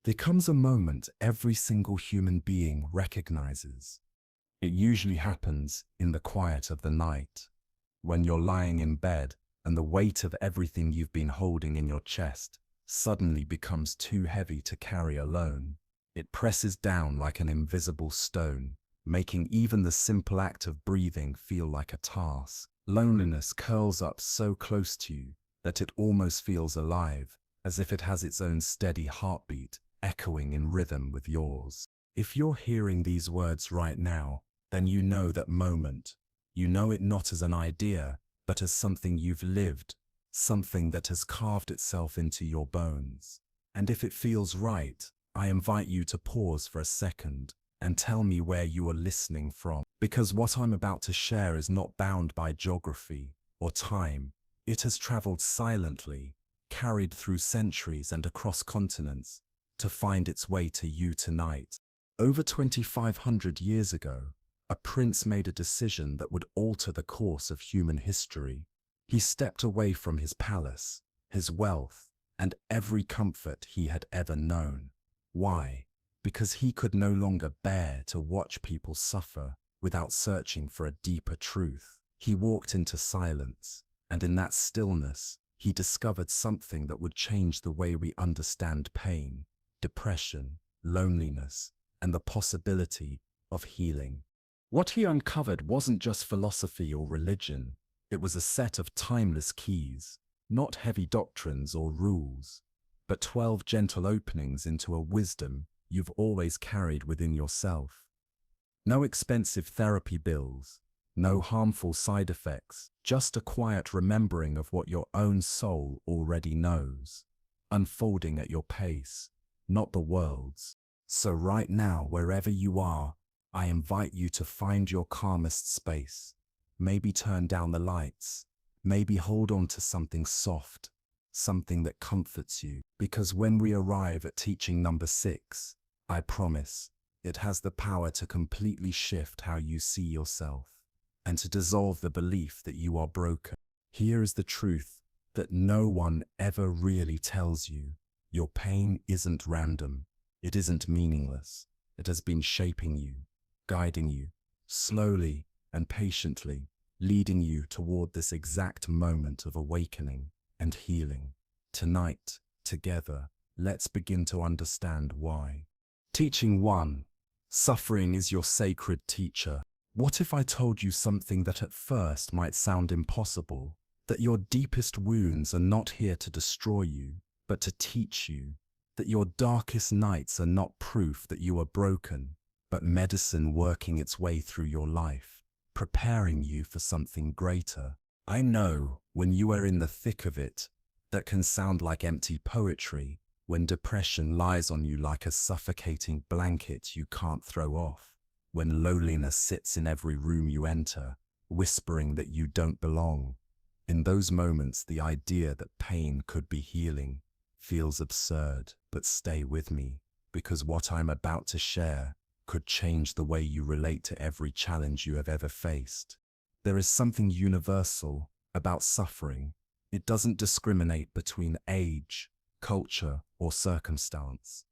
There comes a moment every single human being recognizes. It usually happens in the quiet of the night, when you're lying in bed and the weight of everything you've been holding in your chest suddenly becomes too heavy to carry alone. It presses down like an invisible stone, making even the simple act of breathing feel like a task. Loneliness curls up so close to you that it almost feels alive, as if it has its own steady heartbeat, echoing in rhythm with yours. If you're hearing these words right now, then you know that moment. You know it not as an idea, but as something you've lived, something that has carved itself into your bones. And if it feels right, I invite you to pause for a second and tell me where you are listening from. Because what I'm about to share is not bound by geography or time. It has traveled silently, carried through centuries and across continents, to find its way to you tonight. Over 2,500 years ago, a prince made a decision that would alter the course of human history. He stepped away from his palace, his wealth, and every comfort he had ever known. Why? Because he could no longer bear to watch people suffer without searching for a deeper truth. He walked into silence, and in that stillness, he discovered something that would change the way we understand pain, depression, loneliness, and the possibility of healing. What he uncovered wasn't just philosophy or religion. It was a set of timeless keys, not heavy doctrines or rules, but 12 gentle openings into a wisdom you've always carried within yourself. No expensive therapy bills, no harmful side effects, just a quiet remembering of what your own soul already knows, unfolding at your pace, not the world's. So right now, wherever you are, I invite you to find your calmest space. Maybe turn down the lights. Maybe hold on to something soft, something that comforts you. Because when we arrive at teaching number 6, I promise, it has the power to completely shift how you see yourself and to dissolve the belief that you are broken. Here is the truth that no one ever really tells you. Your pain isn't random. It isn't meaningless. It has been shaping you, guiding you, slowly and patiently, leading you toward this exact moment of awakening and healing. Tonight, together, let's begin to understand why. Teaching 1. Suffering is your sacred teacher. What if I told you something that at first might sound impossible? That your deepest wounds are not here to destroy you, but to teach you. That your darkest nights are not proof that you are broken, but medicine working its way through your life, preparing you for something greater. I know, when you are in the thick of it, that can sound like empty poetry, when depression lies on you like a suffocating blanket you can't throw off, when loneliness sits in every room you enter, whispering that you don't belong. In those moments, the idea that pain could be healing feels absurd, but stay with me, because what I'm about to share could change the way you relate to every challenge you have ever faced. There is something universal about suffering. It doesn't discriminate between age, culture, or circumstance.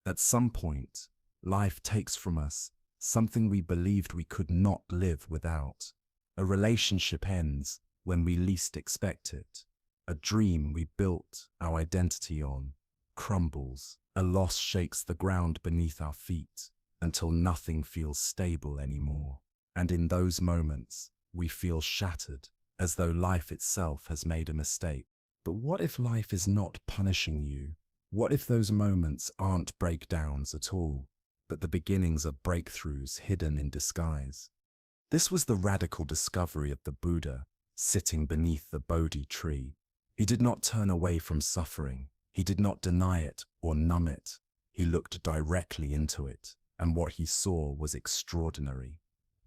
At some point, life takes from us something we believed we could not live without. A relationship ends when we least expect it. A dream we built our identity on crumbles. A loss shakes the ground beneath our feet until nothing feels stable anymore. And in those moments, we feel shattered, as though life itself has made a mistake. But what if life is not punishing you? What if those moments aren't breakdowns at all, but the beginnings of breakthroughs hidden in disguise? This was the radical discovery of the Buddha, sitting beneath the Bodhi tree. He did not turn away from suffering. He did not deny it or numb it. He looked directly into it, and what he saw was extraordinary.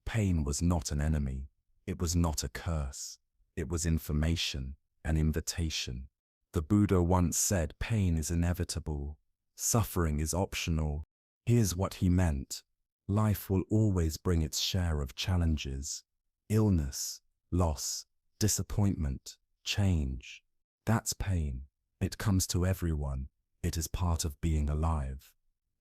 Pain was not an enemy. It was not a curse. It was information, an invitation. The Buddha once said, pain is inevitable. Suffering is optional. Here's what he meant. Life will always bring its share of challenges. Illness, loss, disappointment, change. That's pain. It comes to everyone. It is part of being alive.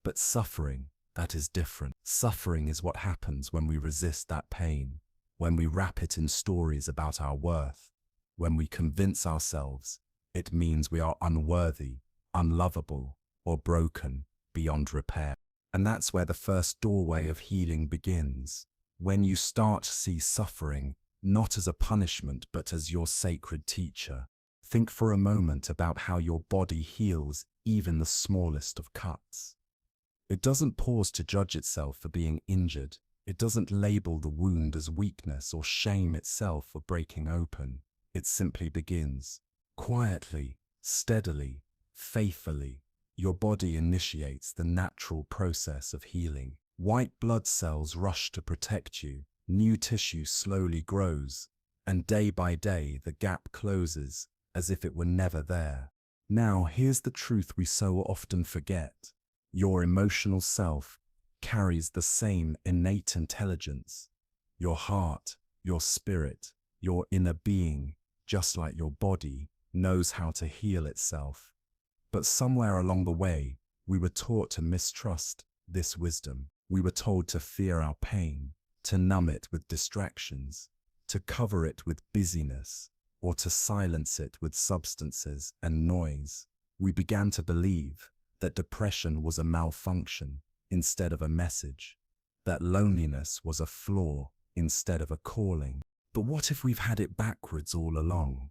But suffering, that is different. Suffering is what happens when we resist that pain, when we wrap it in stories about our worth, when we convince ourselves it means we are unworthy, unlovable, or broken beyond repair. And that's where the first doorway of healing begins. When you start to see suffering not as a punishment but as your sacred teacher. Think for a moment about how your body heals even the smallest of cuts. It doesn't pause to judge itself for being injured. It doesn't label the wound as weakness or shame itself for breaking open. It simply begins. Quietly, steadily, faithfully, your body initiates the natural process of healing. White blood cells rush to protect you, new tissue slowly grows, and day by day the gap closes as if it were never there. Now here's the truth we so often forget. Your emotional self carries the same innate intelligence. Your heart, your spirit, your inner being, just like your body, knows how to heal itself. But somewhere along the way, we were taught to mistrust this wisdom. We were told to fear our pain, to numb it with distractions, to cover it with busyness, or to silence it with substances and noise. We began to believe that depression was a malfunction instead of a message, that loneliness was a flaw instead of a calling. But what if we've had it backwards all along?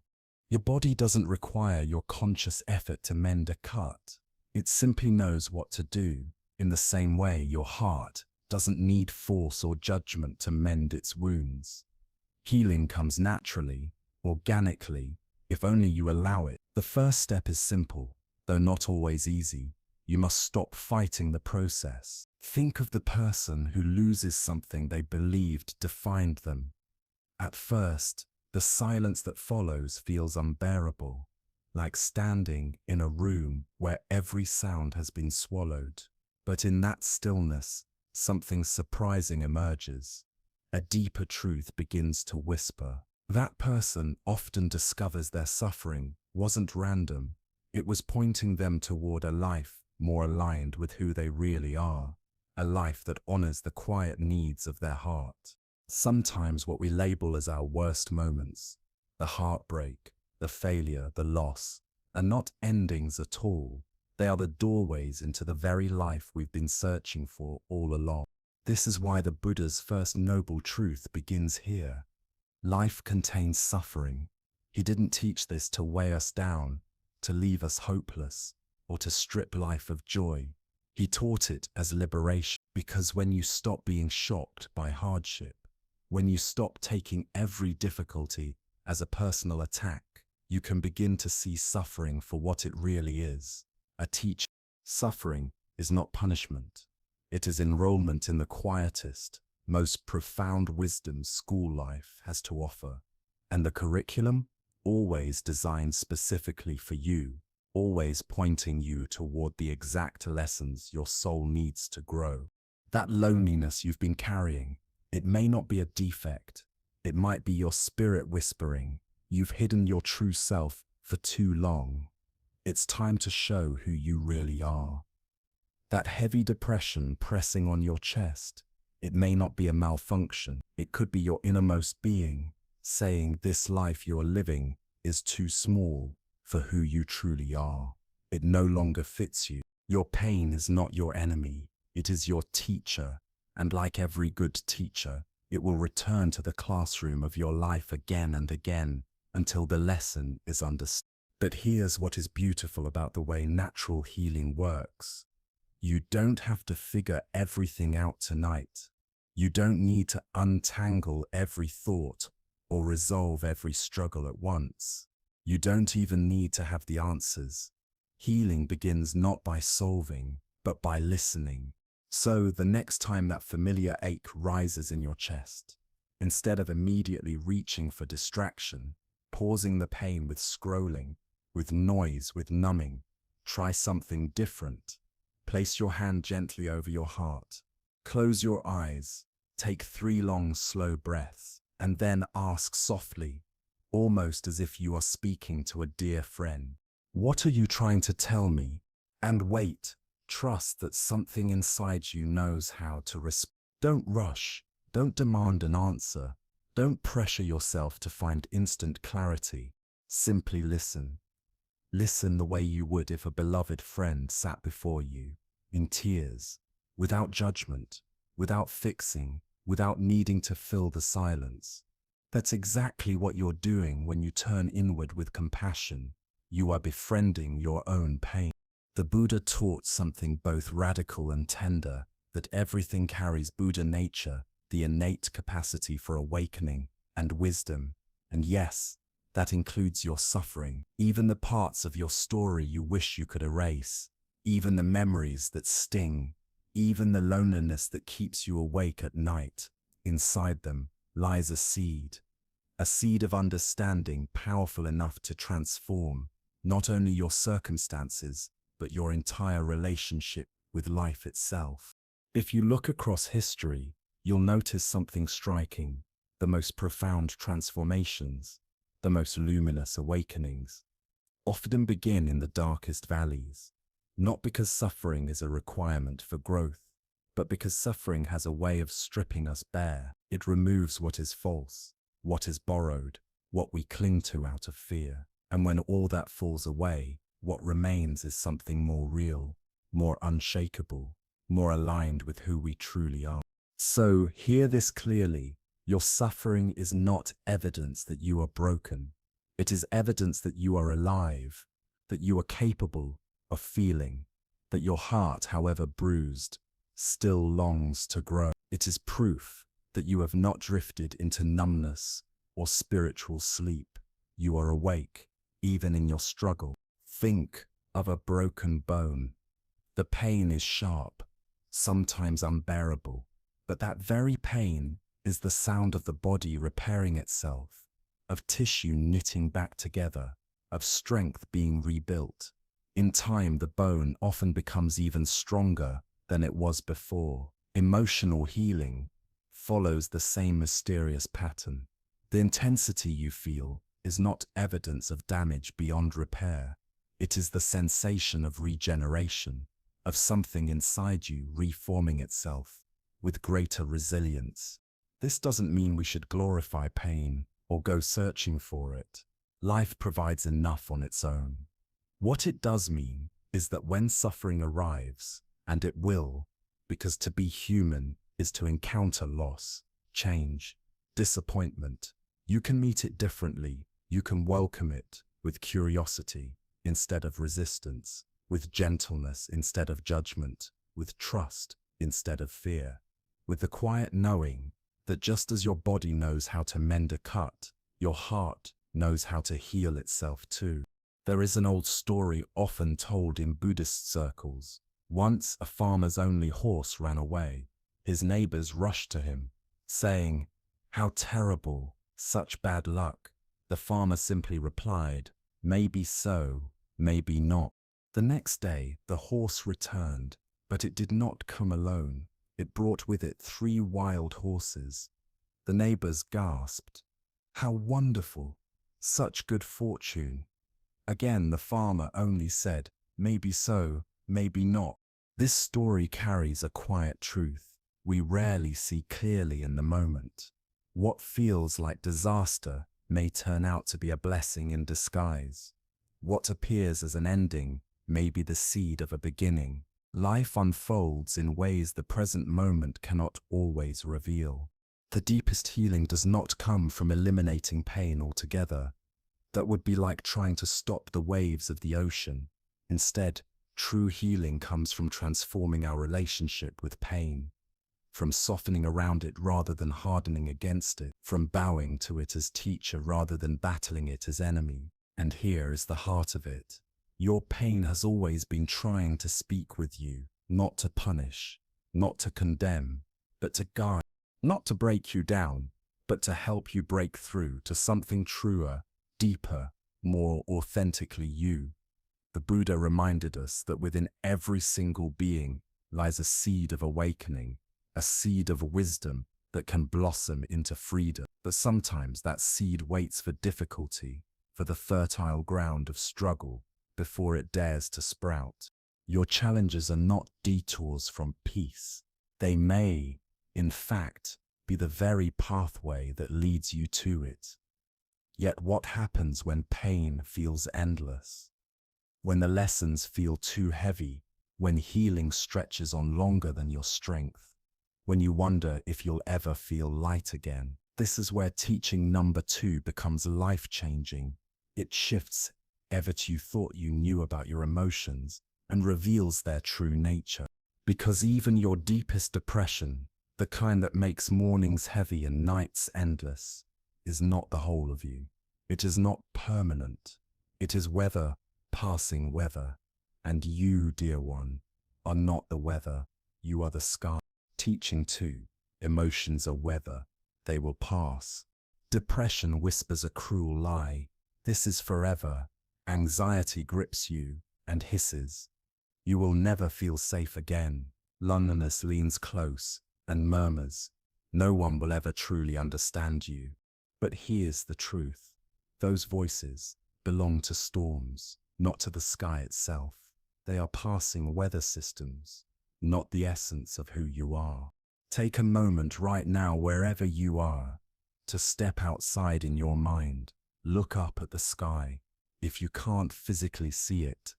Your body doesn't require your conscious effort to mend a cut. It simply knows what to do. In the same way, your heart doesn't need force or judgment to mend its wounds. Healing comes naturally, organically, if only you allow it. The first step is simple, though not always easy. You must stop fighting the process. Think of the person who loses something they believed defined them. At first, the silence that follows feels unbearable, like standing in a room where every sound has been swallowed. But in that stillness, something surprising emerges. A deeper truth begins to whisper. That person often discovers their suffering wasn't random. It was pointing them toward a life more aligned with who they really are, a life that honors the quiet needs of their heart. Sometimes what we label as our worst moments, the heartbreak, the failure, the loss, are not endings at all. They are the doorways into the very life we've been searching for all along. This is why the Buddha's first noble truth begins here. Life contains suffering. He didn't teach this to weigh us down, to leave us hopeless, or to strip life of joy. He taught it as liberation, because when you stop being shocked by hardship, when you stop taking every difficulty as a personal attack, you can begin to see suffering for what it really is. A teacher. Suffering is not punishment. It is enrollment in the quietest, most profound wisdom school life has to offer. And the curriculum? Always designed specifically for you, always pointing you toward the exact lessons your soul needs to grow. That loneliness you've been carrying, it may not be a defect. It might be your spirit whispering, you've hidden your true self for too long. It's time to show who you really are. That heavy depression pressing on your chest, it may not be a malfunction. It could be your innermost being saying this life you're living is too small for who you truly are. It no longer fits you. Your pain is not your enemy. It is your teacher. And like every good teacher, it will return to the classroom of your life again and again until the lesson is understood. But here's what is beautiful about the way natural healing works. You don't have to figure everything out tonight. You don't need to untangle every thought or resolve every struggle at once. You don't even need to have the answers. Healing begins not by solving, but by listening. So the next time that familiar ache rises in your chest, instead of immediately reaching for distraction, pausing the pain with scrolling, with noise, with numbing, try something different. Place your hand gently over your heart. Close your eyes. Take 3 long, slow breaths, and then ask softly, almost as if you are speaking to a dear friend, "What are you trying to tell me?" And wait. Trust that something inside you knows how to respond. Don't rush. Don't demand an answer. Don't pressure yourself to find instant clarity. Simply listen. Listen the way you would if a beloved friend sat before you, in tears, without judgment, without fixing, without needing to fill the silence. That's exactly what you're doing when you turn inward with compassion. You are befriending your own pain. The Buddha taught something both radical and tender, that everything carries Buddha nature, the innate capacity for awakening and wisdom. And yes, that includes your suffering, even the parts of your story you wish you could erase, even the memories that sting, even the loneliness that keeps you awake at night. Inside them lies a seed of understanding powerful enough to transform not only your circumstances, but your entire relationship with life itself. If you look across history, you'll notice something striking. The most profound transformations, the most luminous awakenings, often begin in the darkest valleys, not because suffering is a requirement for growth, but because suffering has a way of stripping us bare. It removes what is false, what is borrowed, what we cling to out of fear. And when all that falls away, what remains is something more real, more unshakable, more aligned with who we truly are. So hear this clearly. Your suffering is not evidence that you are broken. It is evidence that you are alive, that you are capable of feeling, that your heart, however bruised, still longs to grow. It is proof that you have not drifted into numbness or spiritual sleep. You are awake, even in your struggle. Think of a broken bone. The pain is sharp, sometimes unbearable, but that very pain is the sound of the body repairing itself, of tissue knitting back together, of strength being rebuilt. In time, the bone often becomes even stronger than it was before. Emotional healing follows the same mysterious pattern. The intensity you feel is not evidence of damage beyond repair. It is the sensation of regeneration, of something inside you reforming itself with greater resilience. This doesn't mean we should glorify pain or go searching for it. Life provides enough on its own. What it does mean is that when suffering arrives, and it will, because to be human is to encounter loss, change, disappointment, you can meet it differently. You can welcome it with curiosity instead of resistance, with gentleness instead of judgment, with trust instead of fear, with the quiet knowing that just as your body knows how to mend a cut, your heart knows how to heal itself too. There is an old story often told in Buddhist circles. Once a farmer's only horse ran away. His neighbors rushed to him, saying, "How terrible, such bad luck." The farmer simply replied, "Maybe so, maybe not." The next day, the horse returned, but it did not come alone. It brought with it 3 wild horses. The neighbors gasped, "How wonderful! Such good fortune." Again, the farmer only said, "Maybe so, maybe not." This story carries a quiet truth. We rarely see clearly in the moment. What feels like disaster may turn out to be a blessing in disguise. What appears as an ending may be the seed of a beginning. Life unfolds in ways the present moment cannot always reveal. The deepest healing does not come from eliminating pain altogether. That would be like trying to stop the waves of the ocean. Instead, true healing comes from transforming our relationship with pain, from softening around it rather than hardening against it, from bowing to it as teacher rather than battling it as enemy. And here is the heart of it. Your pain has always been trying to speak with you, not to punish, not to condemn, but to guide, not to break you down, but to help you break through to something truer, deeper, more authentically you. The Buddha reminded us that within every single being lies a seed of awakening, a seed of wisdom that can blossom into freedom. But sometimes that seed waits for difficulty, for the fertile ground of struggle, before it dares to sprout. Your challenges are not detours from peace. They may, in fact, be the very pathway that leads you to it. Yet what happens when pain feels endless? When the lessons feel too heavy? When healing stretches on longer than your strength? When you wonder if you'll ever feel light again? This is where teaching number 2 becomes life-changing. It shifts everything you thought you knew about your emotions and reveals their true nature. Because even your deepest depression, the kind that makes mornings heavy and nights endless, is not the whole of you. It is not permanent. It is weather, passing weather. And you, dear one, are not the weather. You are the sky. Teaching 2. Emotions are weather. They will pass. Depression whispers a cruel lie. This is forever. Anxiety grips you and hisses. You will never feel safe again. Loneliness leans close and murmurs. No one will ever truly understand you. But here's the truth. Those voices belong to storms, not to the sky itself. They are passing weather systems, not the essence of who you are. Take a moment right now, wherever you are, to step outside in your mind. Look up at the sky. If you can't physically see it,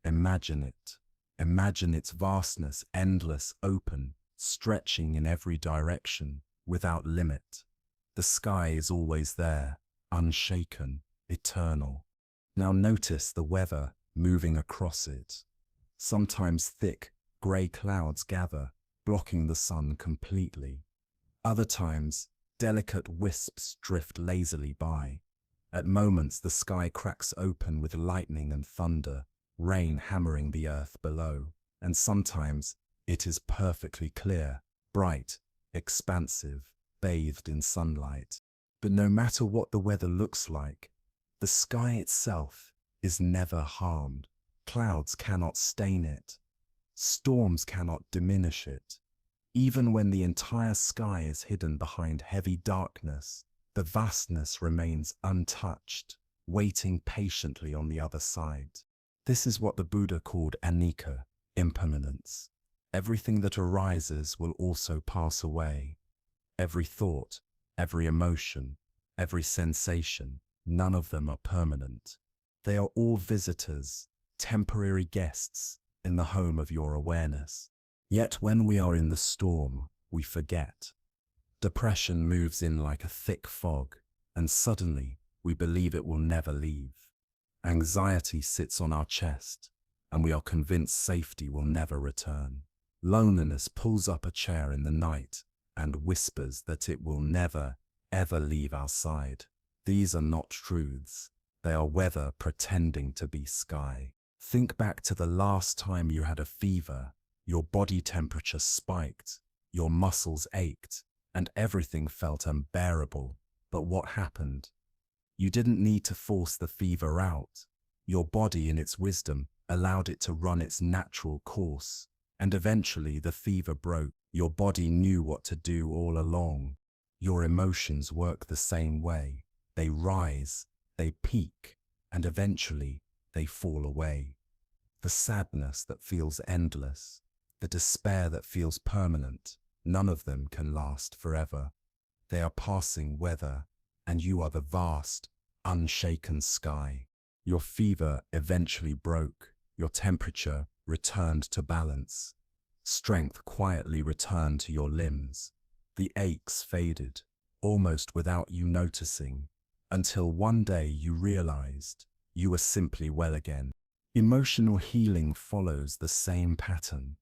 imagine it. Imagine its vastness, endless, open, stretching in every direction, without limit. The sky is always there, unshaken, eternal. Now notice the weather moving across it. Sometimes thick, grey clouds gather, blocking the sun completely. Other times, delicate wisps drift lazily by. At moments, the sky cracks open with lightning and thunder, rain hammering the earth below. And sometimes, it is perfectly clear, bright, expansive, bathed in sunlight. But no matter what the weather looks like, the sky itself is never harmed. Clouds cannot stain it. Storms cannot diminish it. Even when the entire sky is hidden behind heavy darkness, the vastness remains untouched, waiting patiently on the other side. This is what the Buddha called anicca, impermanence. Everything that arises will also pass away. Every thought, every emotion, every sensation, none of them are permanent. They are all visitors, temporary guests in the home of your awareness. Yet when we are in the storm, we forget. Depression moves in like a thick fog, and suddenly we believe it will never leave. Anxiety sits on our chest, and we are convinced safety will never return. Loneliness pulls up a chair in the night and whispers that it will never, ever leave our side. These are not truths. They are weather pretending to be sky. Think back to the last time you had a fever. Your body temperature spiked, your muscles ached, and everything felt unbearable. But what happened? You didn't need to force the fever out. Your body, in its wisdom, allowed it to run its natural course. And eventually the fever broke. Your body knew what to do all along. Your emotions work the same way. They rise, they peak, and eventually they fall away. The sadness that feels endless, the despair that feels permanent, none of them can last forever. They are passing weather, and you are the vast, unshaken sky. Your fever eventually broke, your temperature returned to balance. Strength quietly returned to your limbs. The aches faded, almost without you noticing, until one day you realized you were simply well again. Emotional healing follows the same pattern.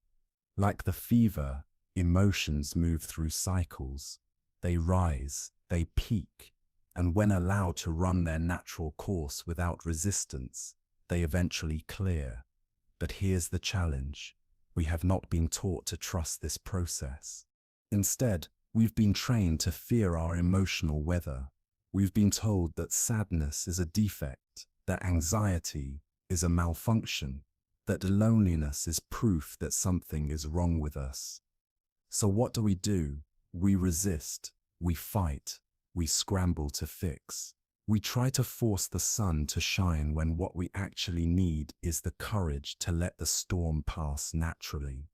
Like the fever, emotions move through cycles. They rise, they peak, and when allowed to run their natural course without resistance, they eventually clear. But here's the challenge. We have not been taught to trust this process. Instead, we've been trained to fear our emotional weather. We've been told that sadness is a defect, that anxiety is a malfunction, that loneliness is proof that something is wrong with us. So what do? We resist, we fight, we scramble to fix. We try to force the sun to shine when what we actually need is the courage to let the storm pass naturally.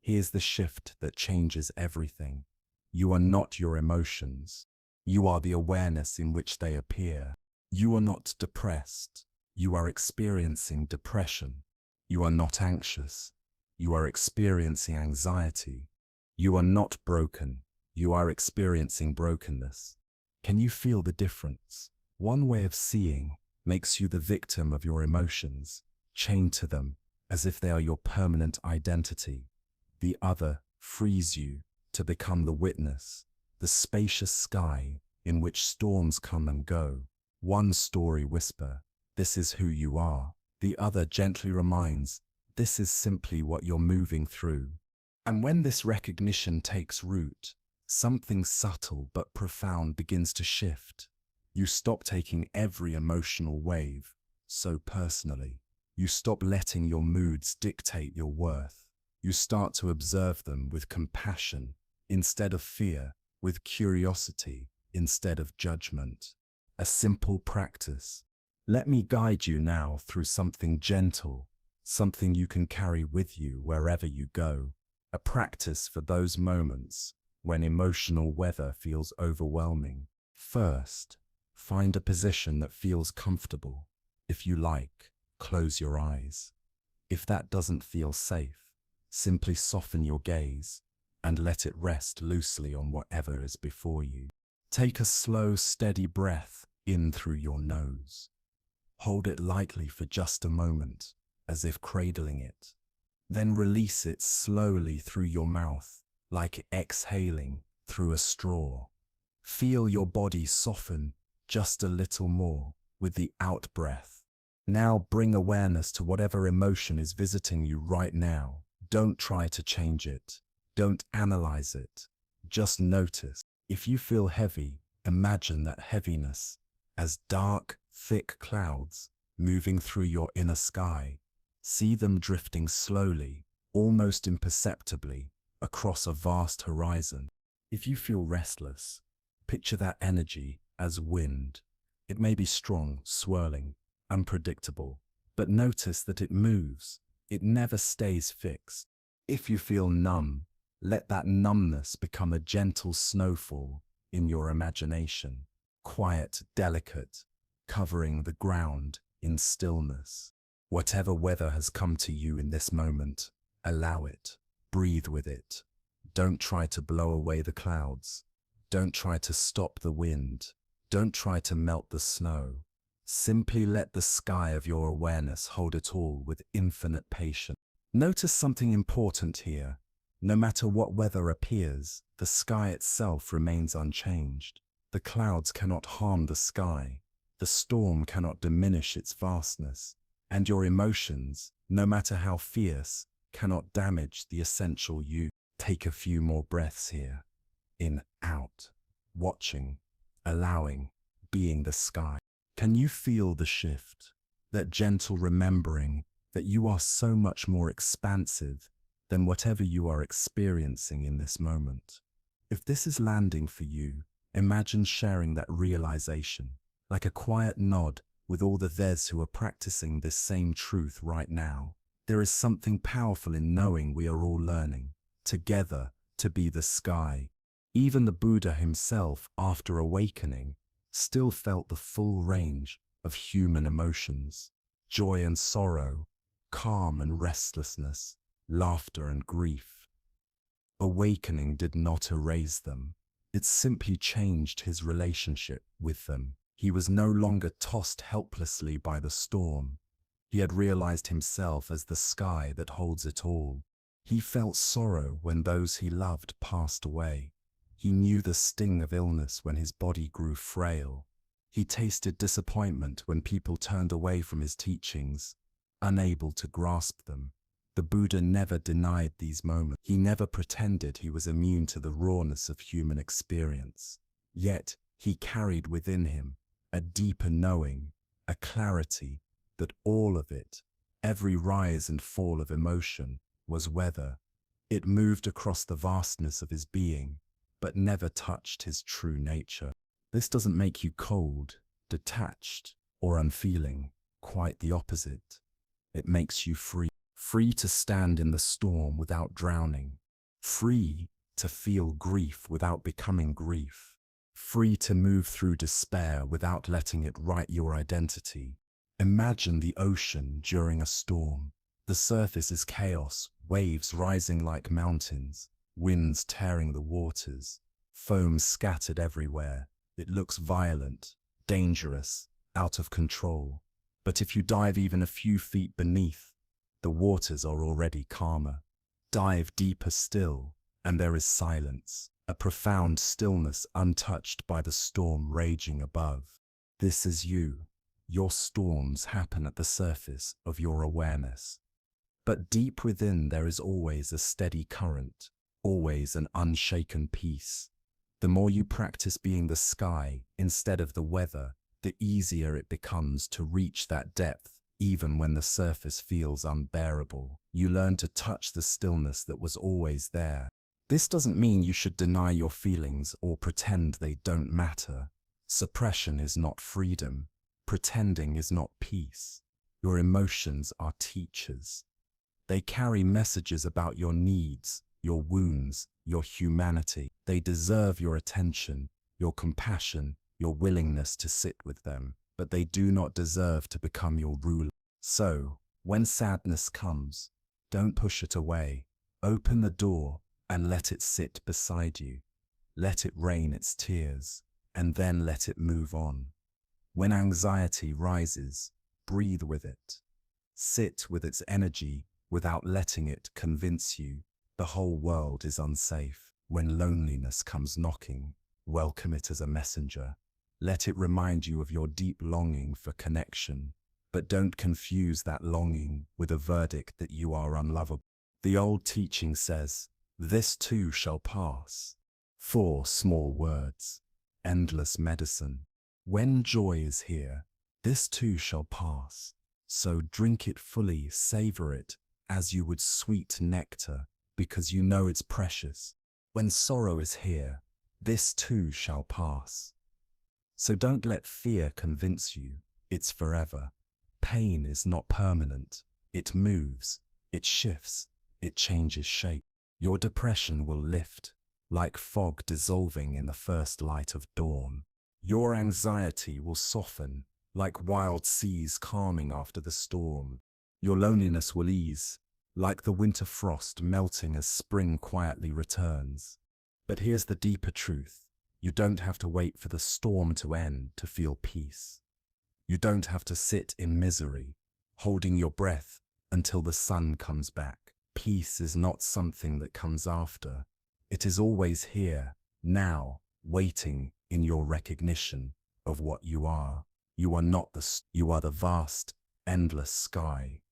Here's the shift that changes everything. You are not your emotions. You are the awareness in which they appear. You are not depressed. You are experiencing depression. You are not anxious. You are experiencing anxiety. You are not broken. You are experiencing brokenness. Can you feel the difference? One way of seeing makes you the victim of your emotions, chained to them as if they are your permanent identity. The other frees you to become the witness, the spacious sky in which storms come and go. One story whisper, "This is who you are." The other gently reminds, "This is simply what you're moving through." And when this recognition takes root, something subtle but profound begins to shift. You stop taking every emotional wave so personally. You stop letting your moods dictate your worth. You start to observe them with compassion instead of fear, with curiosity instead of judgment. A simple practice. Let me guide you now through something gentle, something you can carry with you wherever you go. A practice for those moments when emotional weather feels overwhelming. First, find a position that feels comfortable. If you like, close your eyes. If that doesn't feel safe, simply soften your gaze and let it rest loosely on whatever is before you. Take a slow, steady breath in through your nose. Hold it lightly for just a moment, as if cradling it. Then release it slowly through your mouth, like exhaling through a straw. Feel your body soften just a little more with the out-breath. Now bring awareness to whatever emotion is visiting you right now. Don't try to change it. Don't analyze it. Just notice. If you feel heavy, imagine that heaviness as dark, thick clouds moving through your inner sky. See them drifting slowly, almost imperceptibly, across a vast horizon. If you feel restless, picture that energy as wind. It may be strong, swirling, unpredictable, but notice that it moves. It never stays fixed. If you feel numb, let that numbness become a gentle snowfall in your imagination, quiet, delicate, covering the ground in stillness. Whatever weather has come to you in this moment, allow it. Breathe with it. Don't try to blow away the clouds. Don't try to stop the wind. Don't try to melt the snow. Simply let the sky of your awareness hold it all with infinite patience. Notice something important here. No matter what weather appears, the sky itself remains unchanged. The clouds cannot harm the sky. The storm cannot diminish its vastness. And your emotions, no matter how fierce, cannot damage the essential you. Take a few more breaths here. In, out, watching, allowing, being the sky. Can you feel the shift? That gentle remembering that you are so much more expansive than whatever you are experiencing in this moment. If this is landing for you, imagine sharing that realization, like a quiet nod with all the theirs who are practicing this same truth right now. There is something powerful in knowing we are all learning, together, to be the sky. Even the Buddha himself, after awakening, still felt the full range of human emotions, joy and sorrow, calm and restlessness, laughter and grief. Awakening did not erase them. It simply changed his relationship with them. He was no longer tossed helplessly by the storm. He had realized himself as the sky that holds it all. He felt sorrow when those he loved passed away. He knew the sting of illness when his body grew frail. He tasted disappointment when people turned away from his teachings, unable to grasp them. The Buddha never denied these moments. He never pretended he was immune to the rawness of human experience. Yet, he carried within him a deeper knowing, a clarity that all of it, every rise and fall of emotion, was weather. It moved across the vastness of his being, but never touched his true nature. This doesn't make you cold. detached, or unfeeling. Quite the opposite. It makes you free. Free to stand in the storm without drowning. Free to feel grief without becoming grief. Free to move through despair without letting it write your identity. Imagine the ocean during a storm. The surface is chaos, waves rising like mountains, winds tearing the waters, foam scattered everywhere. It looks violent, dangerous, out of control. But if you dive even a few feet beneath, the waters are already calmer. Dive deeper still, and there is silence, a profound stillness untouched by the storm raging above. This is you. Your storms happen at the surface of your awareness. But deep within there is always a steady current, always an unshaken peace. The more you practice being the sky instead of the weather, the easier it becomes to reach that depth, even when the surface feels unbearable. You learn to touch the stillness that was always there. This doesn't mean you should deny your feelings or pretend they don't matter. Suppression is not freedom. Pretending is not peace. Your emotions are teachers. They carry messages about your needs, your wounds, your humanity. They deserve your attention, your compassion, your willingness to sit with them, but they do not deserve to become your ruler. So, when sadness comes, don't push it away. Open the door and let it sit beside you. Let it rain its tears, and then let it move on. When anxiety rises, breathe with it. Sit with its energy without letting it convince you the whole world is unsafe. When loneliness comes knocking, welcome it as a messenger. Let it remind you of your deep longing for connection, but don't confuse that longing with a verdict that you are unlovable. The old teaching says, "This too shall pass." 4 small words, endless medicine. When joy is here, this too shall pass. So drink it fully, savor it as you would sweet nectar, because you know it's precious. When sorrow is here, this too shall pass. So don't let fear convince you it's forever. Pain is not permanent. It moves, it shifts, it changes shape. Your depression will lift, like fog dissolving in the first light of dawn. Your anxiety will soften, like wild seas calming after the storm. Your loneliness will ease, like the winter frost melting as spring quietly returns. But here's the deeper truth. You don't have to wait for the storm to end to feel peace. You don't have to sit in misery, holding your breath until the sun comes back. Peace is not something that comes after. It is always here, now, waiting in your recognition of what you are. You are not you are the vast, endless sky,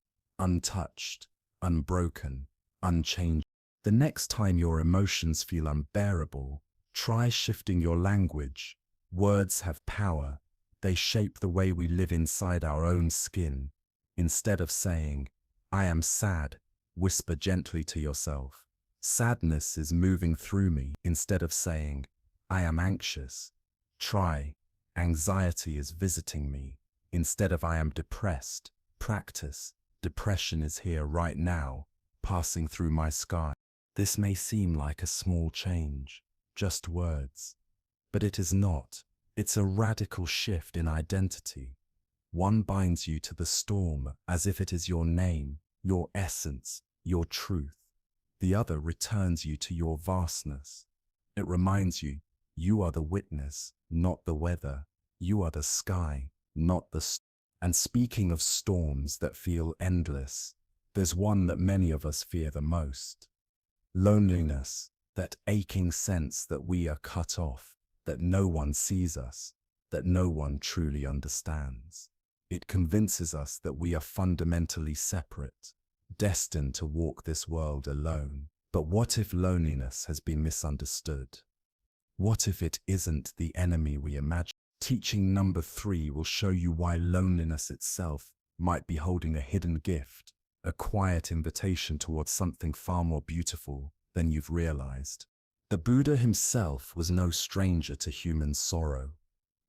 untouched, unbroken, unchanged. The next time your emotions feel unbearable, try shifting your language. Words have power. They shape the way we live inside our own skin. Instead of saying, "I am sad," whisper gently to yourself, "Sadness is moving through me." Instead of saying, "I am anxious," try, "Anxiety is visiting me." Instead of "I am depressed," practice, "Depression is here right now, passing through my sky." This may seem like a small change, just words, but it is not. It's a radical shift in identity. One binds you to the storm as if it is your name, your essence, your truth. The other returns you to your vastness. It reminds you, you are the witness, not the weather. You are the sky, not the storm. And speaking of storms that feel endless, there's one that many of us fear the most. Loneliness, that aching sense that we are cut off, that no one sees us, that no one truly understands. It convinces us that we are fundamentally separate, destined to walk this world alone. But what if loneliness has been misunderstood? What if it isn't the enemy we imagine? Teaching number 3 will show you why loneliness itself might be holding a hidden gift, a quiet invitation towards something far more beautiful than you've realized. The Buddha himself was no stranger to human sorrow.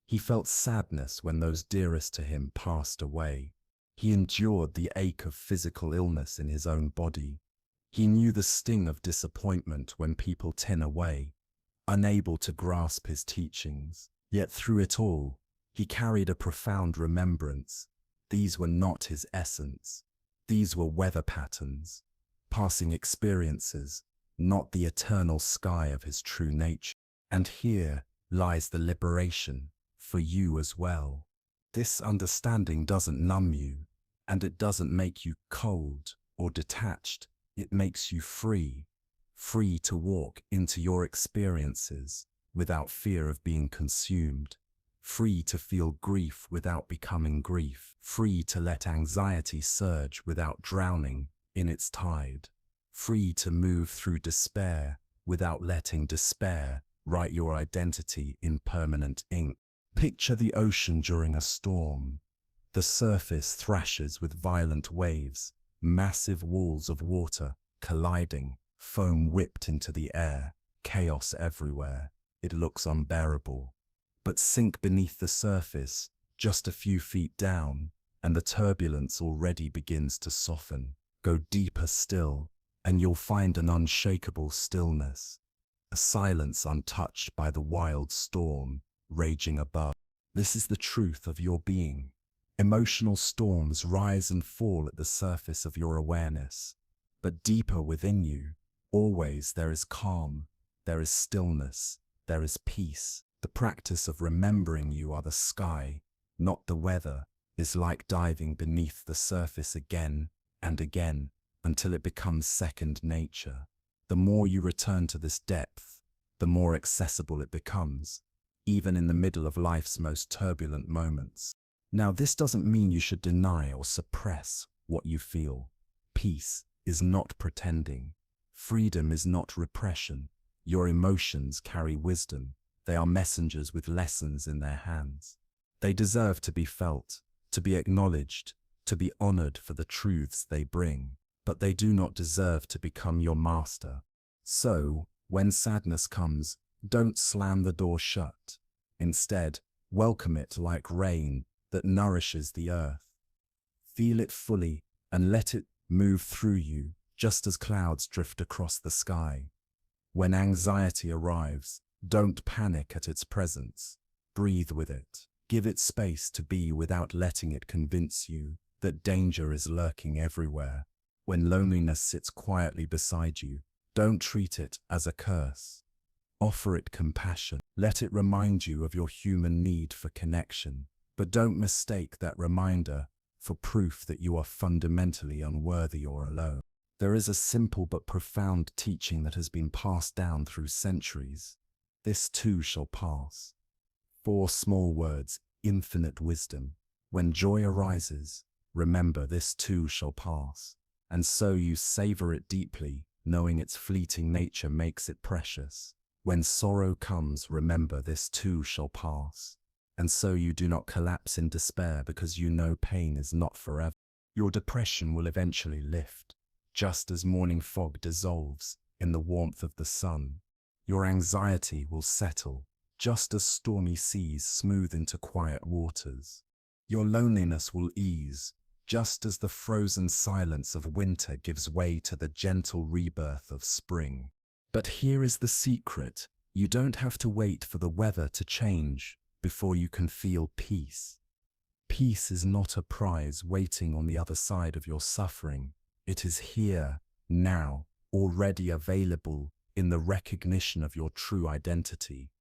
He felt sadness when those dearest to him passed away. He endured the ache of physical illness in his own body. He knew the sting of disappointment when people turn away, unable to grasp his teachings. Yet through it all, he carried a profound remembrance. These were not his essence. These were weather patterns, passing experiences, not the eternal sky of his true nature. And here lies the liberation for you as well. This understanding doesn't numb you, and it doesn't make you cold or detached. It makes you free, free to walk into your experiences without fear of being consumed, free to feel grief without becoming grief, free to let anxiety surge without drowning in its tide, free to move through despair without letting despair write your identity in permanent ink. Picture the ocean during a storm. The surface thrashes with violent waves, massive walls of water colliding, foam whipped into the air, chaos everywhere. It looks unbearable. But sink beneath the surface, just a few feet down, and the turbulence already begins to soften. Go deeper still, and you'll find an unshakable stillness, a silence untouched by the wild storm raging above. This is the truth of your being. Emotional storms rise and fall at the surface of your awareness, but deeper within you, always there is calm, there is stillness, there is peace. The practice of remembering you are the sky, not the weather, is like diving beneath the surface again and again until it becomes second nature. The more you return to this depth, the more accessible it becomes, even in the middle of life's most turbulent moments. Now, this doesn't mean you should deny or suppress what you feel. Peace is not pretending. Freedom is not repression. Your emotions carry wisdom. They are messengers with lessons in their hands. They deserve to be felt, to be acknowledged, to be honored for the truths they bring, but they do not deserve to become your master. So, when sadness comes, don't slam the door shut. Instead, welcome it like rain that nourishes the earth. Feel it fully and let it move through you, just as clouds drift across the sky. When anxiety arrives, don't panic at its presence. Breathe with it. Give it space to be without letting it convince you that danger is lurking everywhere. When loneliness sits quietly beside you, don't treat it as a curse. Offer it compassion. Let it remind you of your human need for connection. But don't mistake that reminder for proof that you are fundamentally unworthy or alone. There is a simple but profound teaching that has been passed down through centuries. This too shall pass. 4 small words, infinite wisdom. When joy arises, remember this too shall pass. And so you savor it deeply, knowing its fleeting nature makes it precious. When sorrow comes, remember this too shall pass. And so you do not collapse in despair because you know pain is not forever. Your depression will eventually lift, just as morning fog dissolves in the warmth of the sun. Your anxiety will settle, just as stormy seas smooth into quiet waters. Your loneliness will ease, just as the frozen silence of winter gives way to the gentle rebirth of spring. But here is the secret. You don't have to wait for the weather to change before you can feel peace. Peace is not a prize waiting on the other side of your suffering. It is here, now, already available in the recognition of your true identity.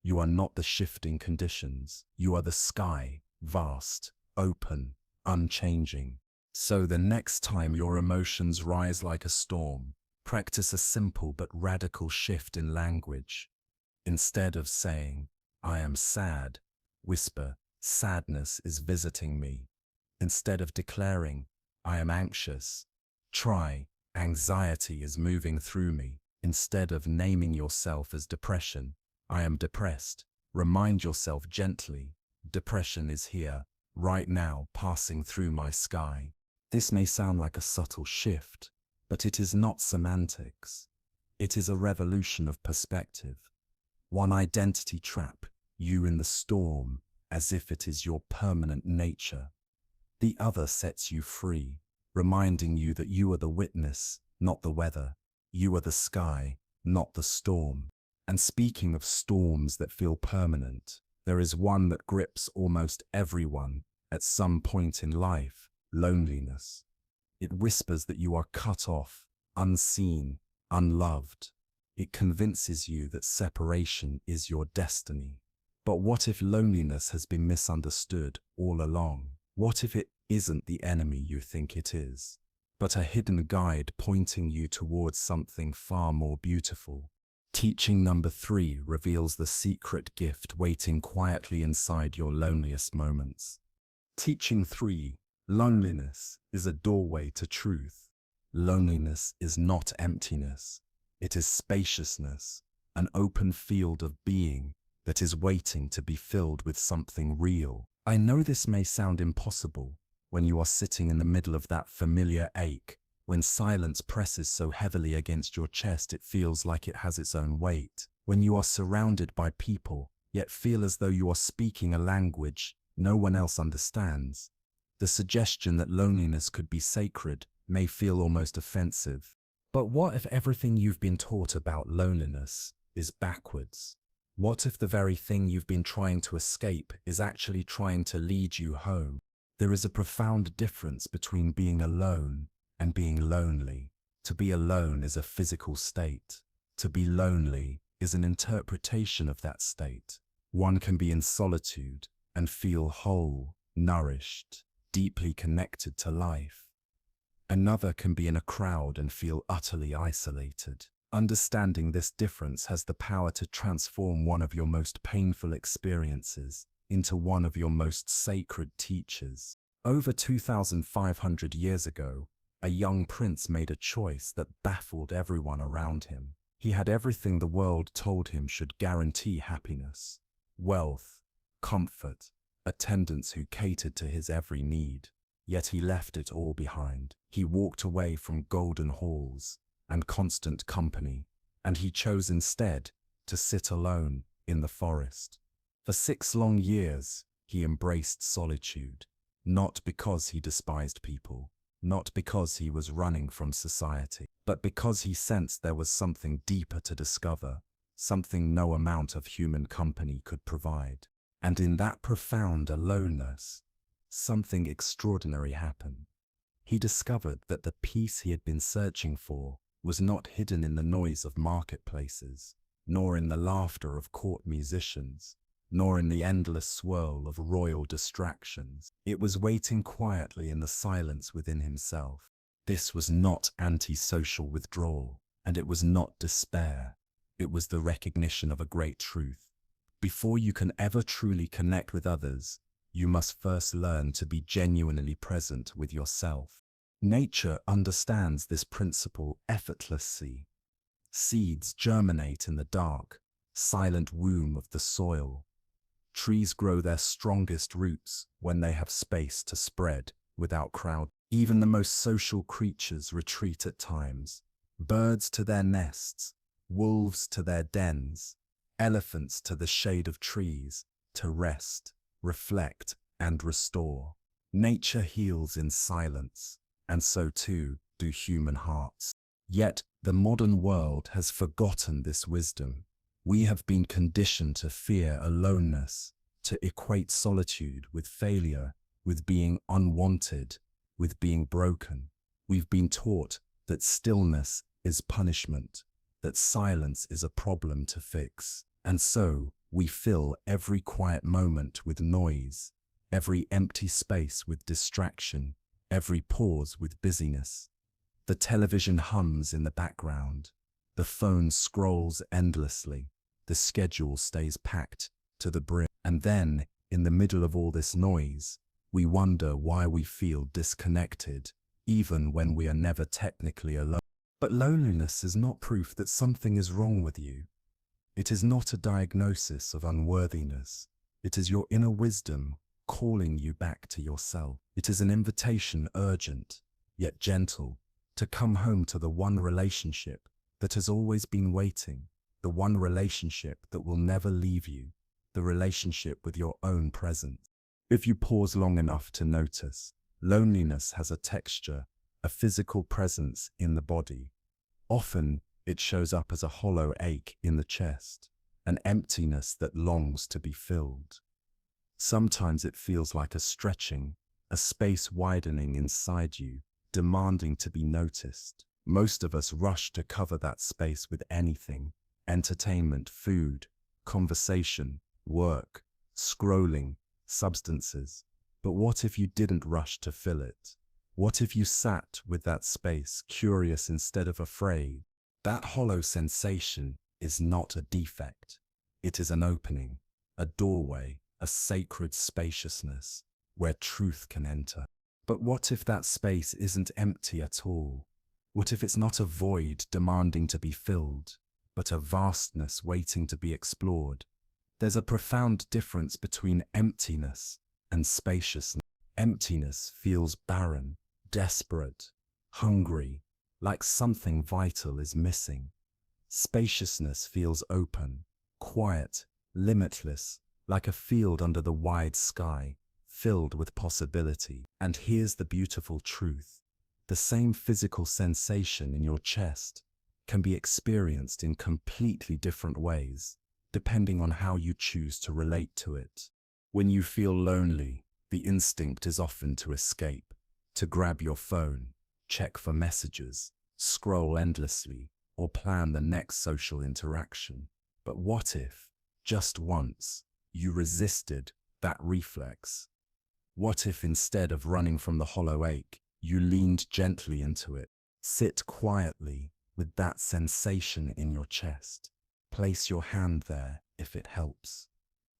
You are not the shifting conditions. You are the sky, vast, open, unchanging. So the next time your emotions rise like a storm, practice a simple but radical shift in language. Instead of saying, "I am sad," whisper, "Sadness is visiting me." Instead of declaring, "I am anxious," try, "Anxiety is moving through me." Instead of naming yourself as depression, "I am depressed," remind yourself gently, "Depression is here, right now, passing through my sky." This may sound like a subtle shift, but it is not semantics. It is a revolution of perspective. One identity trap, you in the storm, as if it is your permanent nature. The other sets you free, reminding you that you are the witness, not the weather. You are the sky, not the storm. And speaking of storms that feel permanent, there is one that grips almost everyone at some point in life: loneliness. It whispers that you are cut off, unseen, unloved. It convinces you that separation is your destiny. But what if loneliness has been misunderstood all along? What if it isn't the enemy you think it is, but a hidden guide pointing you towards something far more beautiful? Teaching number 3 reveals the secret gift waiting quietly inside your loneliest moments. Teaching 3: loneliness is a doorway to truth. Loneliness is not emptiness. It is spaciousness, an open field of being that is waiting to be filled with something real. I know this may sound impossible when you are sitting in the middle of that familiar ache, when silence presses so heavily against your chest it feels like it has its own weight, when you are surrounded by people, yet feel as though you are speaking a language no one else understands. The suggestion that loneliness could be sacred may feel almost offensive. But what if everything you've been taught about loneliness is backwards? What if the very thing you've been trying to escape is actually trying to lead you home? There is a profound difference between being alone and being lonely. To be alone is a physical state. To be lonely is an interpretation of that state. One can be in solitude and feel whole, nourished, deeply connected to life. Another can be in a crowd and feel utterly isolated. Understanding this difference has the power to transform one of your most painful experiences into one of your most sacred teachers. Over 2,500 years ago, a young prince made a choice that baffled everyone around him. He had everything the world told him should guarantee happiness: wealth, comfort, attendants who catered to his every need. Yet he left it all behind. He walked away from golden halls and constant company, and he chose instead to sit alone in the forest. For 6 long years, he embraced solitude, not because he despised people, not because he was running from society, but because he sensed there was something deeper to discover, something no amount of human company could provide. And in that profound aloneness, something extraordinary happened. He discovered that the peace he had been searching for was not hidden in the noise of marketplaces, nor in the laughter of court musicians, nor in the endless swirl of royal distractions. It was waiting quietly in the silence within himself. This was not antisocial withdrawal, and it was not despair. It was the recognition of a great truth. Before you can ever truly connect with others, you must first learn to be genuinely present with yourself. Nature understands this principle effortlessly. Seeds germinate in the dark, silent womb of the soil. Trees grow their strongest roots when they have space to spread without crowd. Even the most social creatures retreat at times. Birds to their nests, wolves to their dens, elephants to the shade of trees, to rest, reflect, and restore. Nature heals in silence, and so too do human hearts. Yet the modern world has forgotten this wisdom. We have been conditioned to fear aloneness, to equate solitude with failure, with being unwanted, with being broken. We've been taught that stillness is punishment, that silence is a problem to fix. And so we fill every quiet moment with noise, every empty space with distraction, every pause with busyness. The television hums in the background, the phone scrolls endlessly, the schedule stays packed to the brim. And then, in the middle of all this noise, we wonder why we feel disconnected, even when we are never technically alone. But loneliness is not proof that something is wrong with you. It is not a diagnosis of unworthiness. It is your inner wisdom calling you back to yourself. It is an invitation, urgent, yet gentle, to come home to the one relationship that has always been waiting, the one relationship that will never leave you, the relationship with your own presence. If you pause long enough to notice, loneliness has a texture, a physical presence in the body. Often, it shows up as a hollow ache in the chest, an emptiness that longs to be filled. Sometimes it feels like a stretching, a space widening inside you, demanding to be noticed. Most of us rush to cover that space with anything: entertainment, food, conversation, work, scrolling, substances. But what if you didn't rush to fill it? What if you sat with that space, curious instead of afraid? That hollow sensation is not a defect. It is an opening, a doorway, a sacred spaciousness where truth can enter. But what if that space isn't empty at all? What if it's not a void demanding to be filled, but a vastness waiting to be explored? There's a profound difference between emptiness and spaciousness. Emptiness feels barren, desperate, hungry, like something vital is missing. Spaciousness feels open, quiet, limitless, like a field under the wide sky, filled with possibility. And here's the beautiful truth: the same physical sensation in your chest can be experienced in completely different ways, depending on how you choose to relate to it. When you feel lonely, the instinct is often to escape, to grab your phone, check for messages, scroll endlessly, or plan the next social interaction. But what if, just once, you resisted that reflex? What if instead of running from the hollow ache, you leaned gently into it? Sit quietly with that sensation in your chest. Place your hand there if it helps.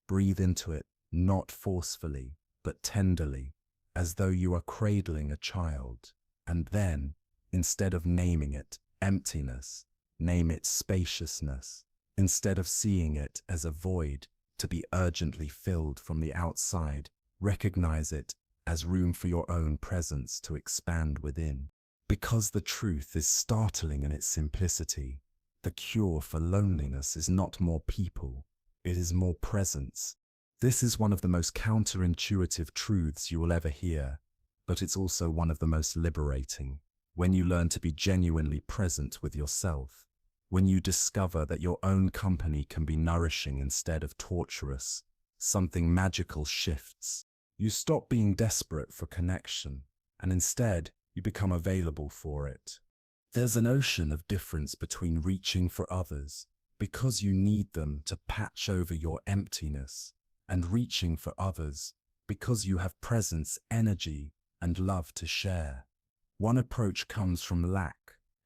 Breathe into it, not forcefully, but tenderly, as though you are cradling a child. And then, instead of naming it emptiness, name it spaciousness. Instead of seeing it as a void to be urgently filled from the outside, recognize it as room for your own presence to expand within. Because the truth is startling in its simplicity, the cure for loneliness is not more people, it is more presence. This is one of the most counterintuitive truths you will ever hear, but it's also one of the most liberating. When you learn to be genuinely present with yourself, when you discover that your own company can be nourishing instead of torturous, something magical shifts. You stop being desperate for connection, and instead you become available for it. There's an ocean of difference between reaching for others because you need them to patch over your emptiness, and reaching for others because you have presence, energy, and love to share. One approach comes from lack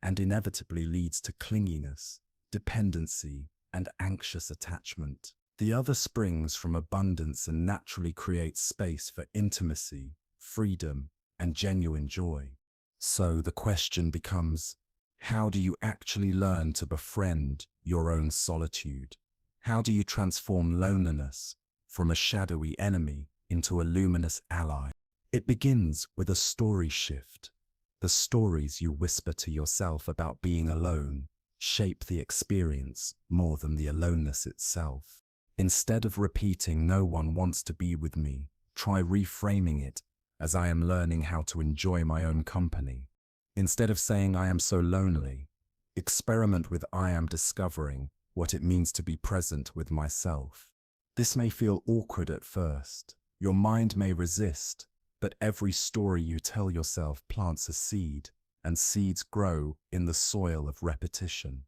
and inevitably leads to clinginess, dependency, and anxious attachment. The other springs from abundance and naturally creates space for intimacy, freedom, and genuine joy. So the question becomes, how do you actually learn to befriend your own solitude? How do you transform loneliness from a shadowy enemy into a luminous ally? It begins with a story shift. The stories you whisper to yourself about being alone shape the experience more than the aloneness itself. Instead of repeating "no one wants to be with me," try reframing it as "I am learning how to enjoy my own company." Instead of saying "I am so lonely," experiment with "I am discovering what it means to be present with myself." This may feel awkward at first. Your mind may resist, but every story you tell yourself plants a seed, and seeds grow in the soil of repetition.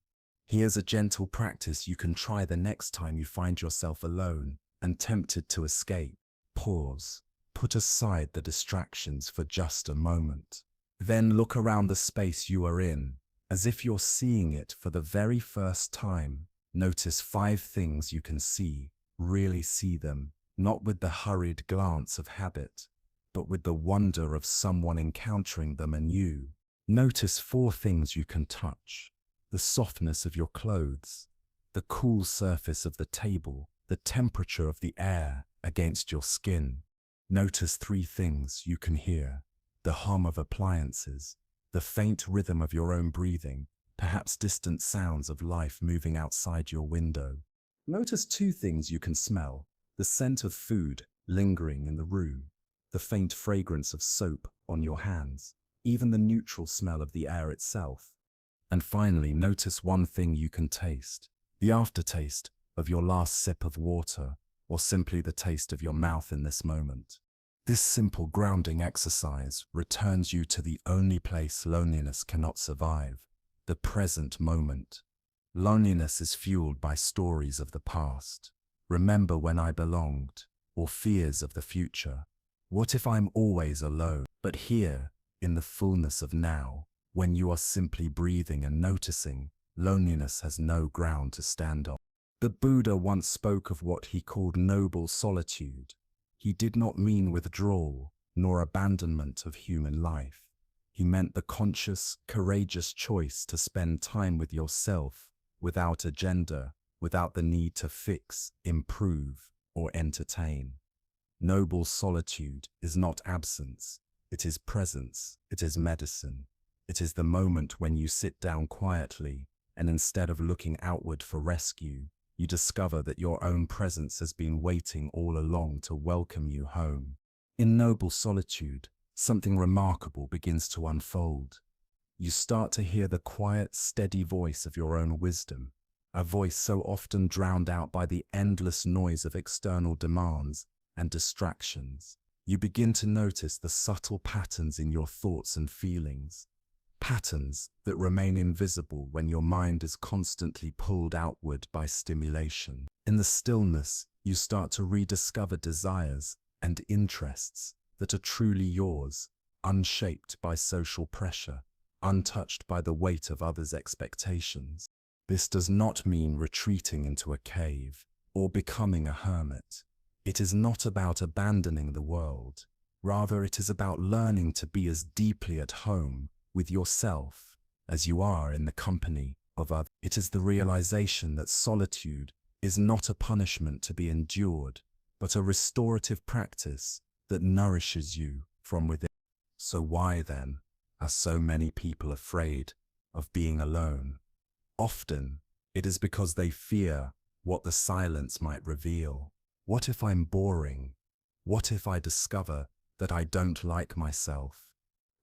Here's a gentle practice you can try the next time you find yourself alone and tempted to escape. Pause. Put aside the distractions for just a moment. Then look around the space you are in, as if you're seeing it for the very first time. Notice 5 things you can see. Really see them, not with the hurried glance of habit, but with the wonder of someone encountering them anew. Notice 4 things you can touch: the softness of your clothes, the cool surface of the table, the temperature of the air against your skin. Notice 3 things you can hear: the hum of appliances, the faint rhythm of your own breathing, perhaps distant sounds of life moving outside your window. Notice 2 things you can smell: The scent of food lingering in the room, the faint fragrance of soap on your hands, even the neutral smell of the air itself. And finally, notice one thing you can taste, the aftertaste of your last sip of water, or simply the taste of your mouth in this moment. This simple grounding exercise returns you to the only place loneliness cannot survive, the present moment. Loneliness is fueled by stories of the past. Remember when I belonged, or fears of the future. What if I'm always alone? But here, in the fullness of now, when you are simply breathing and noticing, loneliness has no ground to stand on. The Buddha once spoke of what he called noble solitude. He did not mean withdrawal, nor abandonment of human life. He meant the conscious, courageous choice to spend time with yourself, without agenda, without the need to fix, improve, or entertain. Noble solitude is not absence, it is presence, it is medicine. It is the moment when you sit down quietly, and instead of looking outward for rescue, you discover that your own presence has been waiting all along to welcome you home. In noble solitude, something remarkable begins to unfold. You start to hear the quiet, steady voice of your own wisdom, a voice so often drowned out by the endless noise of external demands and distractions. You begin to notice the subtle patterns in your thoughts and feelings, patterns that remain invisible when your mind is constantly pulled outward by stimulation. In the stillness, you start to rediscover desires and interests that are truly yours, unshaped by social pressure, untouched by the weight of others' expectations. This does not mean retreating into a cave or becoming a hermit. It is not about abandoning the world. Rather, it is about learning to be as deeply at home with yourself as you are in the company of others. It is the realization that solitude is not a punishment to be endured, but a restorative practice that nourishes you from within. So why then are so many people afraid of being alone? Often, it is because they fear what the silence might reveal. What if I'm boring? What if I discover that I don't like myself?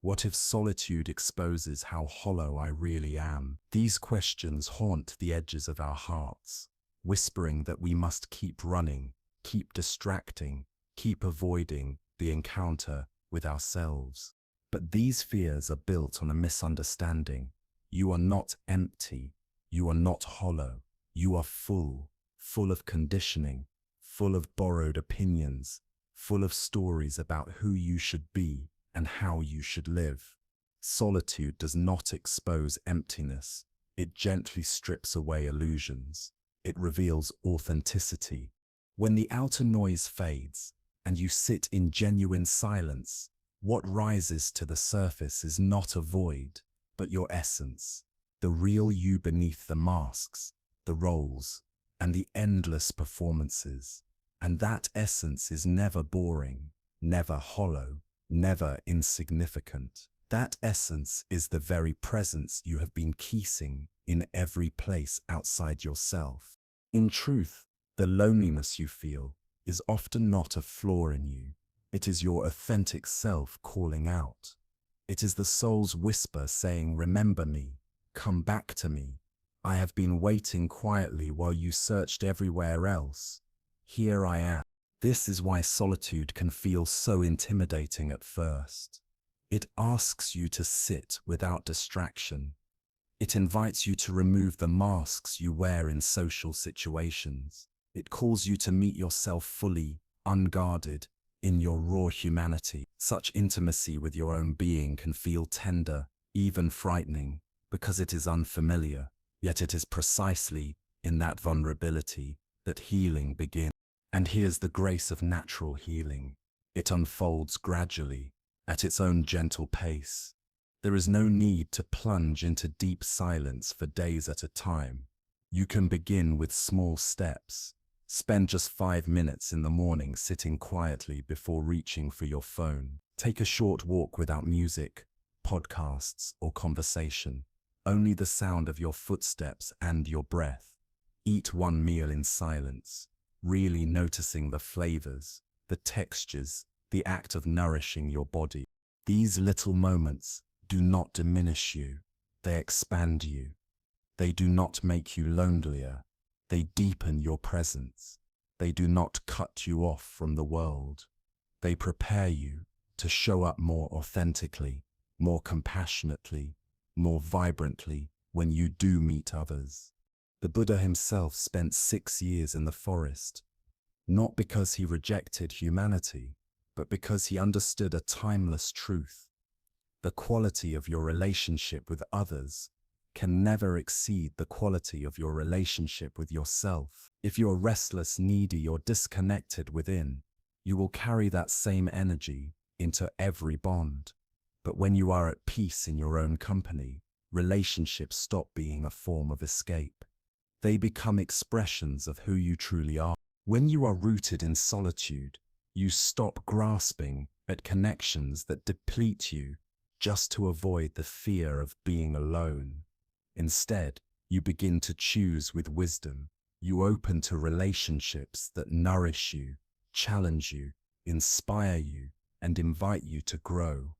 What if solitude exposes how hollow I really am? These questions haunt the edges of our hearts, whispering that we must keep running, keep distracting, keep avoiding the encounter with ourselves. But these fears are built on a misunderstanding. You are not empty. You are not hollow. You are full of conditioning, full of borrowed opinions, full of stories about who you should be and how you should live. Solitude does not expose emptiness. It gently strips away illusions. It reveals authenticity. When the outer noise fades and you sit in genuine silence, what rises to the surface is not a void, but your essence, the real you beneath the masks, the roles, and the endless performances. And that essence is never boring, never hollow, never insignificant. That essence is the very presence you have been keeping in every place outside yourself. In truth, the loneliness you feel is often not a flaw in you. It is your authentic self calling out. It is the soul's whisper saying, "Remember me, come back to me. I have been waiting quietly while you searched everywhere else. Here I am." This is why solitude can feel so intimidating at first. It asks you to sit without distraction. It invites you to remove the masks you wear in social situations. It calls you to meet yourself fully, unguarded, in your raw humanity. Such intimacy with your own being can feel tender, even frightening, because it is unfamiliar. Yet it is precisely in that vulnerability that healing begins. And here's the grace of natural healing. It unfolds gradually, at its own gentle pace. There is no need to plunge into deep silence for days at a time. You can begin with small steps. Spend just 5 minutes in the morning sitting quietly before reaching for your phone. Take a short walk without music, podcasts, or conversation. Only the sound of your footsteps and your breath. Eat one meal in silence. really noticing the flavors, the textures, the act of nourishing your body. These little moments do not diminish you, they expand you. They do not make you lonelier, they deepen your presence. They do not cut you off from the world. They prepare you to show up more authentically, more compassionately, more vibrantly when you do meet others. The Buddha himself spent 6 years in the forest, not because he rejected humanity, but because he understood a timeless truth. The quality of your relationship with others can never exceed the quality of your relationship with yourself. If you're restless, needy, or disconnected within, you will carry that same energy into every bond. But when you are at peace in your own company, relationships stop being a form of escape. They become expressions of who you truly are. When you are rooted in solitude, you stop grasping at connections that deplete you just to avoid the fear of being alone. Instead, you begin to choose with wisdom. You open to relationships that nourish you, challenge you, inspire you, and invite you to grow.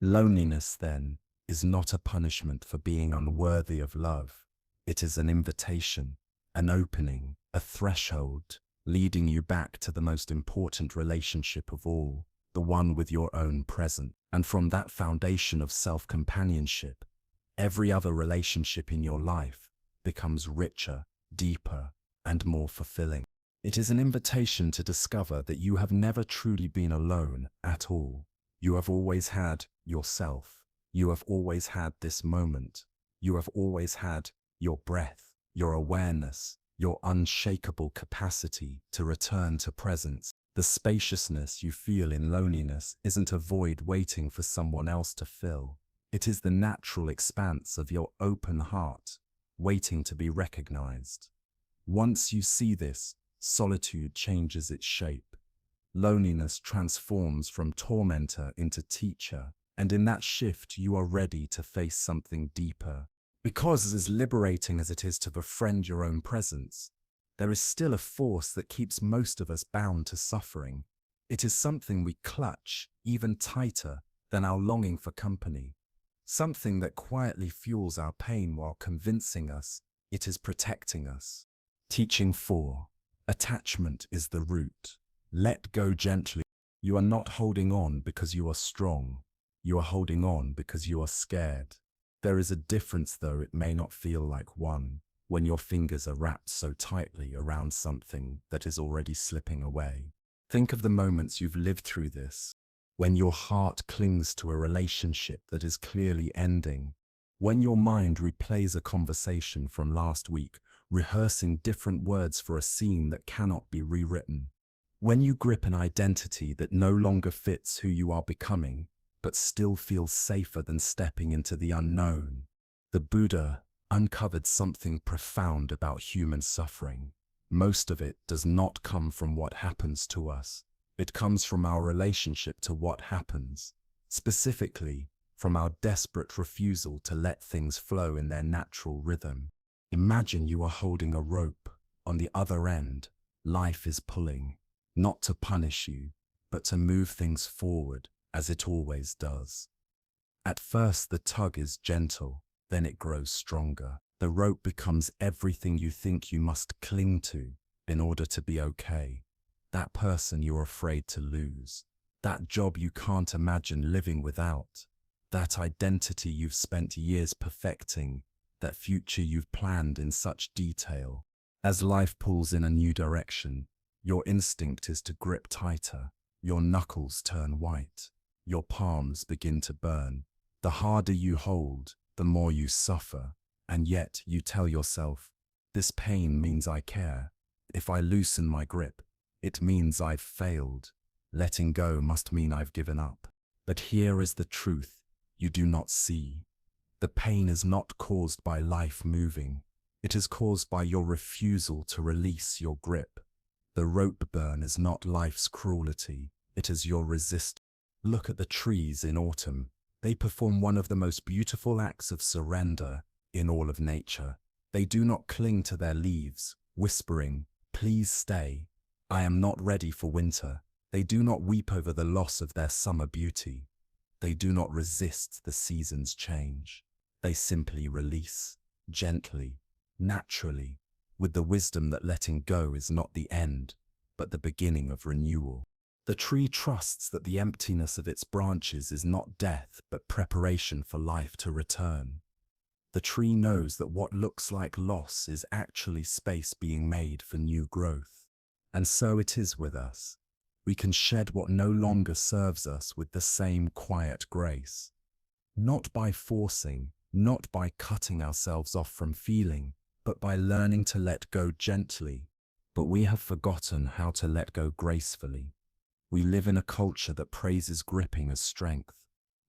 Loneliness, then, is not a punishment for being unworthy of love. It is an invitation, an opening, a threshold, leading you back to the most important relationship of all, the one with your own presence. And from that foundation of self-companionship, every other relationship in your life becomes richer, deeper, and more fulfilling. It is an invitation to discover that you have never truly been alone at all. You have always had yourself. You have always had this moment. You have always had your breath, your awareness, your unshakable capacity to return to presence. The spaciousness you feel in loneliness isn't a void waiting for someone else to fill. It is the natural expanse of your open heart, waiting to be recognized. Once you see this, solitude changes its shape. Loneliness transforms from tormentor into teacher, and in that shift you are ready to face something deeper. Because as liberating as it is to befriend your own presence, there is still a force that keeps most of us bound to suffering. It is something we clutch even tighter than our longing for company. Something that quietly fuels our pain while convincing us it is protecting us. Teaching 4. Attachment is the root. Let go gently. You are not holding on because you are strong. You are holding on because you are scared. There is a difference, though it may not feel like one, when your fingers are wrapped so tightly around something that is already slipping away. Think of the moments you've lived through this, when your heart clings to a relationship that is clearly ending, when your mind replays a conversation from last week, rehearsing different words for a scene that cannot be rewritten, when you grip an identity that no longer fits who you are becoming, but still feels safer than stepping into the unknown. The Buddha uncovered something profound about human suffering. Most of it does not come from what happens to us. It comes from our relationship to what happens, specifically from our desperate refusal to let things flow in their natural rhythm. Imagine you are holding a rope. On the other end, life is pulling, not to punish you, but to move things forward, as it always does. At first the tug is gentle, then it grows stronger. The rope becomes everything you think you must cling to in order to be okay. That person you're afraid to lose. That job you can't imagine living without. That identity you've spent years perfecting. That future you've planned in such detail. As life pulls in a new direction, your instinct is to grip tighter. Your knuckles turn white. Your palms begin to burn. The harder you hold, the more you suffer. And yet you tell yourself, this pain means I care. If I loosen my grip, it means I've failed. Letting go must mean I've given up. But here is the truth you do not see. The pain is not caused by life moving. It is caused by your refusal to release your grip. The rope burn is not life's cruelty. It is your resistance. Look at the trees in autumn. They perform one of the most beautiful acts of surrender in all of nature. They do not cling to their leaves, whispering, "Please stay." I am not ready for winter. They do not weep over the loss of their summer beauty. They do not resist the season's change. They simply release, gently, naturally, with the wisdom that letting go is not the end, but the beginning of renewal. The tree trusts that the emptiness of its branches is not death, but preparation for life to return. The tree knows that what looks like loss is actually space being made for new growth. And so it is with us. We can shed what no longer serves us with the same quiet grace. Not by forcing, not by cutting ourselves off from feeling, but by learning to let go gently. But we have forgotten how to let go gracefully. We live in a culture that praises gripping as strength.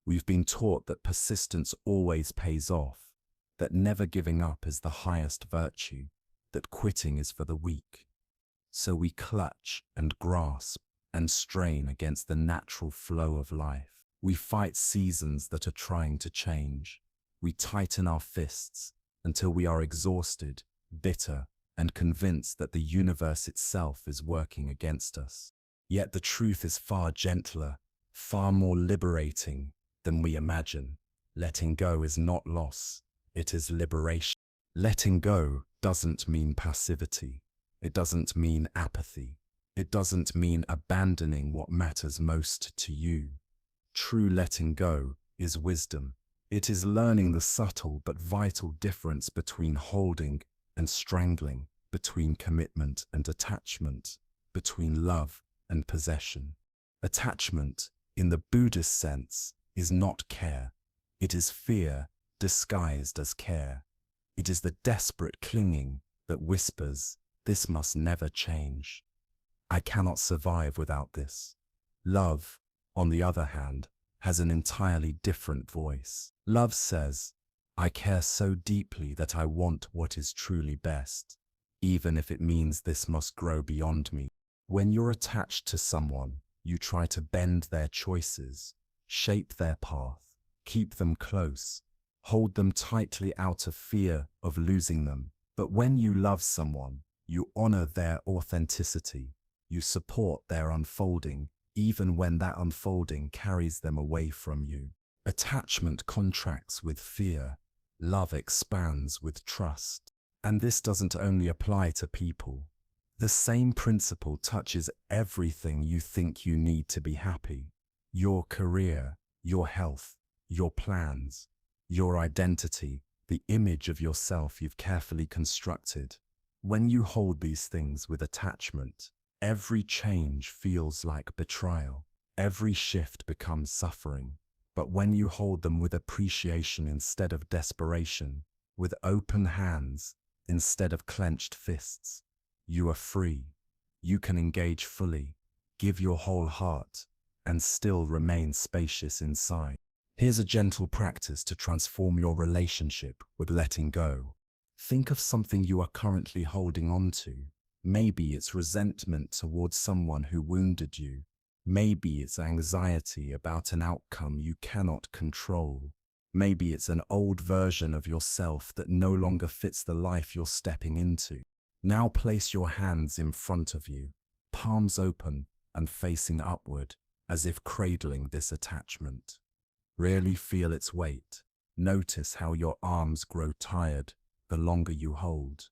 We've been taught that persistence always pays off, that never giving up is the highest virtue, that quitting is for the weak. So we clutch and grasp and strain against the natural flow of life. We fight seasons that are trying to change. We tighten our fists until we are exhausted, bitter, and convinced that the universe itself is working against us. Yet the truth is far gentler, far more liberating than we imagine. Letting go is not loss, it is liberation. Letting go doesn't mean passivity. It doesn't mean apathy. It doesn't mean abandoning what matters most to you. True letting go is wisdom. It is learning the subtle but vital difference between holding and strangling, between commitment and attachment, between love and possession. Attachment, in the Buddhist sense, is not care. It is fear disguised as care. It is the desperate clinging that whispers, "This must never change. I cannot survive without this." Love, on the other hand, has an entirely different voice. Love says, "I care so deeply that I want what is truly best, even if it means this must grow beyond me." When you're attached to someone, you try to bend their choices, shape their path, keep them close, hold them tightly out of fear of losing them. But when you love someone, you honor their authenticity. You support their unfolding, even when that unfolding carries them away from you. Attachment contracts with fear. Love expands with trust. And this doesn't only apply to people. The same principle touches everything you think you need to be happy. Your career, your health, your plans, your identity, the image of yourself you've carefully constructed. When you hold these things with attachment, every change feels like betrayal. Every shift becomes suffering. But when you hold them with appreciation instead of desperation, with open hands instead of clenched fists, you are free. You can engage fully, give your whole heart, and still remain spacious inside. Here's a gentle practice to transform your relationship with letting go. Think of something you are currently holding on to. Maybe it's resentment towards someone who wounded you. Maybe it's anxiety about an outcome you cannot control. Maybe it's an old version of yourself that no longer fits the life you're stepping into. Now place your hands in front of you, palms open and facing upward, as if cradling this attachment. Really feel its weight. Notice how your arms grow tired the longer you hold.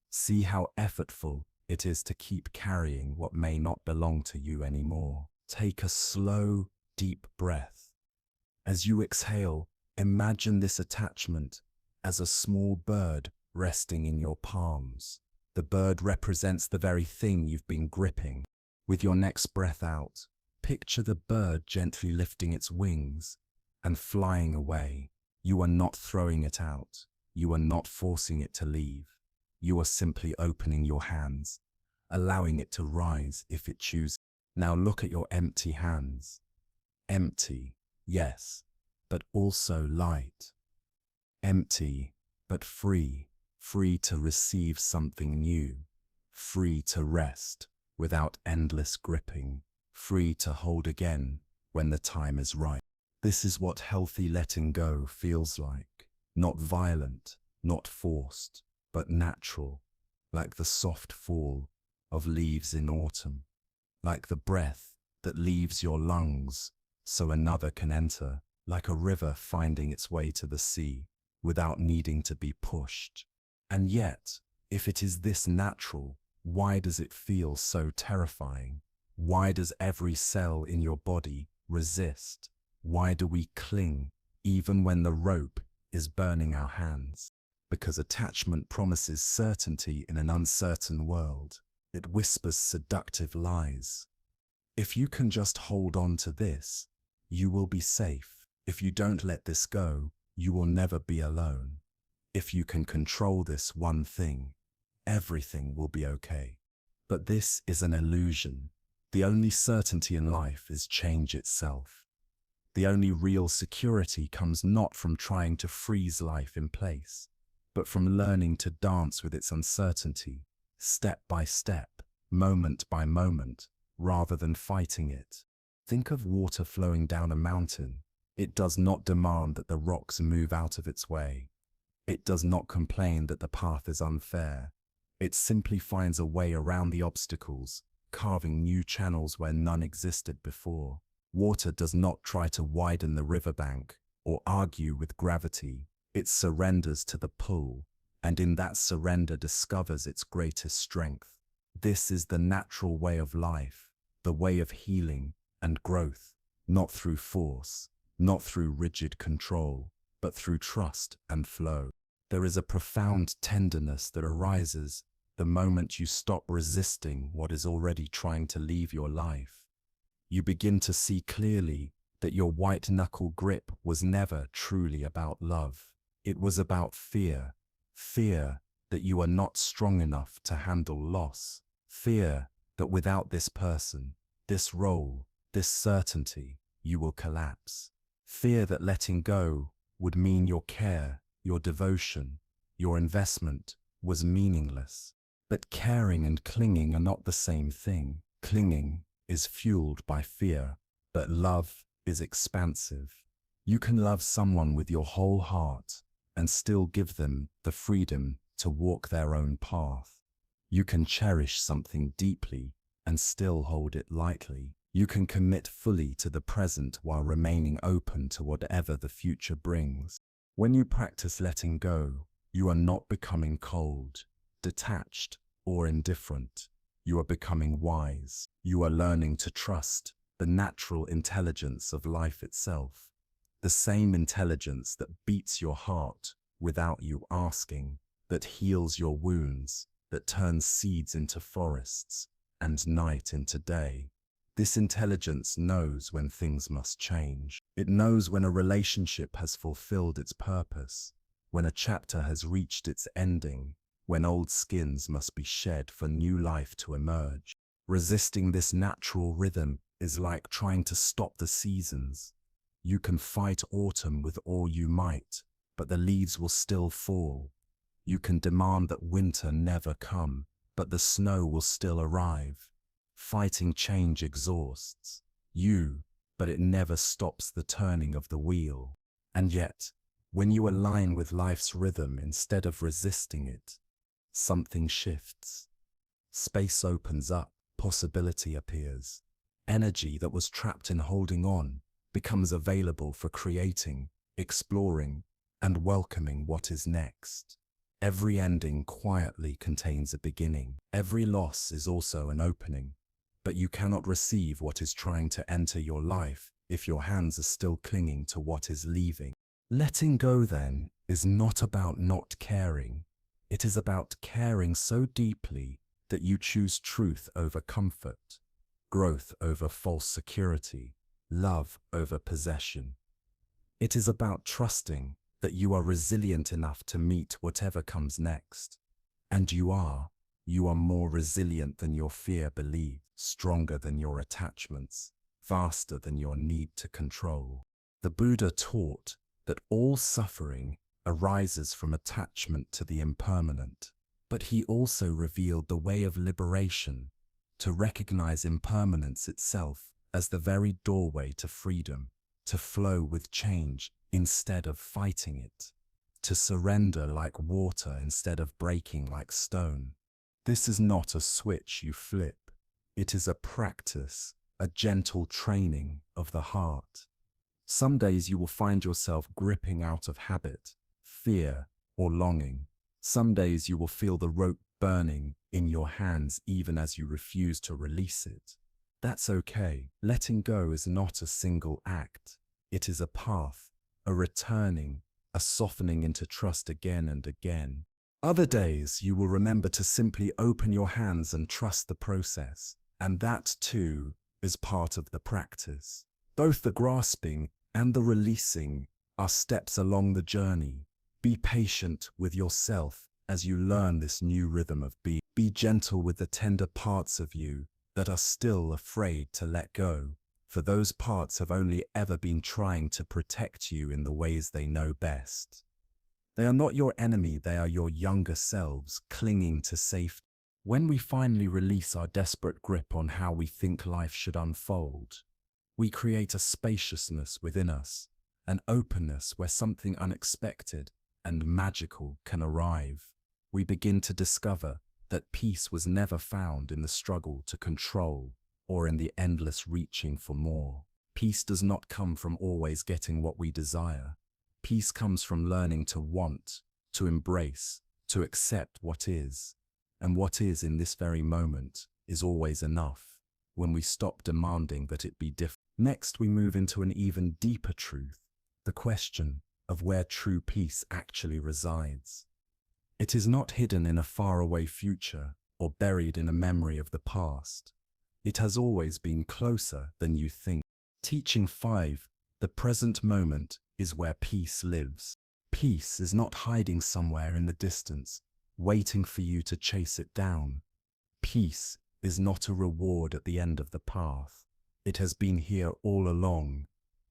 See how effortful it is to keep carrying what may not belong to you anymore. Take a slow, deep breath. As you exhale, imagine this attachment as a small bird resting in your palms. The bird represents the very thing you've been gripping. With your next breath out, picture the bird gently lifting its wings and flying away. You are not throwing it out. You are not forcing it to leave. You are simply opening your hands, allowing it to rise if it chooses. Now look at your empty hands. Empty, yes, but also light. Empty, but free. Free to receive something new. Free to rest without endless gripping. Free to hold again when the time is right. This is what healthy letting go feels like. Not violent, not forced, but natural, like the soft fall of leaves in autumn, like the breath that leaves your lungs so another can enter, like a river finding its way to the sea without needing to be pushed. And yet, if it is this natural, why does it feel so terrifying? Why does every cell in your body resist? Why do we cling even when the rope is burning our hands? Because attachment promises certainty in an uncertain world. It whispers seductive lies. If you can just hold on to this, you will be safe. If you don't let this go, you will never be alone. If you can control this one thing, everything will be okay. But this is an illusion. The only certainty in life is change itself. The only real security comes not from trying to freeze life in place, but from learning to dance with its uncertainty, step by step, moment by moment, rather than fighting it. Think of water flowing down a mountain. It does not demand that the rocks move out of its way. It does not complain that the path is unfair. It simply finds a way around the obstacles, carving new channels where none existed before. Water does not try to widen the riverbank or argue with gravity. It surrenders to the pull, and in that surrender discovers its greatest strength. This is the natural way of life, the way of healing and growth, not through force, not through rigid control, but through trust and flow. There is a profound tenderness that arises the moment you stop resisting what is already trying to leave your life. You begin to see clearly that your white-knuckle grip was never truly about love. It was about fear. Fear that you are not strong enough to handle loss. Fear that without this person, this role, this certainty, you will collapse. Fear that letting go would mean your care, your devotion, your investment was meaningless. But caring and clinging are not the same thing. Clinging is fueled by fear, but love is expansive. You can love someone with your whole heart and still give them the freedom to walk their own path. You can cherish something deeply and still hold it lightly. You can commit fully to the present while remaining open to whatever the future brings. When you practice letting go, you are not becoming cold, detached, or indifferent. You are becoming wise. You are learning to trust the natural intelligence of life itself, the same intelligence that beats your heart without you asking, that heals your wounds, that turns seeds into forests and night into day. This intelligence knows when things must change. It knows when a relationship has fulfilled its purpose, when a chapter has reached its ending, when old skins must be shed for new life to emerge. Resisting this natural rhythm is like trying to stop the seasons. You can fight autumn with all you might, but the leaves will still fall. You can demand that winter never come, but the snow will still arrive. Fighting change exhausts you, but it never stops the turning of the wheel. And yet, when you align with life's rhythm instead of resisting it, something shifts. Space opens up, possibility appears. Energy that was trapped in holding on becomes available for creating, exploring, and welcoming what is next. Every ending quietly contains a beginning. Every loss is also an opening. But you cannot receive what is trying to enter your life if your hands are still clinging to what is leaving. Letting go, then, is not about not caring. It is about caring so deeply that you choose truth over comfort, growth over false security, love over possession. It is about trusting that you are resilient enough to meet whatever comes next. And you are. You are more resilient than your fear believes, stronger than your attachments, vaster than your need to control. The Buddha taught that all suffering arises from attachment to the impermanent, but he also revealed the way of liberation, to recognize impermanence itself as the very doorway to freedom, to flow with change instead of fighting it, to surrender like water instead of breaking like stone. This is not a switch you flip. It is a practice, a gentle training of the heart. Some days you will find yourself gripping out of habit, fear, or longing. Some days you will feel the rope burning in your hands even as you refuse to release it. That's okay. Letting go is not a single act. It is a path, a returning, a softening into trust again and again. Other days you will remember to simply open your hands and trust the process. And that too is part of the practice. Both the grasping and the releasing are steps along the journey. Be patient with yourself as you learn this new rhythm of being. Be gentle with the tender parts of you that are still afraid to let go, for those parts have only ever been trying to protect you in the ways they know best. They are not your enemy, they are your younger selves clinging to safety. When we finally release our desperate grip on how we think life should unfold, we create a spaciousness within us, an openness where something unexpected and magical can arrive. We begin to discover that peace was never found in the struggle to control or in the endless reaching for more. Peace does not come from always getting what we desire. Peace comes from learning to want, to embrace, to accept what is. And what is in this very moment is always enough when we stop demanding that it be different. Next, we move into an even deeper truth, the question of where true peace actually resides. It is not hidden in a faraway future or buried in a memory of the past. It has always been closer than you think. Teaching 5, the present moment is where peace lives. Peace is not hiding somewhere in the distance, waiting for you to chase it down. Peace is not a reward at the end of the path. It has been here all along,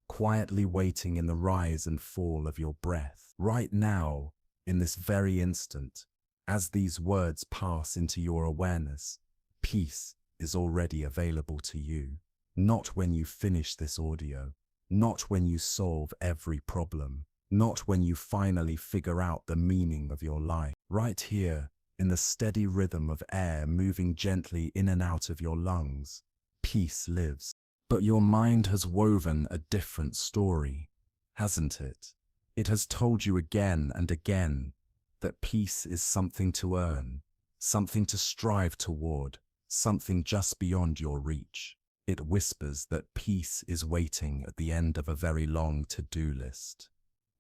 quietly waiting in the rise and fall of your breath. Right now, in this very instant, as these words pass into your awareness, peace is already available to you. Not when you finish this audio, not when you solve every problem, not when you finally figure out the meaning of your life. Right here, in the steady rhythm of air moving gently in and out of your lungs, peace lives. But your mind has woven a different story, hasn't it? It has told you again and again that peace is something to earn, something to strive toward, something just beyond your reach. It whispers that peace is waiting at the end of a very long to-do list,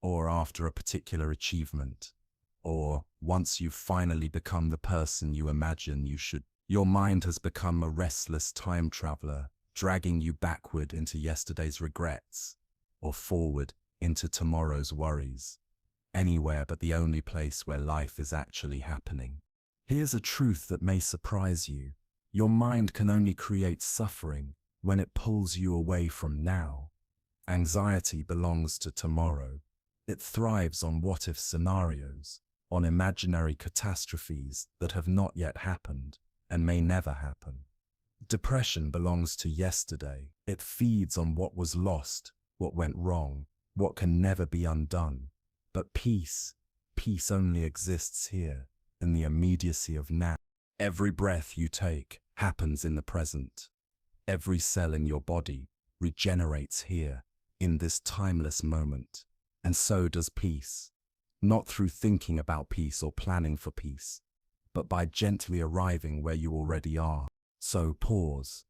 or after a particular achievement, or once you've finally become the person you imagine you should. Your mind has become a restless time traveler, dragging you backward into yesterday's regrets, or forward into tomorrow's worries, anywhere but the only place where life is actually happening. Here's a truth that may surprise you. Your mind can only create suffering when it pulls you away from now. Anxiety belongs to tomorrow. It thrives on what-if scenarios, on imaginary catastrophes that have not yet happened and may never happen. Depression belongs to yesterday. It feeds on what was lost, what went wrong, what can never be undone. But peace only exists here, in the immediacy of now. Every breath you take happens in the present. Every cell in your body regenerates here, in this timeless moment. And so does peace. Not through thinking about peace or planning for peace, but by gently arriving where you already are. So pause.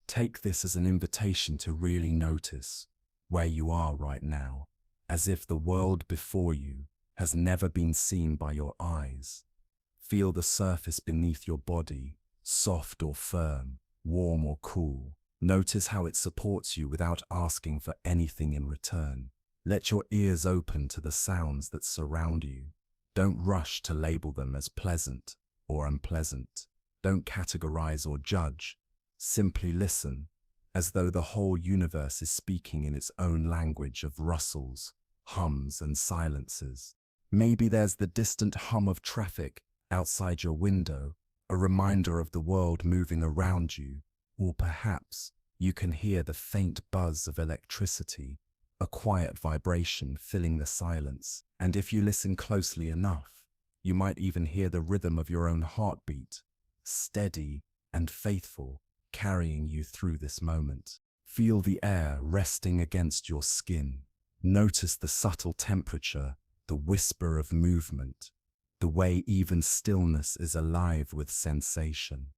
Take this as an invitation to really notice where you are right now, as if the world before you has never been seen by your eyes. Feel the surface beneath your body, soft or firm, warm or cool. Notice how it supports you without asking for anything in return. Let your ears open to the sounds that surround you. Don't rush to label them as pleasant or unpleasant. Don't categorize or judge. Simply listen, as though the whole universe is speaking in its own language of rustles, hums, and silences. Maybe there's the distant hum of traffic outside your window, a reminder of the world moving around you, or perhaps you can hear the faint buzz of electricity, a quiet vibration filling the silence. And if you listen closely enough, you might even hear the rhythm of your own heartbeat, steady, and faithful, carrying you through this moment. Feel the air resting against your skin. Notice the subtle temperature, the whisper of movement, the way even stillness is alive with sensation.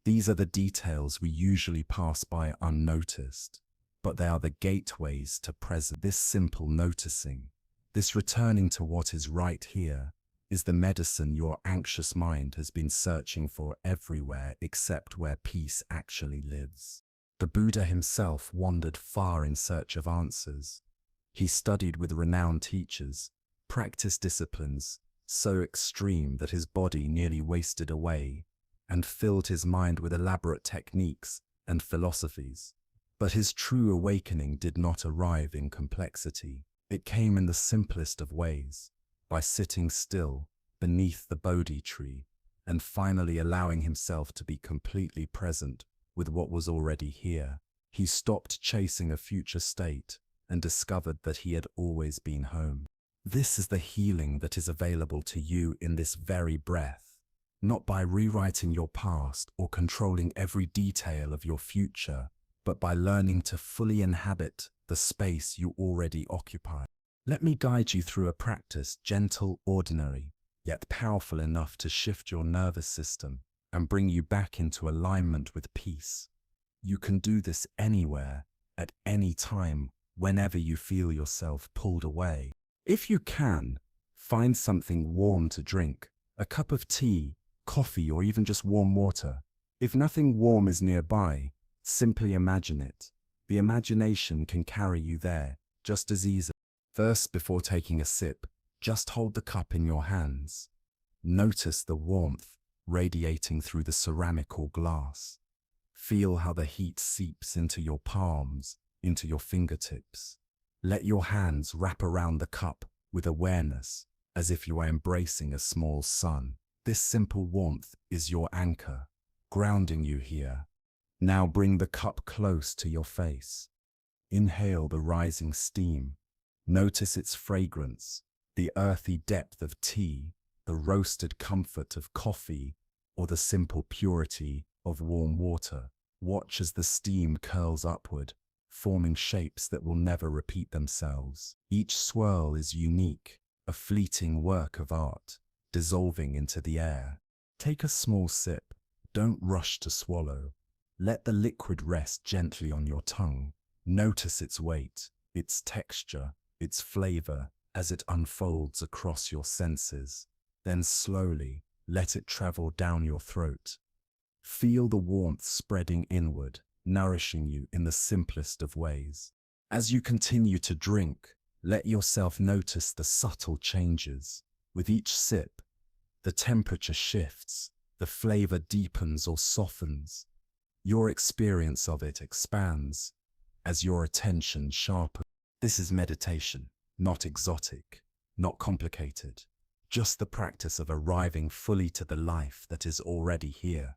These are the details we usually pass by unnoticed, but they are the gateways to presence. This simple noticing, this returning to what is right here, is the medicine your anxious mind has been searching for everywhere except where peace actually lives. The Buddha himself wandered far in search of answers. He studied with renowned teachers, practiced disciplines so extreme that his body nearly wasted away, and filled his mind with elaborate techniques and philosophies. But his true awakening did not arrive in complexity. It came in the simplest of ways, by sitting still beneath the Bodhi tree and finally allowing himself to be completely present with what was already here. He stopped chasing a future state and discovered that he had always been home. This is the healing that is available to you in this very breath, not by rewriting your past or controlling every detail of your future, but by learning to fully inhabit the space you already occupy. Let me guide you through a practice gentle, ordinary, yet powerful enough to shift your nervous system and bring you back into alignment with peace. You can do this anywhere, at any time, whenever you feel yourself pulled away. If you can, find something warm to drink, a cup of tea, coffee, or even just warm water. If nothing warm is nearby, simply imagine it. The imagination can carry you there just as easily. First, before taking a sip, just hold the cup in your hands. Notice the warmth radiating through the ceramic or glass. Feel how the heat seeps into your palms, into your fingertips. Let your hands wrap around the cup with awareness, as if you are embracing a small sun. This simple warmth is your anchor, grounding you here. Now bring the cup close to your face. Inhale the rising steam. Notice its fragrance, the earthy depth of tea, the roasted comfort of coffee, or the simple purity of warm water. Watch as the steam curls upward, forming shapes that will never repeat themselves. Each swirl is unique, a fleeting work of art, dissolving into the air. Take a small sip. Don't rush to swallow. Let the liquid rest gently on your tongue. Notice its weight, its texture, its flavor as it unfolds across your senses. Then slowly let it travel down your throat. Feel the warmth spreading inward, nourishing you in the simplest of ways. As you continue to drink, let yourself notice the subtle changes. With each sip, the temperature shifts, the flavor deepens or softens. Your experience of it expands as your attention sharpens. This is meditation, not exotic, not complicated, just the practice of arriving fully to the life that is already here.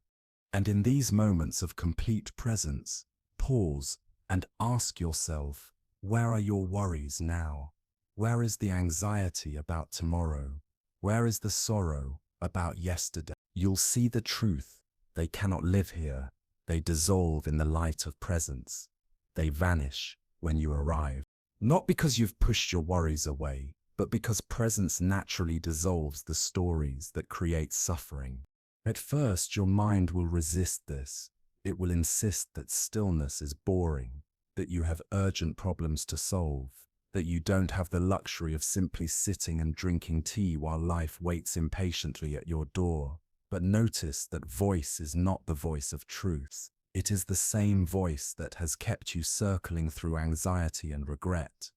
And in these moments of complete presence, pause and ask yourself, where are your worries now? Where is the anxiety about tomorrow? Where is the sorrow about yesterday? You'll see the truth. They cannot live here. They dissolve in the light of presence. They vanish when you arrive. Not because you've pushed your worries away, but because presence naturally dissolves the stories that create suffering. At first, your mind will resist this. It will insist that stillness is boring, that you have urgent problems to solve, that you don't have the luxury of simply sitting and drinking tea while life waits impatiently at your door. But notice that voice is not the voice of truth. It is the same voice that has kept you circling through anxiety and regret.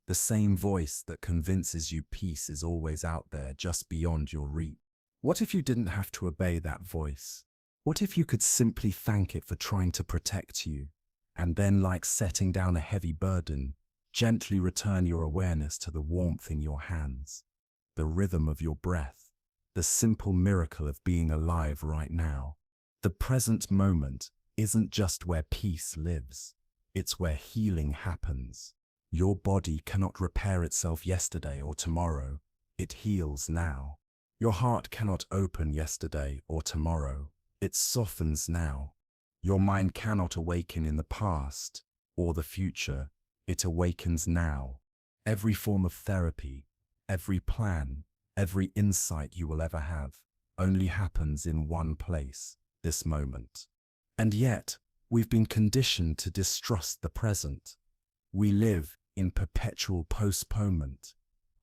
The same voice that convinces you peace is always out there, just beyond your reach. What if you didn't have to obey that voice? What if you could simply thank it for trying to protect you, and then, like setting down a heavy burden, gently return your awareness to the warmth in your hands, the rhythm of your breath, the simple miracle of being alive right now? The present moment isn't just where peace lives, it's where healing happens. Your body cannot repair itself yesterday or tomorrow, it heals now. Your heart cannot open yesterday or tomorrow, It softens now. Your mind cannot awaken in the past or the future. It awakens now. Every form of therapy, every plan, every insight you will ever have only happens in one place, this moment. And yet, we've been conditioned to distrust the present. We live in perpetual postponement.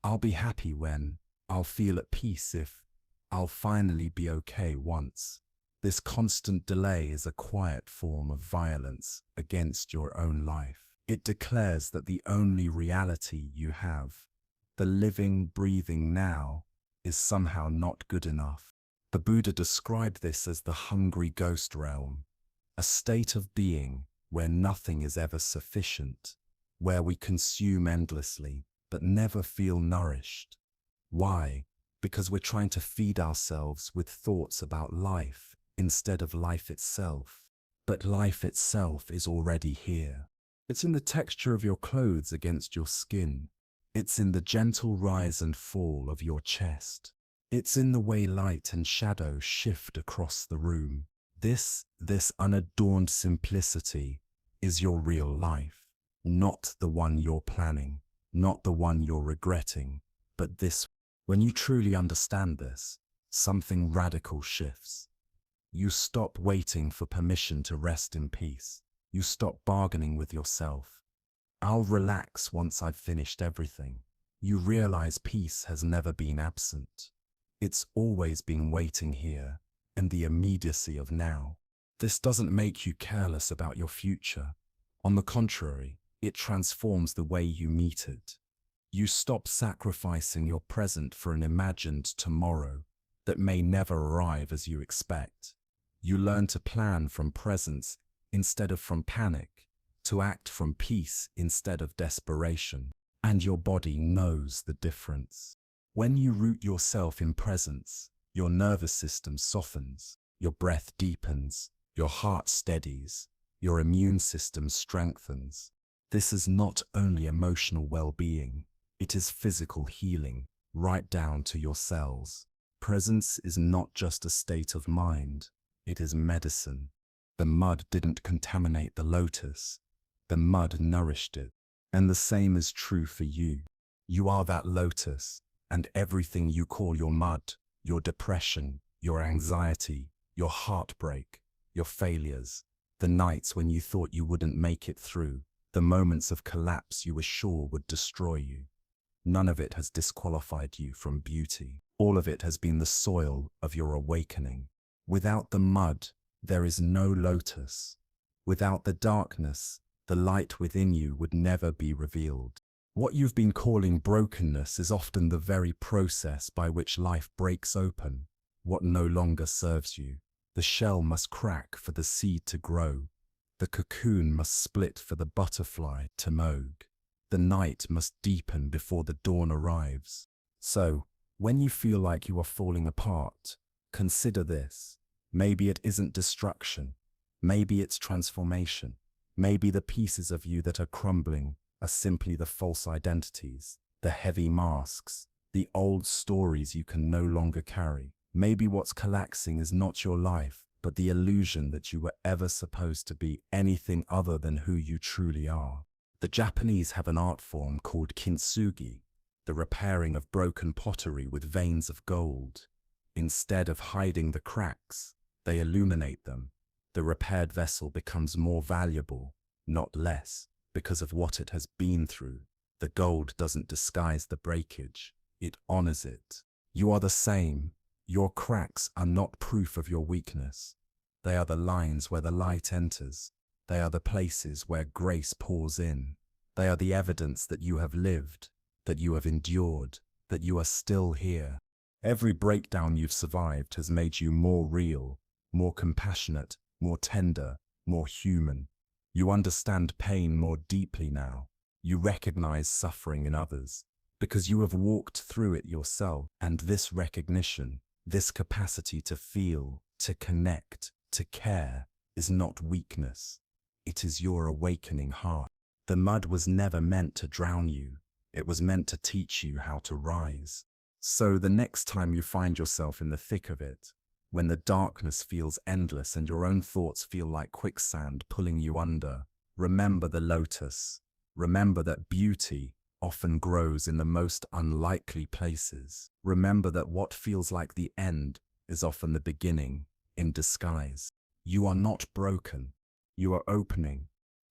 I'll be happy when, I'll feel at peace if, I'll finally be okay once. This constant delay is a quiet form of violence against your own life. It declares that the only reality you have, the living, breathing now, is somehow not good enough. The Buddha described this as the hungry ghost realm, a state of being where nothing is ever sufficient, where we consume endlessly but never feel nourished. Why? Because we're trying to feed ourselves with thoughts about life instead of life itself. But life itself is already here. It's in the texture of your clothes against your skin. It's in the gentle rise and fall of your chest. It's in the way light and shadow shift across the room. This unadorned simplicity is your real life, not the one you're planning, not the one you're regretting, but this. When you truly understand this, something radical shifts. You stop waiting for permission to rest in peace. You stop bargaining with yourself. I'll relax once I've finished everything. You realize peace has never been absent. It's always been waiting here, in the immediacy of now. This doesn't make you careless about your future. On the contrary, it transforms the way you meet it. You stop sacrificing your present for an imagined tomorrow that may never arrive as you expect. You learn to plan from presence instead of from panic, to act from peace instead of desperation, and your body knows the difference. When you root yourself in presence, your nervous system softens, your breath deepens, your heart steadies, your immune system strengthens. This is not only emotional well-being, it is physical healing, right down to your cells. Presence is not just a state of mind, it is medicine. The mud didn't contaminate the lotus, the mud nourished it. And the same is true for you. You are that lotus, and everything you call your mud, your depression, your anxiety, your heartbreak, your failures, the nights when you thought you wouldn't make it through, the moments of collapse you were sure would destroy you. None of it has disqualified you from beauty. All of it has been the soil of your awakening. Without the mud, there is no lotus. Without the darkness, the light within you would never be revealed. What you've been calling brokenness is often the very process by which life breaks open what no longer serves you. The shell must crack for the seed to grow. The cocoon must split for the butterfly to emerge. The night must deepen before the dawn arrives. So, when you feel like you are falling apart, consider this. Maybe it isn't destruction. Maybe it's transformation. Maybe the pieces of you that are crumbling are simply the false identities, the heavy masks, the old stories you can no longer carry. Maybe what's collapsing is not your life, but the illusion that you were ever supposed to be anything other than who you truly are. The Japanese have an art form called kintsugi, the repairing of broken pottery with veins of gold. Instead of hiding the cracks, they illuminate them. The repaired vessel becomes more valuable, not less, because of what it has been through. The gold doesn't disguise the breakage, it honors it. You are the same. Your cracks are not proof of your weakness. They are the lines where the light enters. They are the places where grace pours in. They are the evidence that you have lived, that you have endured, that you are still here. Every breakdown you've survived has made you more real, more compassionate, more tender, more human. You understand pain more deeply now. You recognize suffering in others, because you have walked through it yourself. And this recognition, this capacity to feel, to connect, to care, is not weakness. It is your awakening heart. The mud was never meant to drown you. It was meant to teach you how to rise. So the next time you find yourself in the thick of it, when the darkness feels endless and your own thoughts feel like quicksand pulling you under, remember the lotus. Remember that beauty often grows in the most unlikely places. Remember that what feels like the end is often the beginning in disguise. You are not broken. You are opening.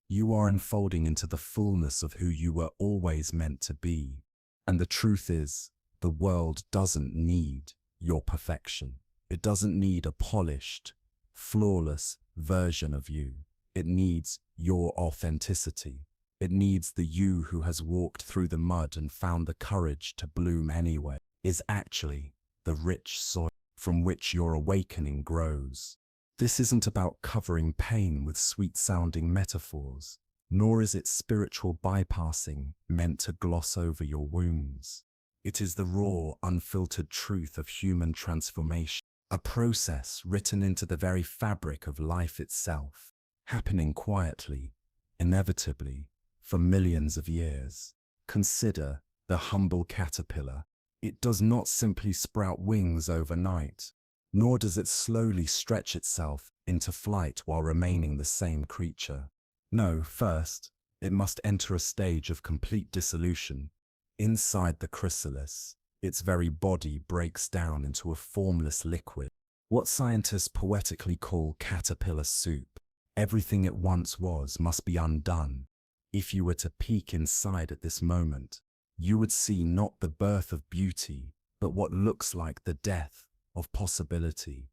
You are unfolding into the fullness of who you were always meant to be. And the truth is, the world doesn't need your perfection. It doesn't need a polished, flawless version of you. It needs your authenticity. It needs the you who has walked through the mud and found the courage to bloom anyway. Is actually the rich soil from which your awakening grows. This isn't about covering pain with sweet-sounding metaphors, nor is it spiritual bypassing meant to gloss over your wounds. It is the raw, unfiltered truth of human transformation, a process written into the very fabric of life itself, happening quietly, inevitably, for millions of years. Consider the humble caterpillar. It does not simply sprout wings overnight, nor does it slowly stretch itself into flight while remaining the same creature. No, first, it must enter a stage of complete dissolution. Inside the chrysalis, its very body breaks down into a formless liquid, what scientists poetically call caterpillar soup. Everything it once was must be undone. If you were to peek inside at this moment, you would see not the birth of beauty, but what looks like the death of possibility.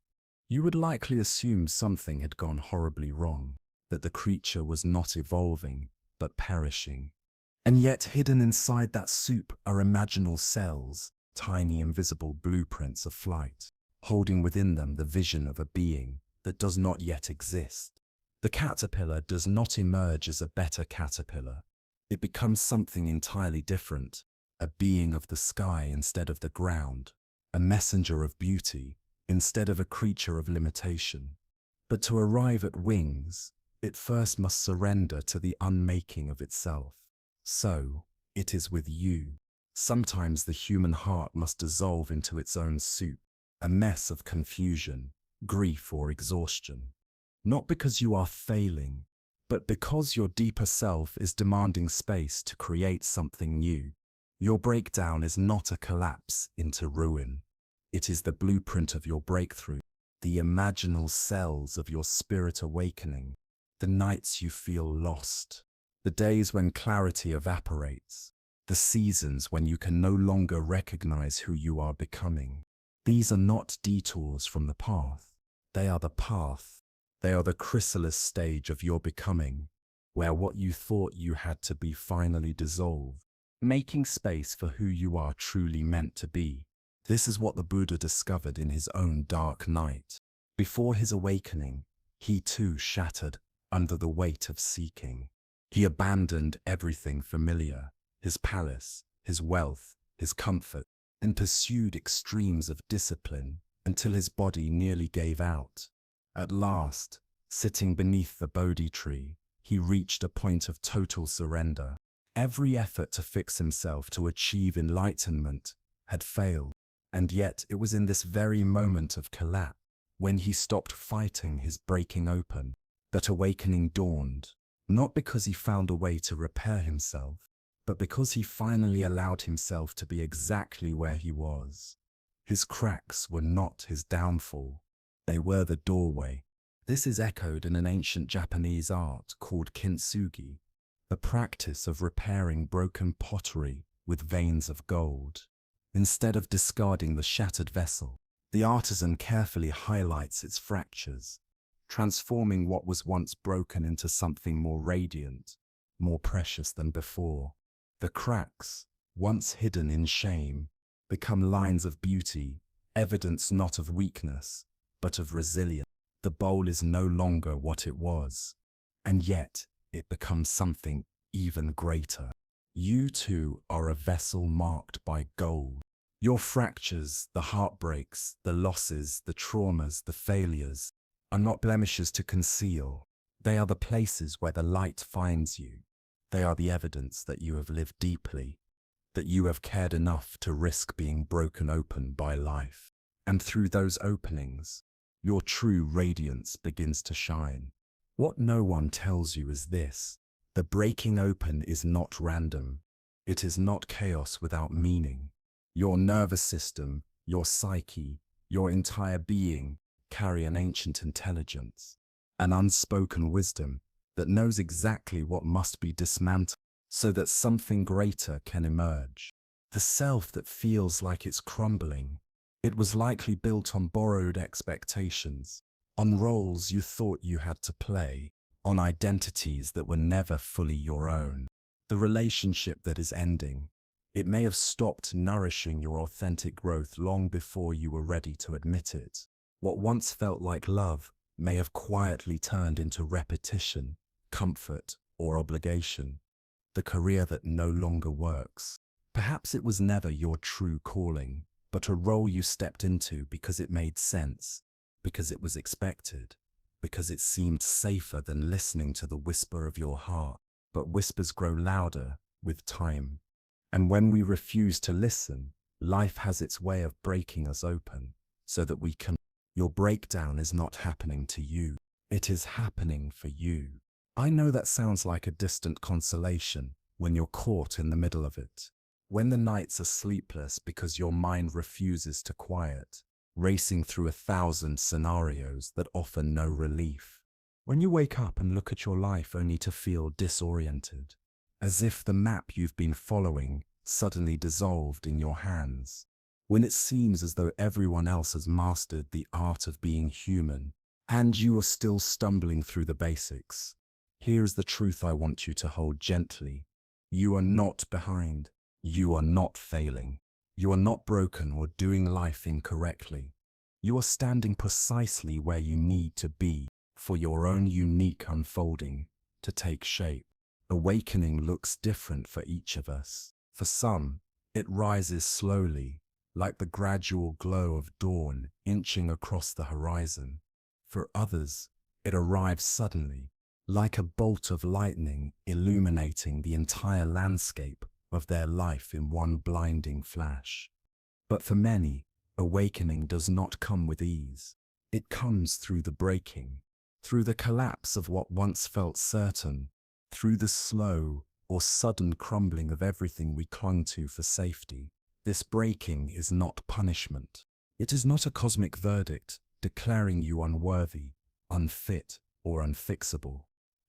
You would likely assume something had gone horribly wrong, that the creature was not evolving, but perishing. And yet hidden inside that soup are imaginal cells, tiny invisible blueprints of flight, holding within them the vision of a being that does not yet exist. The caterpillar does not emerge as a better caterpillar. It becomes something entirely different, a being of the sky instead of the ground, a messenger of beauty instead of a creature of limitation. But to arrive at wings, it first must surrender to the unmaking of itself. So, it is with you. Sometimes the human heart must dissolve into its own soup, a mess of confusion, grief, or exhaustion. Not because you are failing, but because your deeper self is demanding space to create something new. Your breakdown is not a collapse into ruin. It is the blueprint of your breakthrough, the imaginal cells of your spirit awakening, the nights you feel lost, the days when clarity evaporates, the seasons when you can no longer recognize who you are becoming. These are not detours from the path. They are the path. They are the chrysalis stage of your becoming, where what you thought you had to be finally dissolve, making space for who you are truly meant to be. This is what the Buddha discovered in his own dark night. Before his awakening, he too shattered under the weight of seeking. He abandoned everything familiar, his palace, his wealth, his comfort, and pursued extremes of discipline until his body nearly gave out. At last, sitting beneath the Bodhi tree, he reached a point of total surrender. Every effort to fix himself to achieve enlightenment had failed, and yet it was in this very moment of collapse, when he stopped fighting his breaking open, that awakening dawned, not because he found a way to repair himself, but because he finally allowed himself to be exactly where he was. His cracks were not his downfall. They were the doorway. This is echoed in an ancient Japanese art called kintsugi, the practice of repairing broken pottery with veins of gold. Instead of discarding the shattered vessel, the artisan carefully highlights its fractures, transforming what was once broken into something more radiant, more precious than before. The cracks, once hidden in shame, become lines of beauty, evidence not of weakness, but of resilience. The bowl is no longer what it was, and yet it becomes something even greater. You too are a vessel marked by gold. Your fractures, the heartbreaks, the losses, the traumas, the failures, are not blemishes to conceal. They are the places where the light finds you. They are the evidence that you have lived deeply, that you have cared enough to risk being broken open by life. And through those openings, your true radiance begins to shine. What no one tells you is this: the breaking open is not random. It is not chaos without meaning. Your nervous system, your psyche, your entire being carry an ancient intelligence, an unspoken wisdom that knows exactly what must be dismantled so that something greater can emerge. The self that feels like it's crumbling, it was likely built on borrowed expectations, on roles you thought you had to play, on identities that were never fully your own. The relationship that is ending, it may have stopped nourishing your authentic growth long before you were ready to admit it. What once felt like love may have quietly turned into repetition, comfort, or obligation. The career that no longer works. Perhaps it was never your true calling, but a role you stepped into because it made sense, because it was expected, because it seemed safer than listening to the whisper of your heart. But whispers grow louder with time. And when we refuse to listen, life has its way of breaking us open so that we can. Your breakdown is not happening to you. It is happening for you. I know that sounds like a distant consolation when you're caught in the middle of it. When the nights are sleepless because your mind refuses to quiet, racing through 1,000 scenarios that offer no relief. When you wake up and look at your life only to feel disoriented, as if the map you've been following suddenly dissolved in your hands. When it seems as though everyone else has mastered the art of being human, and you are still stumbling through the basics. Here's the truth I want you to hold gently. You are not behind. You are not failing. You are not broken or doing life incorrectly. You are standing precisely where you need to be for your own unique unfolding to take shape. Awakening looks different for each of us. For some, it rises slowly, like the gradual glow of dawn inching across the horizon. For others, it arrives suddenly, like a bolt of lightning illuminating the entire landscape of their life in one blinding flash. But for many, awakening does not come with ease. It comes through the breaking, through the collapse of what once felt certain, through the slow or sudden crumbling of everything we clung to for safety. This breaking is not punishment. It is not a cosmic verdict declaring you unworthy, unfit, or unfixable.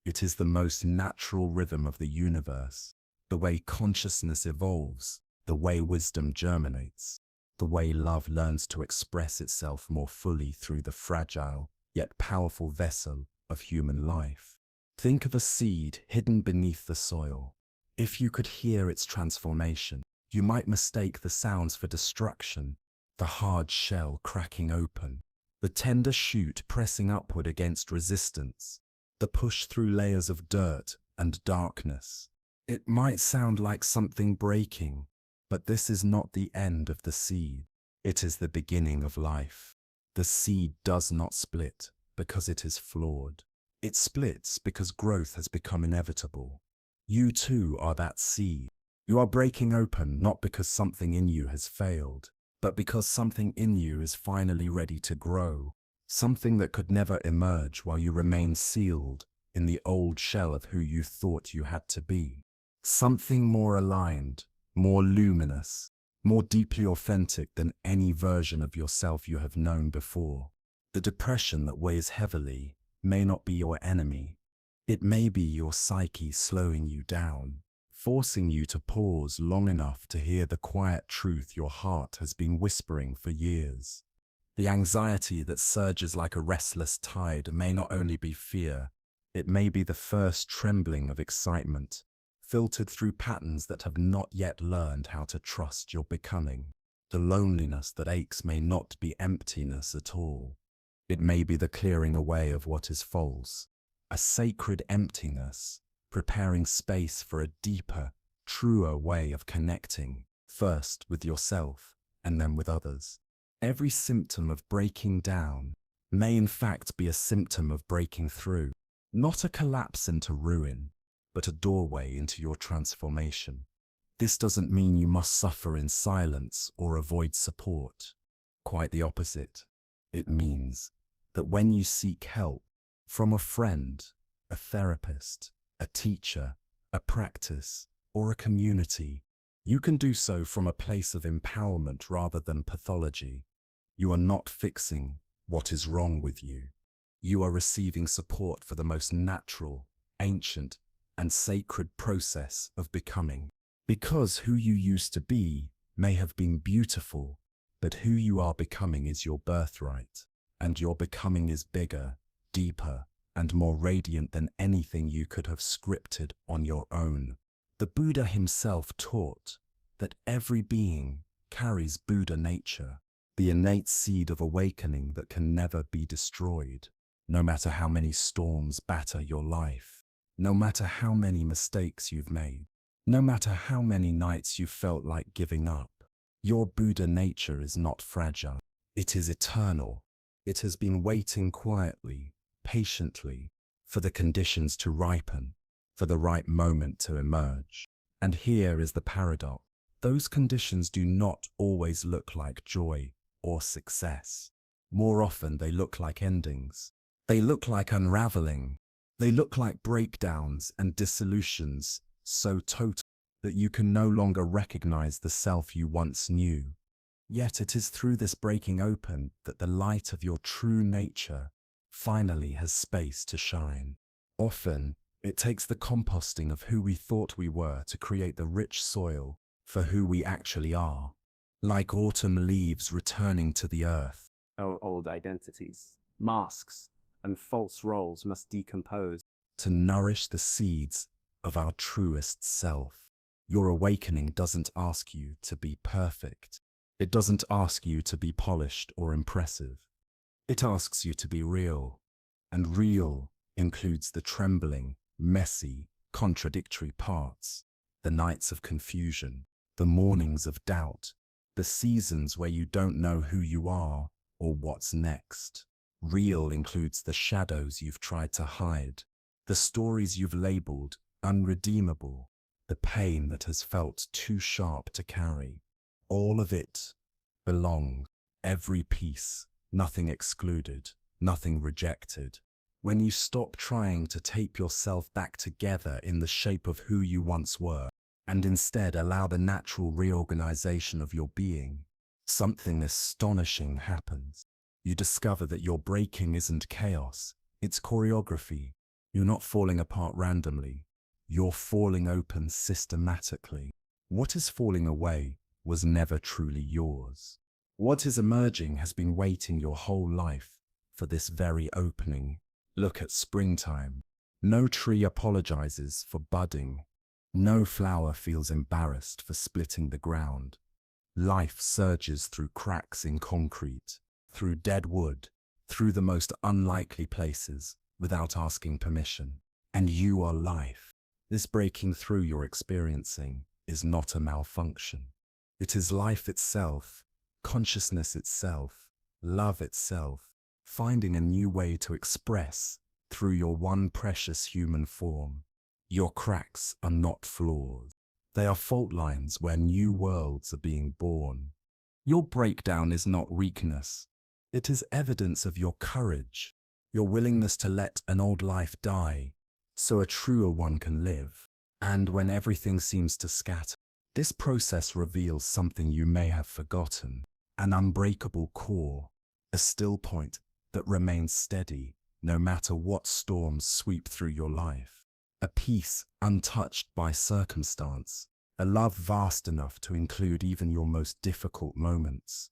It is the most natural rhythm of the universe, the way consciousness evolves, the way wisdom germinates, the way love learns to express itself more fully through the fragile yet powerful vessel of human life. Think of a seed hidden beneath the soil. If you could hear its transformation, you might mistake the sounds for destruction, the hard shell cracking open, the tender shoot pressing upward against resistance, the push through layers of dirt and darkness. It might sound like something breaking, but this is not the end of the seed. It is the beginning of life. The seed does not split because it is flawed. It splits because growth has become inevitable. You too are that seed. You are breaking open not because something in you has failed, but because something in you is finally ready to grow. Something that could never emerge while you remain sealed in the old shell of who you thought you had to be. Something more aligned, more luminous, more deeply authentic than any version of yourself you have known before. The depression that weighs heavily may not be your enemy. It may be your psyche slowing you down, forcing you to pause long enough to hear the quiet truth your heart has been whispering for years. The anxiety that surges like a restless tide may not only be fear, it may be the first trembling of excitement, filtered through patterns that have not yet learned how to trust your becoming. The loneliness that aches may not be emptiness at all. It may be the clearing away of what is false, a sacred emptiness, preparing space for a deeper, truer way of connecting, first with yourself and then with others. Every symptom of breaking down may in fact be a symptom of breaking through, not a collapse into ruin, but a doorway into your transformation. This doesn't mean you must suffer in silence or avoid support. Quite the opposite. It means that when you seek help from a friend, a therapist, a teacher, a practice, or a community, you can do so from a place of empowerment rather than pathology. You are not fixing what is wrong with you. You are receiving support for the most natural, ancient, and sacred process of becoming. Because who you used to be may have been beautiful, but who you are becoming is your birthright, and your becoming is bigger, deeper, and more radiant than anything you could have scripted on your own. The Buddha himself taught that every being carries Buddha nature, the innate seed of awakening that can never be destroyed, no matter how many storms batter your life, no matter how many mistakes you've made, no matter how many nights you felt like giving up. Your Buddha nature is not fragile. It is eternal. It has been waiting quietly, patiently, for the conditions to ripen, for the right moment to emerge. And here is the paradox. Those conditions do not always look like joy or success. More often they look like endings. They look like unraveling. They look like breakdowns and dissolutions so total that you can no longer recognize the self you once knew. Yet it is through this breaking open that the light of your true nature finally has space to shine. Often, it takes the composting of who we thought we were to create the rich soil for who we actually are. Like autumn leaves returning to the earth. Our old identities, masks, and false roles must decompose to nourish the seeds of our truest self. Your awakening doesn't ask you to be perfect. It doesn't ask you to be polished or impressive. It asks you to be real. And real includes the trembling, messy, contradictory parts, the nights of confusion, the mornings of doubt, the seasons where you don't know who you are or what's next. Real includes the shadows you've tried to hide, the stories you've labeled unredeemable, the pain that has felt too sharp to carry. All of it belongs, every piece, nothing excluded, nothing rejected. When you stop trying to tape yourself back together in the shape of who you once were, and instead allow the natural reorganization of your being, something astonishing happens. You discover that your breaking isn't chaos, it's choreography. You're not falling apart randomly. You're falling open systematically. What is falling away was never truly yours. What is emerging has been waiting your whole life for this very opening. Look at springtime. No tree apologizes for budding. No flower feels embarrassed for splitting the ground. Life surges through cracks in concrete, through dead wood, through the most unlikely places, without asking permission. And you are life. This breaking through you're experiencing is not a malfunction. It is life itself, consciousness itself, love itself, finding a new way to express through your one precious human form. Your cracks are not flaws. They are fault lines where new worlds are being born. Your breakdown is not weakness. It is evidence of your courage, your willingness to let an old life die, so a truer one can live. And when everything seems to scatter, this process reveals something you may have forgotten, an unbreakable core, a still point that remains steady no matter what storms sweep through your life, a peace untouched by circumstance, a love vast enough to include even your most difficult moments,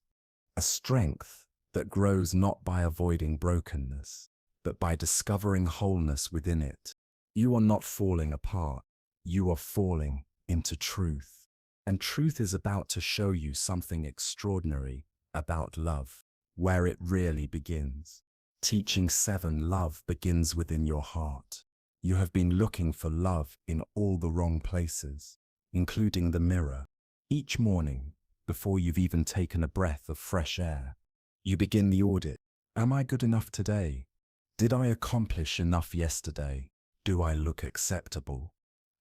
a strength that grows not by avoiding brokenness, but by discovering wholeness within it. You are not falling apart, you are falling into truth. And truth is about to show you something extraordinary about love, where it really begins. Teaching 7 Love begins within your heart. You have been looking for love in all the wrong places, including the mirror. Each morning, before you've even taken a breath of fresh air, you begin the audit. Am I good enough today? Did I accomplish enough yesterday? Do I look acceptable?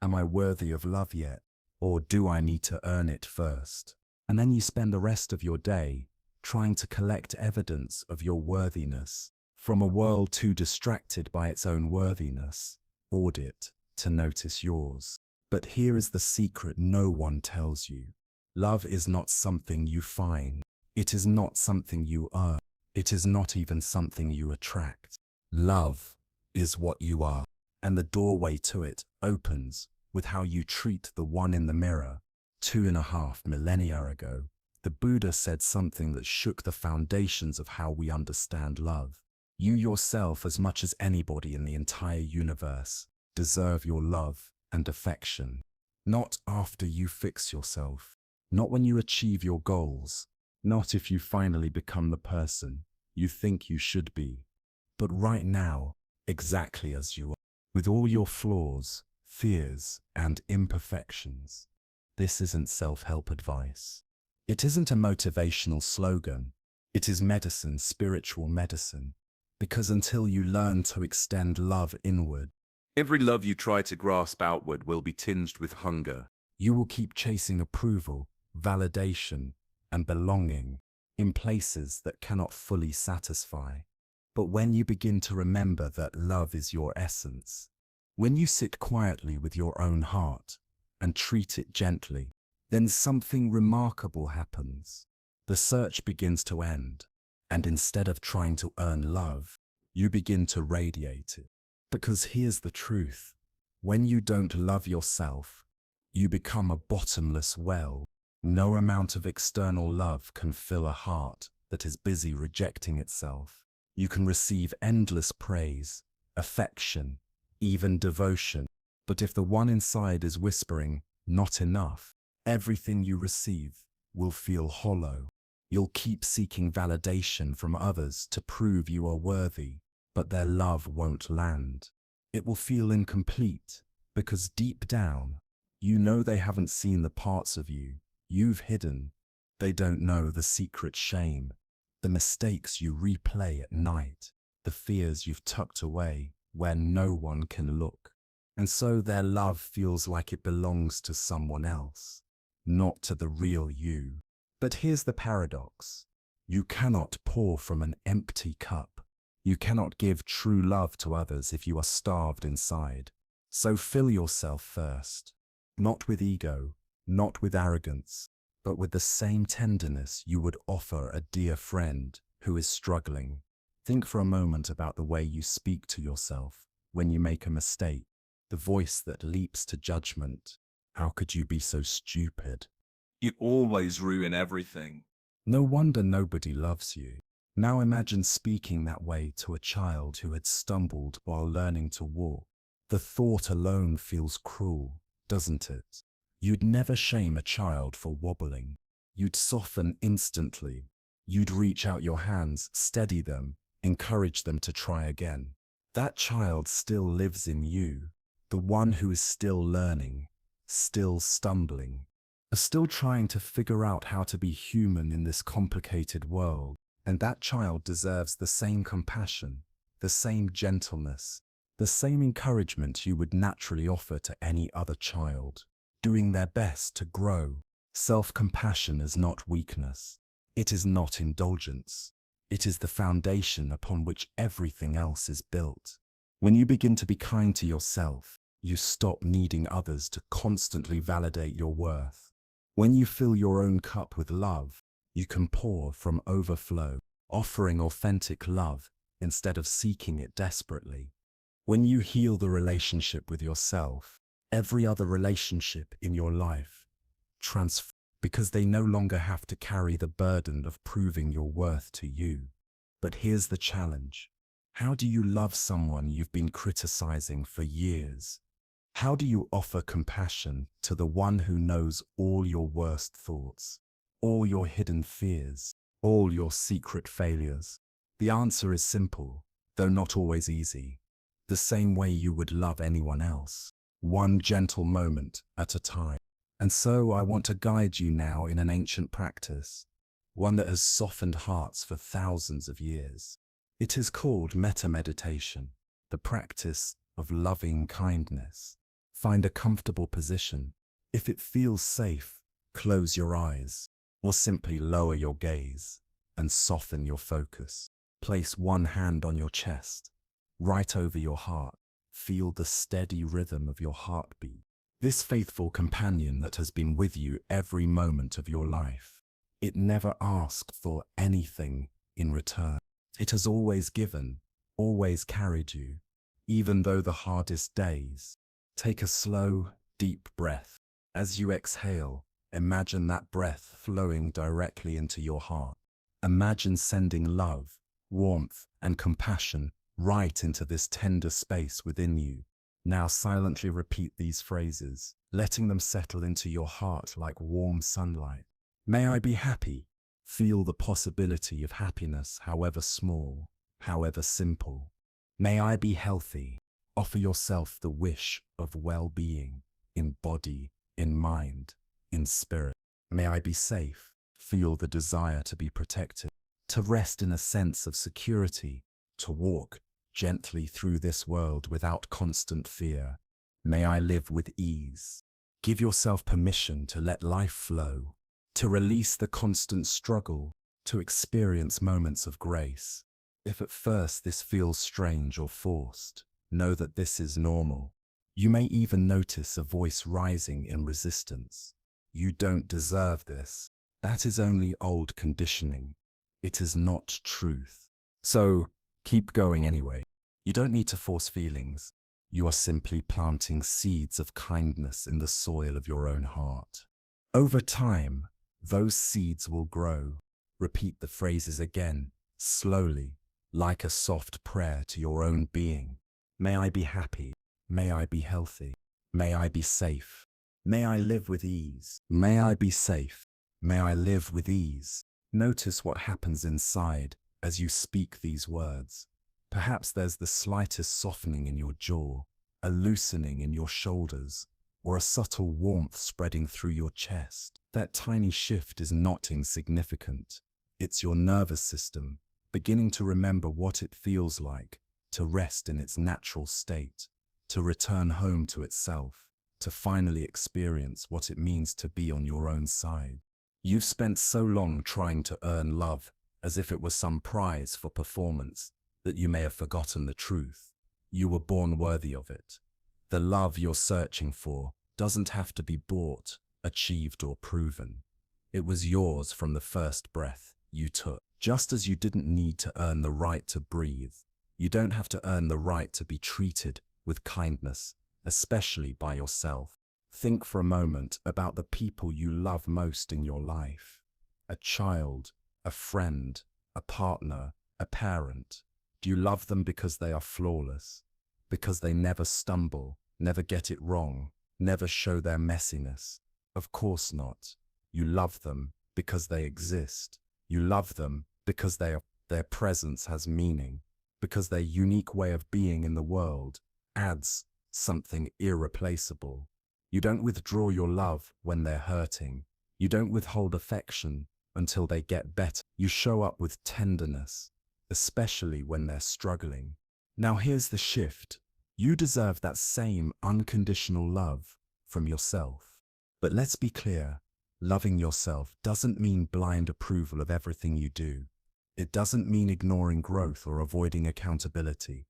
Am I worthy of love yet? Or do I need to earn it first? And then you spend the rest of your day trying to collect evidence of your worthiness, From a world too distracted by its own worthiness, audit, to notice yours. But here is the secret no one tells you. Love is not something you find. It is not something you earn. It is not even something you attract. Love is what you are, and the doorway to it opens with how you treat the one in the mirror. 2.5 millennia ago, the Buddha said something that shook the foundations of how we understand love. You yourself, as much as anybody in the entire universe, deserve your love and affection. Not after you fix yourself, not when you achieve your goals, not if you finally become the person you think you should be, but right now, exactly as you are, with all your flaws, fears, and imperfections. This isn't self-help advice. It isn't a motivational slogan. It is medicine, spiritual medicine. Because until you learn to extend love inward, Every love you try to grasp outward will be tinged with hunger. you will keep chasing approval, validation, and belonging in places that cannot fully satisfy. But when you begin to remember that love is your essence, when you sit quietly with your own heart and treat it gently, then something remarkable happens. The search begins to end, and instead of trying to earn love, you begin to radiate it. Because here's the truth. When you don't love yourself, you become a bottomless well. No amount of external love can fill a heart that is busy rejecting itself. You can receive endless praise, affection, even devotion. But if the one inside is whispering, "Not enough," everything you receive will feel hollow. You'll keep seeking validation from others to prove you are worthy, but their love won't land. It will feel incomplete because deep down, you know they haven't seen the parts of you you've hidden. They don't know the secret shame, the mistakes you replay at night, the fears you've tucked away where no one can look. And so their love feels like it belongs to someone else, not to the real you. But here's the paradox. You cannot pour from an empty cup. You cannot give true love to others if you are starved inside. So fill yourself first, not with ego, not with arrogance, but with the same tenderness you would offer a dear friend who is struggling. Think for a moment about the way you speak to yourself when you make a mistake, the voice that leaps to judgment. How could you be so stupid? You always ruin everything. No wonder nobody loves you. Now imagine speaking that way to a child who had stumbled while learning to walk. The thought alone feels cruel, doesn't it? You'd never shame a child for wobbling. You'd soften instantly. You'd reach out your hands, steady them, encourage them to try again. That child still lives in you, the one who is still learning, still stumbling, still trying to figure out how to be human in this complicated world. And that child deserves the same compassion, the same gentleness, the same encouragement you would naturally offer to any other child, doing their best to grow. Self-compassion is not weakness. It is not indulgence. It is the foundation upon which everything else is built. When you begin to be kind to yourself, you stop needing others to constantly validate your worth. When you fill your own cup with love, you can pour from overflow, offering authentic love instead of seeking it desperately. When you heal the relationship with yourself, every other relationship in your life transforms because they no longer have to carry the burden of proving your worth to you. But here's the challenge. How do you love someone you've been criticizing for years? How do you offer compassion to the one who knows all your worst thoughts, all your hidden fears, all your secret failures? The answer is simple, though not always easy. The same way you would love anyone else, one gentle moment at a time. And so I want to guide you now in an ancient practice, one that has softened hearts for thousands of years. It is called metta meditation, the practice of loving kindness. Find a comfortable position. If it feels safe, close your eyes, or simply lower your gaze and soften your focus. Place one hand on your chest, right over your heart. Feel the steady rhythm of your heartbeat. This faithful companion that has been with you every moment of your life. It never asked for anything in return. It has always given, always carried you, even though the hardest days. Take a slow, deep breath. As you exhale, imagine that breath flowing directly into your heart. Imagine sending love, warmth, and compassion right into this tender space within you. Now silently repeat these phrases, letting them settle into your heart like warm sunlight. May I be happy. Feel the possibility of happiness, however small, however simple. May I be healthy. Offer yourself the wish of well-being, in body, in mind, in spirit. May I be safe. Feel the desire to be protected, to rest in a sense of security, to walk gently through this world without constant fear. May I live with ease. Give yourself permission to let life flow, to release the constant struggle, to experience moments of grace. If at first this feels strange or forced, know that this is normal. You may even notice a voice rising in resistance. You don't deserve this. That is only old conditioning. It is not truth. So, keep going anyway. You don't need to force feelings. You are simply planting seeds of kindness in the soil of your own heart. Over time, those seeds will grow. Repeat the phrases again, slowly, like a soft prayer to your own being. May I be happy. May I be healthy. May I be safe. May I live with ease. May I be safe. May I live with ease. Notice what happens inside as you speak these words. Perhaps there's the slightest softening in your jaw, a loosening in your shoulders, or a subtle warmth spreading through your chest. That tiny shift is not insignificant. It's your nervous system beginning to remember what it feels like to rest in its natural state, to return home to itself, to finally experience what it means to be on your own side. You've spent so long trying to earn love as if it was some prize for performance that you may have forgotten the truth. You were born worthy of it. The love you're searching for doesn't have to be bought, achieved, or proven. It was yours from the first breath you took. Just as you didn't need to earn the right to breathe, you don't have to earn the right to be treated with kindness, especially by yourself. Think for a moment about the people you love most in your life. A child, a friend, a partner, a parent. Do you love them because they are flawless? Because they never stumble, never get it wrong, never show their messiness? Of course not. You love them because they exist. You love them because their presence has meaning, because their unique way of being in the world adds something irreplaceable. You don't withdraw your love when they're hurting. You don't withhold affection until they get better. You show up with tenderness, especially when they're struggling. Now here's the shift. You deserve that same unconditional love from yourself. But let's be clear, loving yourself doesn't mean blind approval of everything you do. It doesn't mean ignoring growth or avoiding accountability.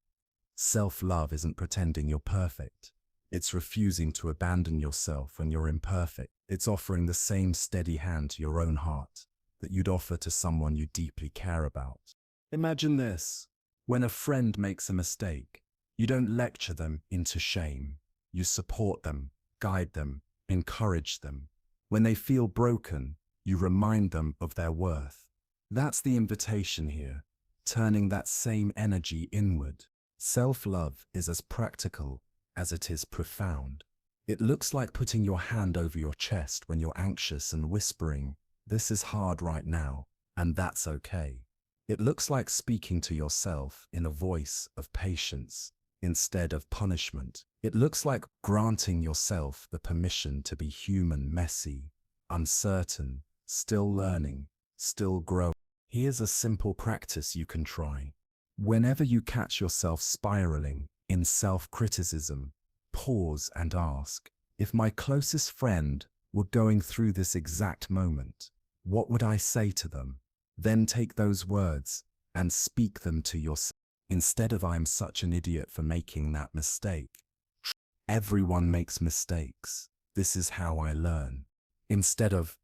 Self-love isn't pretending you're perfect. It's refusing to abandon yourself when you're imperfect. It's offering the same steady hand to your own heart that you'd offer to someone you deeply care about. Imagine this. When a friend makes a mistake, you don't lecture them into shame. You support them, guide them, encourage them. When they feel broken, you remind them of their worth. That's the invitation here, turning that same energy inward. Self-love is as practical as it is profound. It looks like putting your hand over your chest when you're anxious and whispering, "This is hard right now, and that's okay." It looks like speaking to yourself in a voice of patience instead of punishment. It looks like granting yourself the permission to be human, messy, uncertain, still learning, still growing. Here's a simple practice you can try. Whenever you catch yourself spiraling in self-criticism, pause and ask, if my closest friend were going through this exact moment, what would I say to them? Then take those words and speak them to yourself. Instead of, I'm such an idiot for making that mistake. Everyone makes mistakes. This is how I learn. Instead of,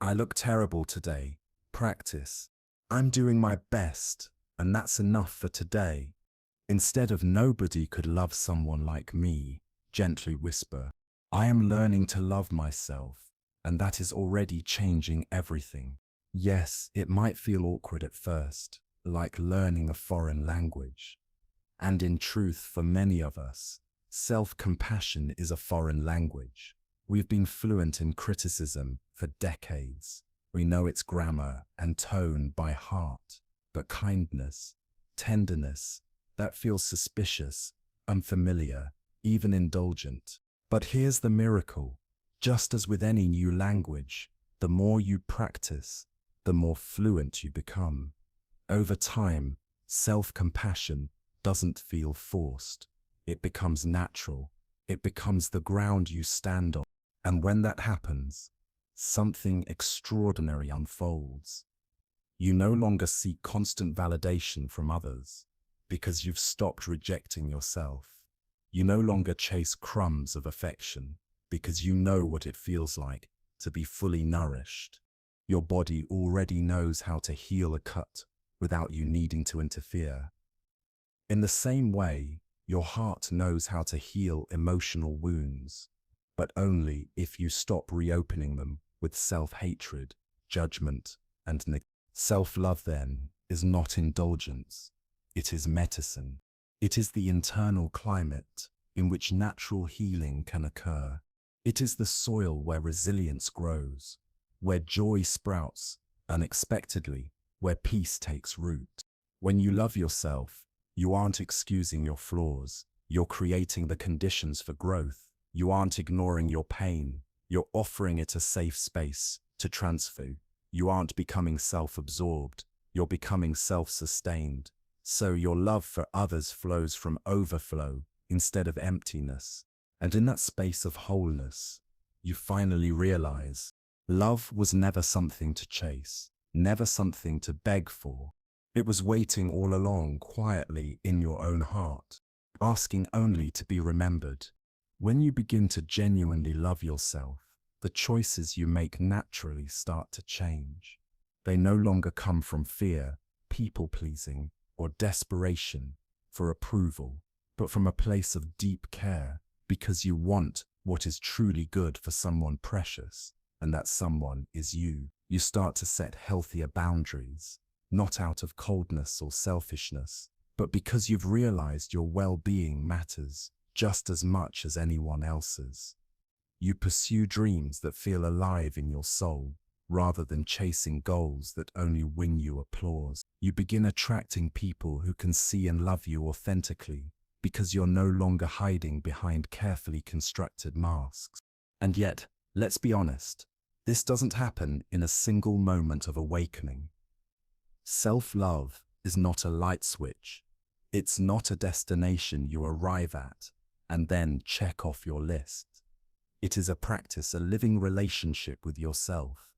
I look terrible today. Practice, I'm doing my best, and that's enough for today. Instead of, nobody could love someone like me. Gently whisper, I am learning to love myself, and that is already changing everything. Yes, it might feel awkward at first, like learning a foreign language. And in truth, for many of us, self-compassion is a foreign language. We've been fluent in criticism for decades. We know its grammar and tone by heart. But kindness, tenderness, that feels suspicious, unfamiliar, even indulgent. But here's the miracle. Just as with any new language, the more you practice, the more fluent you become. Over time, self-compassion doesn't feel forced. It becomes natural. It becomes the ground you stand on. And when that happens, something extraordinary unfolds. You no longer seek constant validation from others because you've stopped rejecting yourself. You no longer chase crumbs of affection because you know what it feels like to be fully nourished. Your body already knows how to heal a cut without you needing to interfere. In the same way, your heart knows how to heal emotional wounds, but only if you stop reopening them with self-hatred, judgment, and neglect. Self-love, then, is not indulgence. It is medicine. It is the internal climate in which natural healing can occur. It is the soil where resilience grows, where joy sprouts unexpectedly, where peace takes root. When you love yourself, you aren't excusing your flaws. You're creating the conditions for growth. You aren't ignoring your pain. You're offering it a safe space to transfer. You aren't becoming self-absorbed. You're becoming self-sustained. So your love for others flows from overflow instead of emptiness. And in that space of wholeness, you finally realize love was never something to chase, never something to beg for. It was waiting all along quietly in your own heart, asking only to be remembered. When you begin to genuinely love yourself, the choices you make naturally start to change. They no longer come from fear, people-pleasing, or desperation for approval, but from a place of deep care, because you want what is truly good for someone precious, and that someone is you. You start to set healthier boundaries, not out of coldness or selfishness, but because you've realized your well-being matters just as much as anyone else's. You pursue dreams that feel alive in your soul, rather than chasing goals that only win you applause. You begin attracting people who can see and love you authentically, because you're no longer hiding behind carefully constructed masks. And yet, let's be honest, this doesn't happen in a single moment of awakening. Self-love is not a light switch. It's not a destination you arrive at and then check off your list. It is a practice, a living relationship with yourself,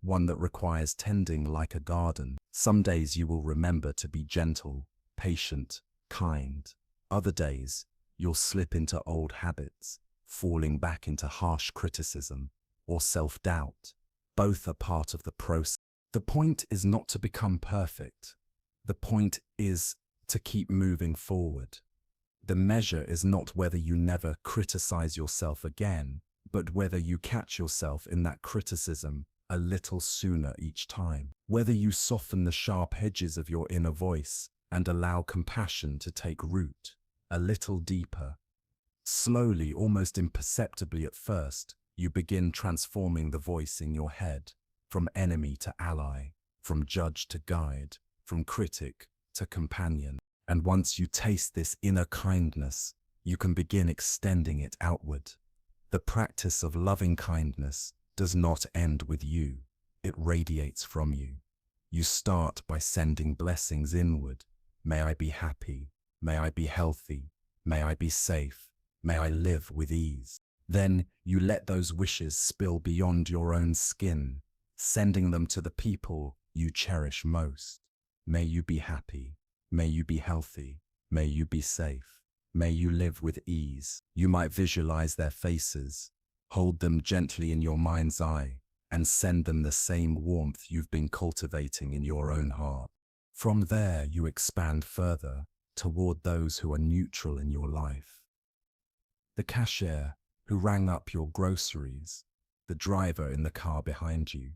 one that requires tending like a garden. Some days you will remember to be gentle, patient, kind. Other days, you'll slip into old habits, falling back into harsh criticism or self-doubt. Both are part of the process. The point is not to become perfect. The point is to keep moving forward. The measure is not whether you never criticize yourself again, but whether you catch yourself in that criticism a little sooner each time. Whether you soften the sharp edges of your inner voice and allow compassion to take root a little deeper. Slowly, almost imperceptibly at first, you begin transforming the voice in your head, from enemy to ally, from judge to guide, from critic to companion. And once you taste this inner kindness, you can begin extending it outward. The practice of loving kindness does not end with you. It radiates from you. You start by sending blessings inward. May I be happy. May I be healthy. May I be safe. May I live with ease. Then you let those wishes spill beyond your own skin, sending them to the people you cherish most. May you be happy. May you be healthy. May you be safe. May you live with ease. You might visualize their faces, hold them gently in your mind's eye, and send them the same warmth you've been cultivating in your own heart. From there, you expand further toward those who are neutral in your life. The cashier who rang up your groceries, the driver in the car behind you,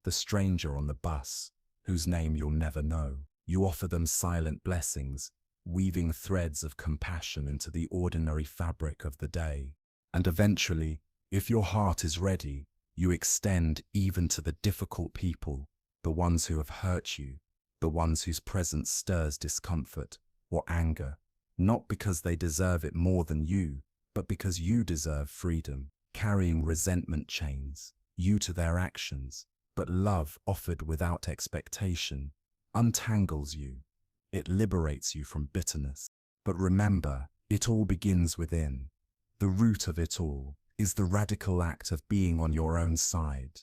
the stranger on the bus whose name you'll never know. You offer them silent blessings, weaving threads of compassion into the ordinary fabric of the day. And eventually, if your heart is ready, you extend even to the difficult people, the ones who have hurt you, the ones whose presence stirs discomfort or anger, not because they deserve it more than you, but because you deserve freedom, carrying resentment chains, you to their actions. But love offered without expectation untangles you. It liberates you from bitterness. But remember, it all begins within. The root of it all is the radical act of being on your own side.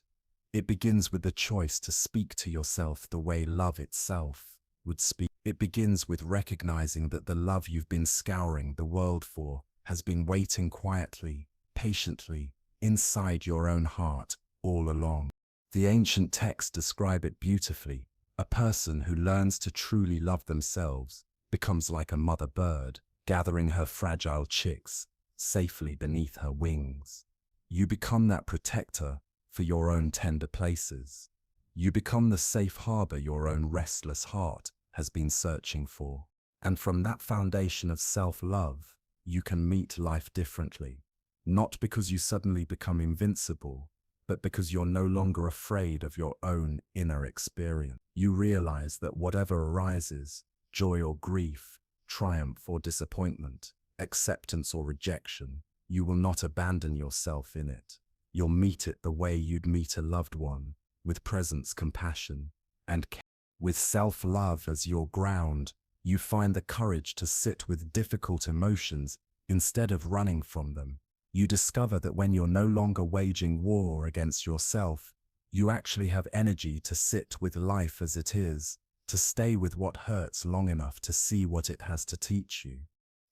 It begins with the choice to speak to yourself the way love itself would speak. It begins with recognizing that the love you've been scouring the world for has been waiting quietly, patiently, inside your own heart all along. The ancient texts describe it beautifully. A person who learns to truly love themselves becomes like a mother bird, gathering her fragile chicks safely beneath her wings. You become that protector for your own tender places. You become the safe harbor your own restless heart has been searching for. And from that foundation of self-love, you can meet life differently. Not because you suddenly become invincible, but because you're no longer afraid of your own inner experience. You realize that whatever arises, joy or grief, triumph or disappointment, acceptance or rejection, you will not abandon yourself in it. You'll meet it the way you'd meet a loved one, with presence, compassion, and care. With self-love as your ground, you find the courage to sit with difficult emotions instead of running from them. You discover that when you're no longer waging war against yourself, you actually have energy to sit with life as it is, to stay with what hurts long enough to see what it has to teach you.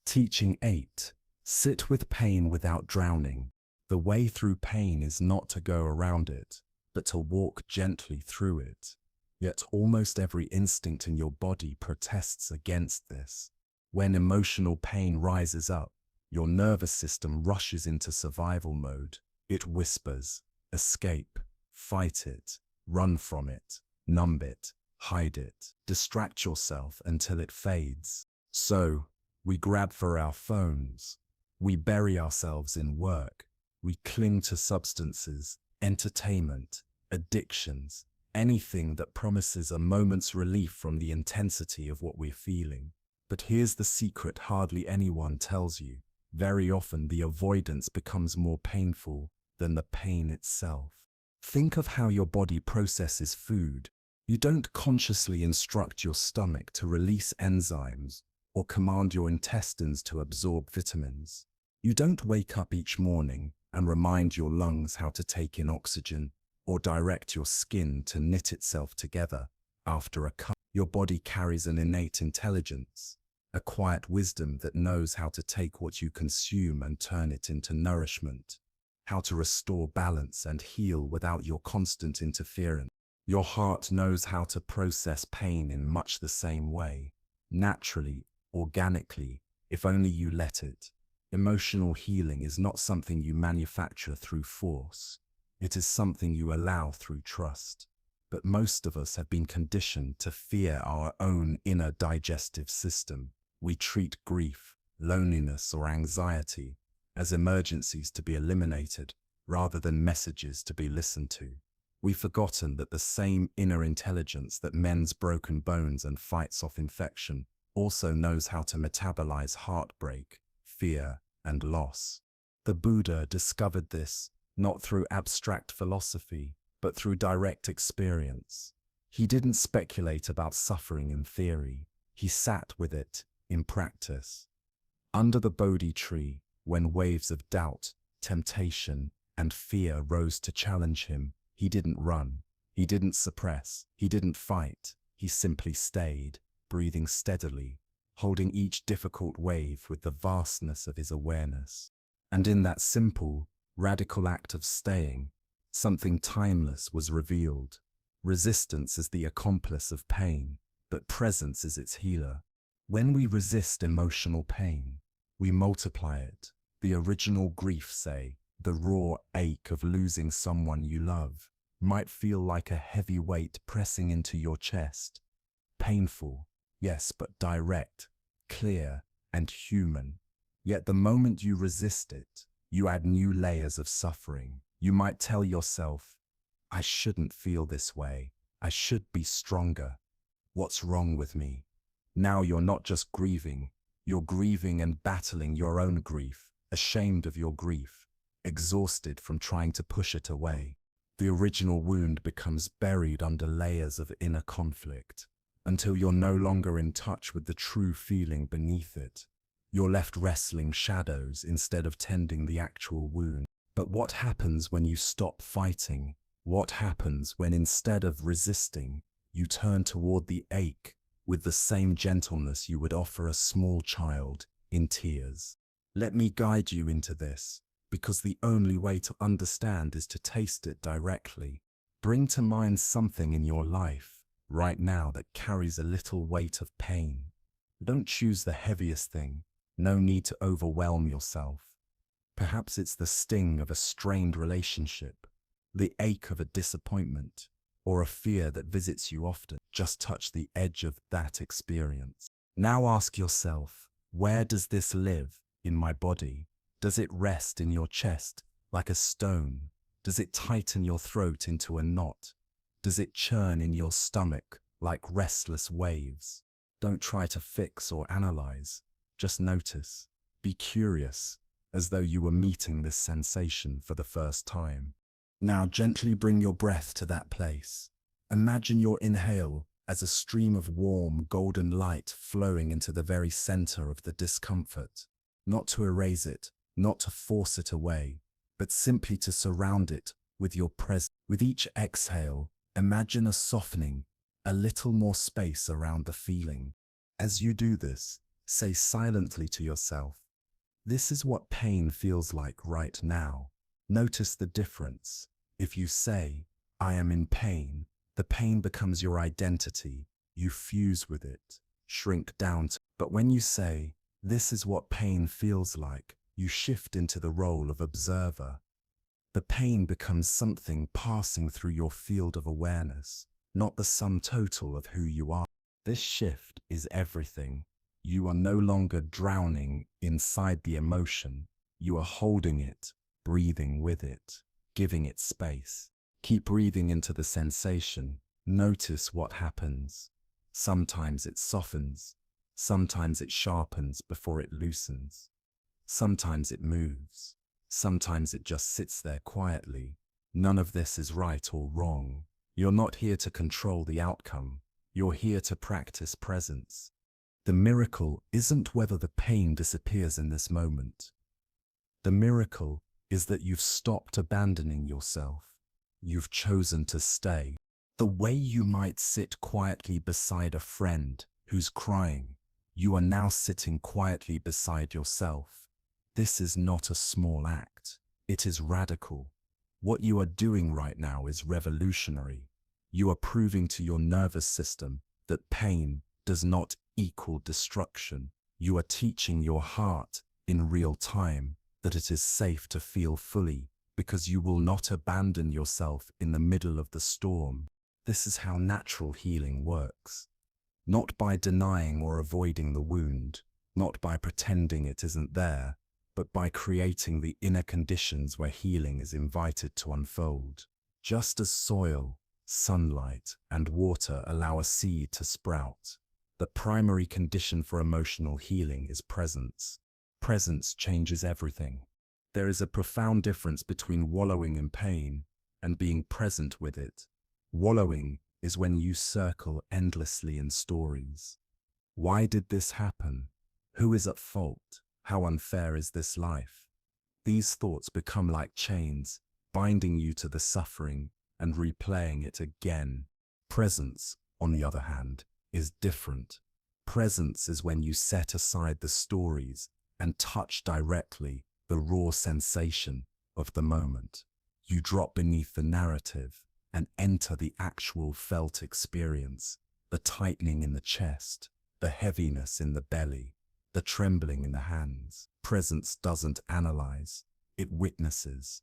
Teaching 8. Sit with pain without drowning. The way through pain is not to go around it, but to walk gently through it. Yet almost every instinct in your body protests against this. When emotional pain rises up, your nervous system rushes into survival mode. It whispers, escape, fight it, run from it, numb it, hide it, distract yourself until it fades. So, we grab for our phones. We bury ourselves in work. We cling to substances, entertainment, addictions, anything that promises a moment's relief from the intensity of what we're feeling. But here's the secret hardly anyone tells you. Very often the avoidance becomes more painful than the pain itself. Think of how your body processes food. You don't consciously instruct your stomach to release enzymes or command your intestines to absorb vitamins. You don't wake up each morning and remind your lungs how to take in oxygen or direct your skin to knit itself together after a cut. Your body carries an innate intelligence, a quiet wisdom that knows how to take what you consume and turn it into nourishment, how to restore balance and heal without your constant interference. Your heart knows how to process pain in much the same way, naturally, organically, if only you let it. Emotional healing is not something you manufacture through force. It is something you allow through trust. But most of us have been conditioned to fear our own inner digestive system. We treat grief, loneliness, or anxiety as emergencies to be eliminated rather than messages to be listened to. We've forgotten that the same inner intelligence that mends broken bones and fights off infection also knows how to metabolize heartbreak, fear, and loss. The Buddha discovered this not through abstract philosophy, but through direct experience. He didn't speculate about suffering in theory. He sat with it in practice. Under the Bodhi tree, when waves of doubt, temptation, and fear rose to challenge him, he didn't run. He didn't suppress. He didn't fight. He simply stayed, breathing steadily, holding each difficult wave with the vastness of his awareness. And in that simple, radical act of staying, something timeless was revealed. Resistance is the accomplice of pain, but presence is its healer. When we resist emotional pain, we multiply it. The original grief, say, the raw ache of losing someone you love, might feel like a heavy weight pressing into your chest. Painful, yes, but direct, clear, and human. Yet the moment you resist it, you add new layers of suffering. You might tell yourself, I shouldn't feel this way. I should be stronger. What's wrong with me? Now you're not just grieving, you're grieving and battling your own grief, ashamed of your grief, exhausted from trying to push it away. The original wound becomes buried under layers of inner conflict, until you're no longer in touch with the true feeling beneath it. You're left wrestling shadows instead of tending the actual wound. But what happens when you stop fighting? What happens when instead of resisting, you turn toward the ache with the same gentleness you would offer a small child in tears? Let me guide you into this, because the only way to understand is to taste it directly. Bring to mind something in your life right now that carries a little weight of pain. Don't choose the heaviest thing. No need to overwhelm yourself. Perhaps it's the sting of a strained relationship, the ache of a disappointment, or a fear that visits you often. Just touch the edge of that experience. Now ask yourself, where does this live in my body? Does it rest in your chest like a stone? Does it tighten your throat into a knot? Does it churn in your stomach like restless waves? Don't try to fix or analyze. Just notice. Be curious, as though you were meeting this sensation for the first time. Now gently bring your breath to that place. Imagine your inhale as a stream of warm, golden light flowing into the very center of the discomfort. Not to erase it, not to force it away, but simply to surround it with your presence. With each exhale, imagine a softening, a little more space around the feeling. As you do this, say silently to yourself, this is what pain feels like right now. Notice the difference. If you say, I am in pain, the pain becomes your identity. You fuse with it, shrink down to. But when you say, this is what pain feels like, you shift into the role of observer. The pain becomes something passing through your field of awareness, not the sum total of who you are. This shift is everything. You are no longer drowning inside the emotion. You are holding it, breathing with it, giving it space. Keep breathing into the sensation. Notice what happens. Sometimes it softens. Sometimes it sharpens before it loosens. Sometimes it moves. Sometimes it just sits there quietly. None of this is right or wrong. You're not here to control the outcome. You're here to practice presence. The miracle isn't whether the pain disappears in this moment. The miracle is that you've stopped abandoning yourself. You've chosen to stay. The way you might sit quietly beside a friend who's crying, you are now sitting quietly beside yourself. This is not a small act. It is radical. What you are doing right now is revolutionary. You are proving to your nervous system that pain does not equal destruction. You are teaching your heart in real time that it is safe to feel fully, because you will not abandon yourself in the middle of the storm. This is how natural healing works. Not by denying or avoiding the wound, not by pretending it isn't there, but by creating the inner conditions where healing is invited to unfold. Just as soil, sunlight, and water allow a seed to sprout, the primary condition for emotional healing is presence. Presence changes everything. There is a profound difference between wallowing in pain and being present with it. Wallowing is when you circle endlessly in stories. Why did this happen? Who is at fault? How unfair is this life? These thoughts become like chains, binding you to the suffering and replaying it again. Presence on the other hand, is different. Presence is when you set aside the stories and touch directly the raw sensation of the moment. You drop beneath the narrative and enter the actual felt experience, the tightening in the chest, the heaviness in the belly, the trembling in the hands. Presence doesn't analyze, it witnesses.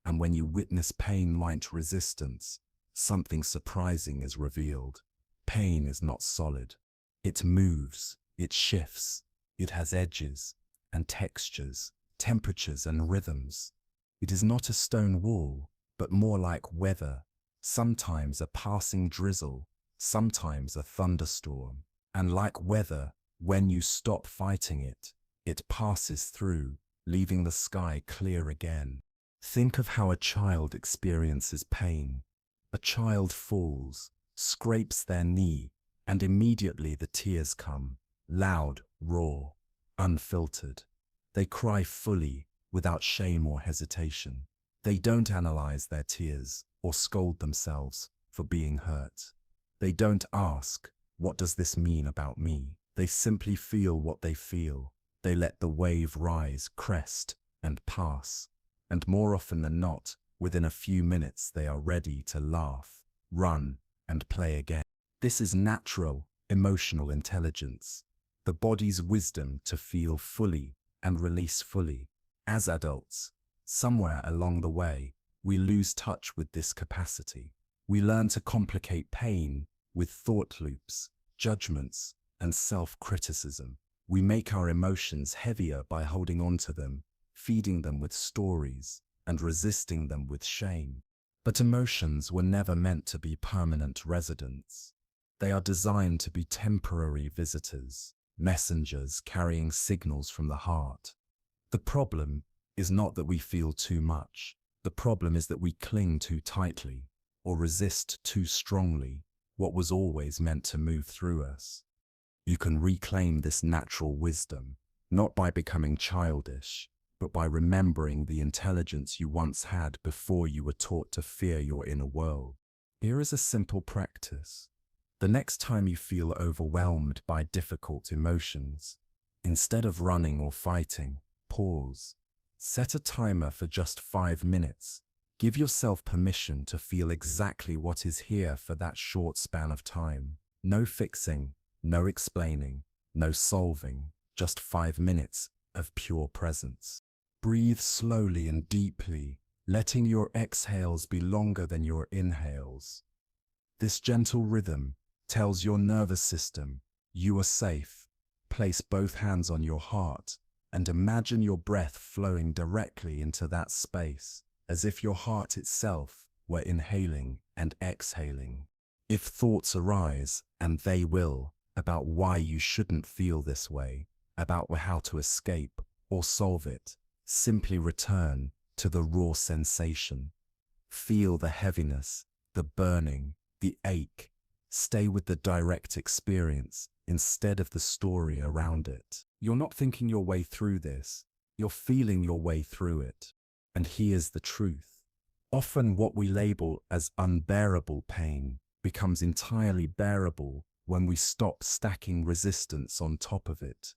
And when you witness pain like resistance, something surprising is revealed. Pain is not solid. It moves, it shifts, it has edges and textures, temperatures and rhythms. It is not a stone wall, but more like weather, sometimes a passing drizzle, sometimes a thunderstorm. And like weather, when you stop fighting it, it passes through, leaving the sky clear again. Think of how a child experiences pain. A child falls, scrapes their knee, and immediately the tears come, loud, raw, unfiltered. They cry fully, without shame or hesitation. They don't analyze their tears or scold themselves for being hurt. They don't ask, what does this mean about me? They simply feel what they feel. They let the wave rise, crest, and pass. And more often than not, within a few minutes they are ready to laugh, run, and play again. This is natural, emotional intelligence, the body's wisdom to feel fully and release fully. As adults, somewhere along the way, we lose touch with this capacity. We learn to complicate pain with thought loops, judgments, and self-criticism. We make our emotions heavier by holding on to them, feeding them with stories, and resisting them with shame. But emotions were never meant to be permanent residents. They are designed to be temporary visitors, messengers carrying signals from the heart. The problem is not that we feel too much. The problem is that we cling too tightly or resist too strongly what was always meant to move through us. You can reclaim this natural wisdom, not by becoming childish, but by remembering the intelligence you once had before you were taught to fear your inner world. Here is a simple practice. The next time you feel overwhelmed by difficult emotions, instead of running or fighting, pause. Set a timer for just 5 minutes. Give yourself permission to feel exactly what is here for that short span of time. No fixing, no explaining, no solving, just 5 minutes of pure presence. Breathe slowly and deeply, letting your exhales be longer than your inhales. This gentle rhythm tells your nervous system, you are safe. Place both hands on your heart and imagine your breath flowing directly into that space, as if your heart itself were inhaling and exhaling. If thoughts arise, and they will, about why you shouldn't feel this way, about how to escape or solve it, simply return to the raw sensation. Feel the heaviness, the burning, the ache. Stay with the direct experience instead of the story around it. You're not thinking your way through this, you're feeling your way through it. And here's the truth. Often what we label as unbearable pain becomes entirely bearable when we stop stacking resistance on top of it.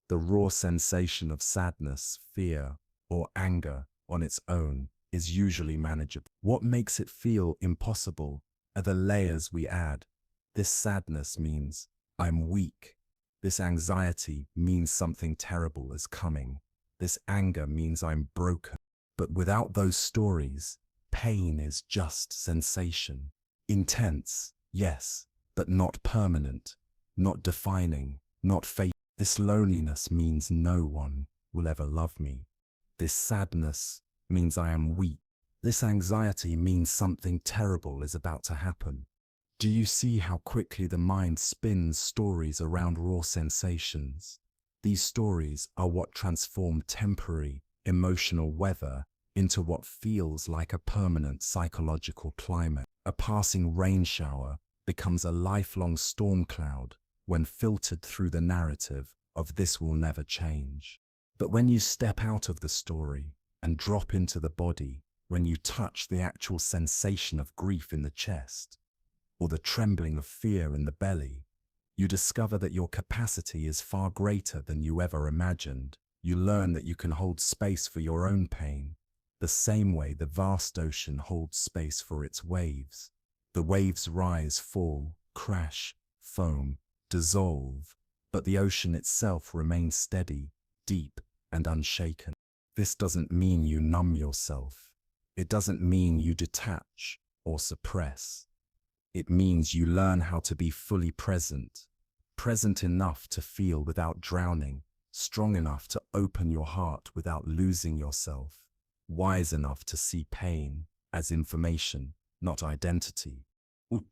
The raw sensation of sadness, fear, or anger on its own is usually manageable. What makes it feel impossible are the layers we add. This sadness means I'm weak. This anxiety means something terrible is coming. This anger means I'm broken. But without those stories, pain is just sensation. Intense, yes, but not permanent, not defining, not fate. This loneliness means no one will ever love me. This sadness means I am weak. This anxiety means something terrible is about to happen. Do you see how quickly the mind spins stories around raw sensations? These stories are what transform temporary, emotional weather into what feels like a permanent psychological climate. A passing rain shower becomes a lifelong storm cloud when filtered through the narrative of this will never change. But when you step out of the story and drop into the body, when you touch the actual sensation of grief in the chest, or the trembling of fear in the belly, you discover that your capacity is far greater than you ever imagined. You learn that you can hold space for your own pain, the same way the vast ocean holds space for its waves. The waves rise, fall, crash, foam, dissolve, but the ocean itself remains steady, deep, and unshaken. This doesn't mean you numb yourself. It doesn't mean you detach or suppress. It means you learn how to be fully present, present enough to feel without drowning, strong enough to open your heart without losing yourself, wise enough to see pain as information, not identity.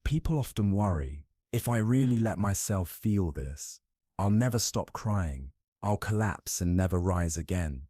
People often worry, if I really let myself feel this, I'll never stop crying, I'll collapse and never rise again.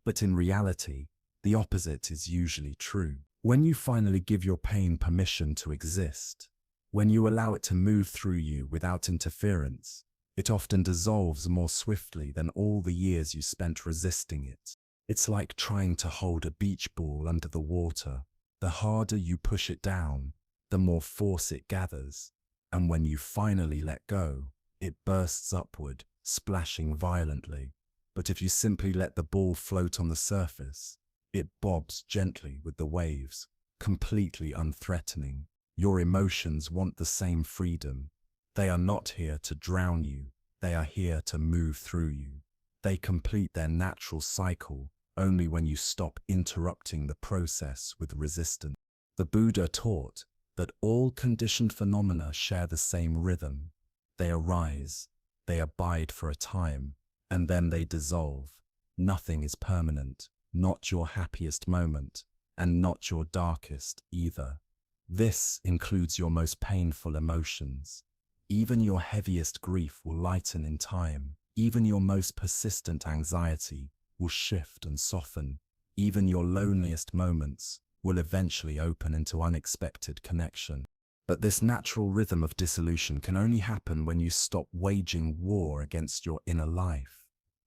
But in reality, the opposite is usually true. When you finally give your pain permission to exist, when you allow it to move through you without interference, it often dissolves more swiftly than all the years you spent resisting it. It's like trying to hold a beach ball under the water. The harder you push it down, the more force it gathers, and when you finally let go, it bursts upward, splashing violently. But if you simply let the ball float on the surface, it bobs gently with the waves, completely unthreatening. Your emotions want the same freedom. They are not here to drown you, they are here to move through you. They complete their natural cycle only when you stop interrupting the process with resistance. The Buddha taught that all conditioned phenomena share the same rhythm. They arise, they abide for a time, and then they dissolve. Nothing is permanent, not your happiest moment, and not your darkest either. This includes your most painful emotions. Even your heaviest grief will lighten in time. Even your most persistent anxiety will shift and soften. Even your loneliest moments will eventually open into unexpected connection. But this natural rhythm of dissolution can only happen when you stop waging war against your inner life.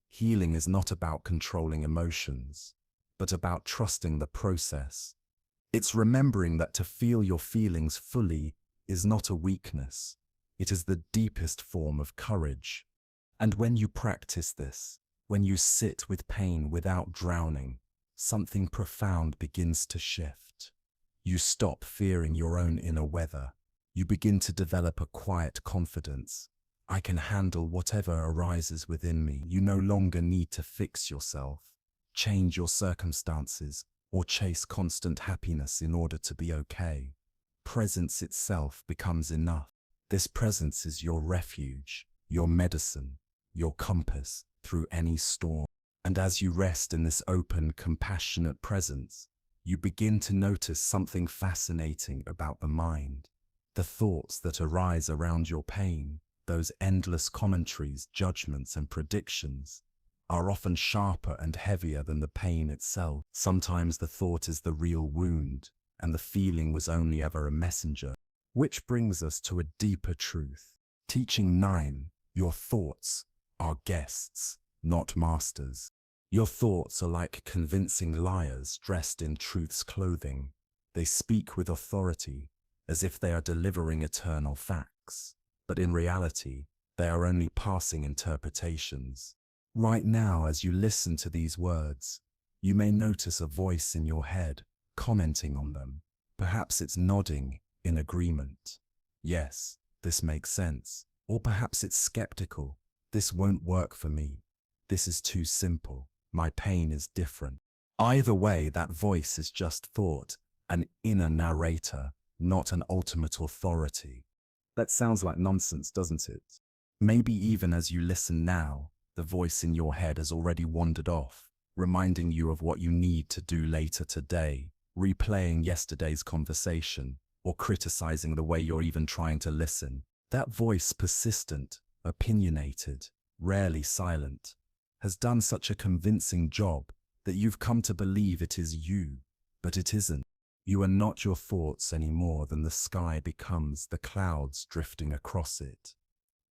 Healing is not about controlling emotions, but about trusting the process. It's remembering that to feel your feelings fully is not a weakness. It is the deepest form of courage. And when you practice this, when you sit with pain without drowning, something profound begins to shift. You stop fearing your own inner weather. You begin to develop a quiet confidence. I can handle whatever arises within me. You no longer need to fix yourself, change your circumstances, or chase constant happiness in order to be okay. Presence itself becomes enough. This presence is your refuge, your medicine, your compass through any storm. And as you rest in this open, compassionate presence, you begin to notice something fascinating about the mind. The thoughts that arise around your pain, those endless commentaries, judgments, and predictions, are often sharper and heavier than the pain itself. Sometimes the thought is the real wound, and the feeling was only ever a messenger. Which brings us to a deeper truth. Teaching 9. Your thoughts are guests, not masters. Your thoughts are like convincing liars dressed in truth's clothing. They speak with authority, as if they are delivering eternal facts. But in reality, they are only passing interpretations. Right now, as you listen to these words, you may notice a voice in your head commenting on them. Perhaps it's nodding in agreement. Yes, this makes sense. Or perhaps it's skeptical. This won't work for me. This is too simple. My pain is different. Either way, that voice is just thought, an inner narrator, not an ultimate authority. That sounds like nonsense, doesn't it? Maybe even as you listen now, the voice in your head has already wandered off, reminding you of what you need to do later today, replaying yesterday's conversation, or criticizing the way you're even trying to listen. That voice, persistent, opinionated, rarely silent, has done such a convincing job that you've come to believe it is you, but it isn't. You are not your thoughts any more than the sky becomes the clouds drifting across it.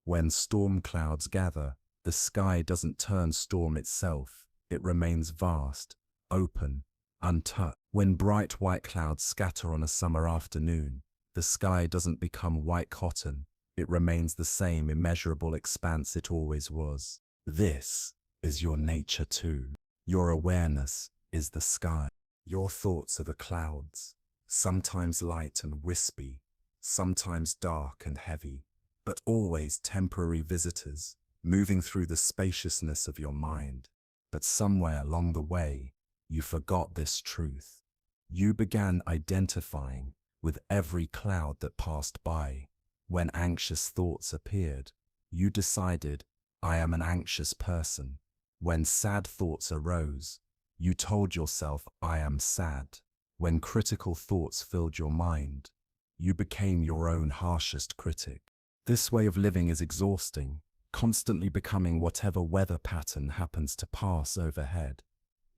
When storm clouds gather, the sky doesn't turn storm itself. It remains vast, open, untouched. When bright white clouds scatter on a summer afternoon, The sky doesn't become white cotton. It remains the same immeasurable expanse it always was. This is your nature too. Your awareness is the sky. Your thoughts are the clouds, sometimes light and wispy, sometimes dark and heavy, but always temporary visitors, moving through the spaciousness of your mind. But somewhere along the way, you forgot this truth. You began identifying with every cloud that passed by. When anxious thoughts appeared, you decided, I am an anxious person. When sad thoughts arose, you told yourself, I am sad. When critical thoughts filled your mind, you became your own harshest critic. This way of living is exhausting, constantly becoming whatever weather pattern happens to pass overhead.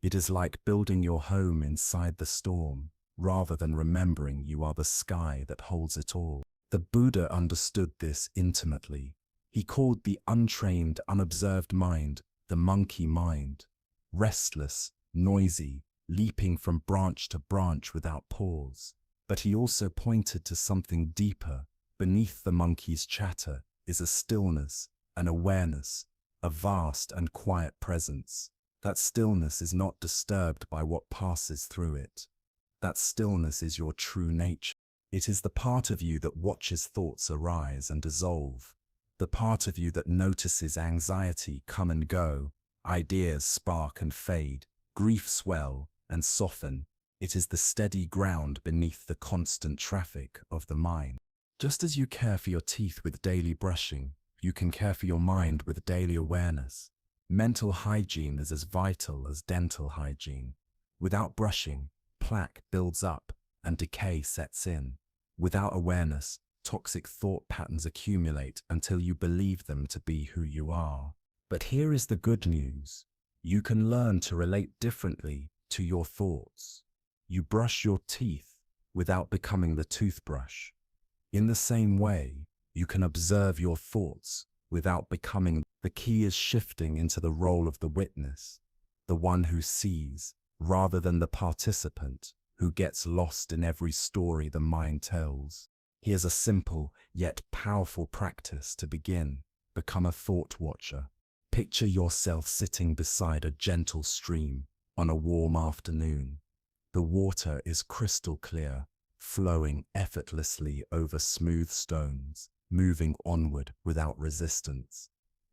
It is like building your home inside the storm, rather than remembering you are the sky that holds it all. The Buddha understood this intimately. He called the untrained, unobserved mind the monkey mind, restless, noisy, leaping from branch to branch without pause. But he also pointed to something deeper. Beneath the monkey's chatter is a stillness, an awareness, a vast and quiet presence. That stillness is not disturbed by what passes through it. That stillness is your true nature. It is the part of you that watches thoughts arise and dissolve, the part of you that notices anxiety come and go, ideas spark and fade, grief swell and soften. It is the steady ground beneath the constant traffic of the mind. Just as you care for your teeth with daily brushing, you can care for your mind with daily awareness. Mental hygiene is as vital as dental hygiene. Without brushing, plaque builds up and decay sets in. Without awareness, toxic thought patterns accumulate until you believe them to be who you are. But here is the good news. You can learn to relate differently to your thoughts. You brush your teeth without becoming the toothbrush. In the same way, you can observe your thoughts without becoming. The key is shifting into the role of the witness, the one who sees, rather than the participant who gets lost in every story the mind tells. Here's a simple yet powerful practice to begin. Become a thought watcher. Picture yourself sitting beside a gentle stream on a warm afternoon. The water is crystal clear, flowing effortlessly over smooth stones, moving onward without resistance.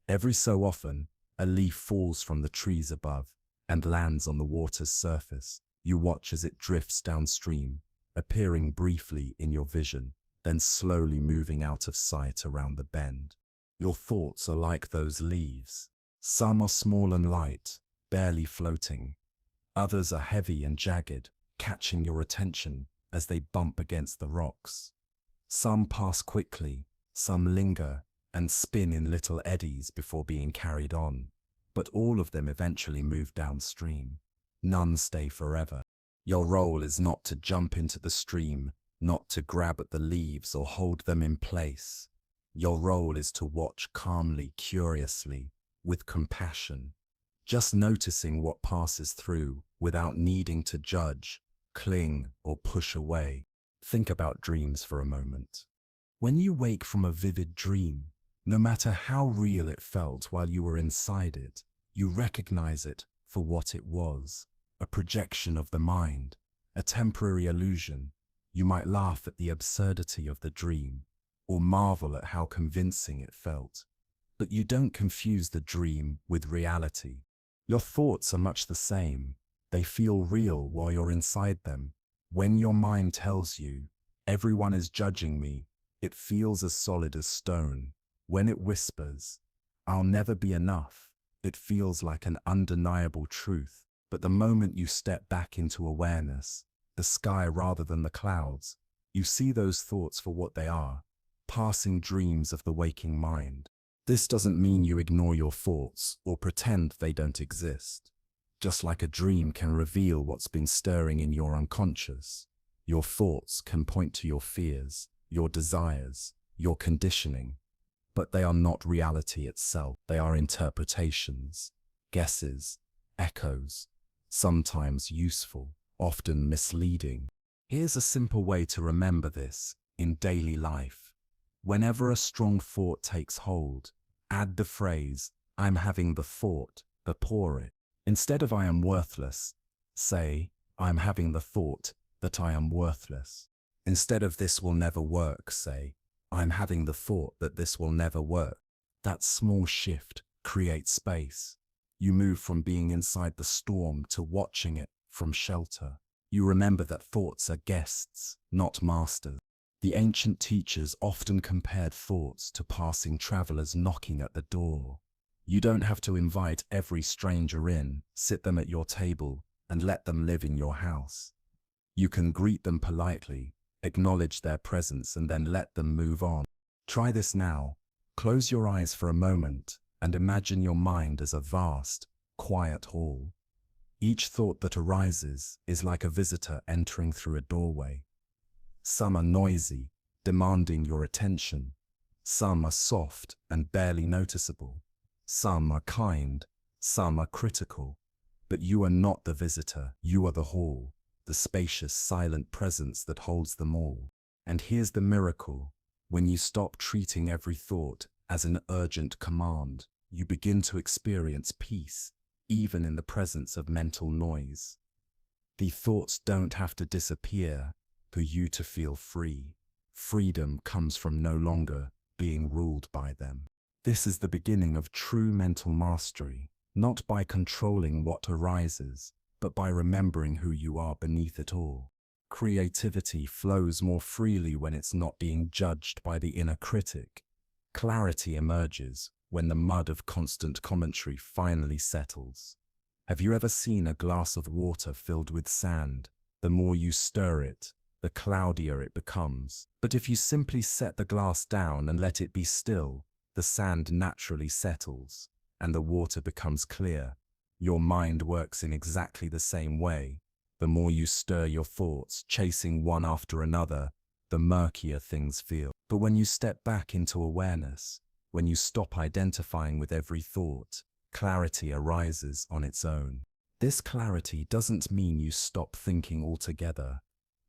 Every so often, a leaf falls from the trees above and lands on the water's surface. You watch as it drifts downstream, appearing briefly in your vision, then slowly moving out of sight around the bend. Your thoughts are like those leaves. Some are small and light, barely floating. Others are heavy and jagged, catching your attention as they bump against the rocks. Some pass quickly, some linger and spin in little eddies before being carried on. But all of them eventually move downstream. None stay forever. Your role is not to jump into the stream, not to grab at the leaves or hold them in place. Your role is to watch calmly, curiously, with compassion, just noticing what passes through without needing to judge, cling, or push away. Think about dreams for a moment. When you wake from a vivid dream, no matter how real it felt while you were inside it, you recognize it for what it was, a projection of the mind, a temporary illusion. You might laugh at the absurdity of the dream, or marvel at how convincing it felt. But you don't confuse the dream with reality. Your thoughts are much the same. They feel real while you're inside them. When your mind tells you, everyone is judging me, it feels as solid as stone. When it whispers, I'll never be enough, it feels like an undeniable truth. But the moment you step back into awareness, the sky rather than the clouds, you see those thoughts for what they are, passing dreams of the waking mind. This doesn't mean you ignore your thoughts or pretend they don't exist. Just like a dream can reveal what's been stirring in your unconscious, your thoughts can point to your fears, your desires, your conditioning. But they are not reality itself. They are interpretations, guesses, echoes, sometimes useful, often misleading. Here's a simple way to remember this. in daily life. Whenever a strong thought takes hold, add the phrase, I'm having the thought, before it. Instead of I am worthless, say, I'm having the thought that I am worthless. Instead of this will never work, say, I'm having the thought that this will never work. That small shift creates space. You move from being inside the storm to watching it from shelter. You remember that thoughts are guests, not masters. The ancient teachers often compared thoughts to passing travelers knocking at the door. You don't have to invite every stranger in, sit them at your table, and let them live in your house. You can greet them politely, acknowledge their presence, and then let them move on. Try this now. Close your eyes for a moment and imagine your mind as a vast, quiet hall. Each thought that arises is like a visitor entering through a doorway. Some are noisy, demanding your attention. Some are soft and barely noticeable. Some are kind, some are critical. But you are not the visitor, you are the hall, the spacious, silent presence that holds them all. And here's the miracle. When you stop treating every thought as an urgent command, you begin to experience peace, even in the presence of mental noise. The thoughts don't have to disappear for you to feel free. Freedom comes from no longer being ruled by them. This is the beginning of true mental mastery, not by controlling what arises, but by remembering who you are beneath it all. Creativity flows more freely when it's not being judged by the inner critic. Clarity emerges when the mud of constant commentary finally settles. Have you ever seen a glass of water filled with sand? The more you stir it, the cloudier it becomes. But if you simply set the glass down and let it be still, the sand naturally settles, and the water becomes clear. Your mind works in exactly the same way. The more you stir your thoughts, chasing one after another, the murkier things feel. But when you step back into awareness, when you stop identifying with every thought, clarity arises on its own. This clarity doesn't mean you stop thinking altogether.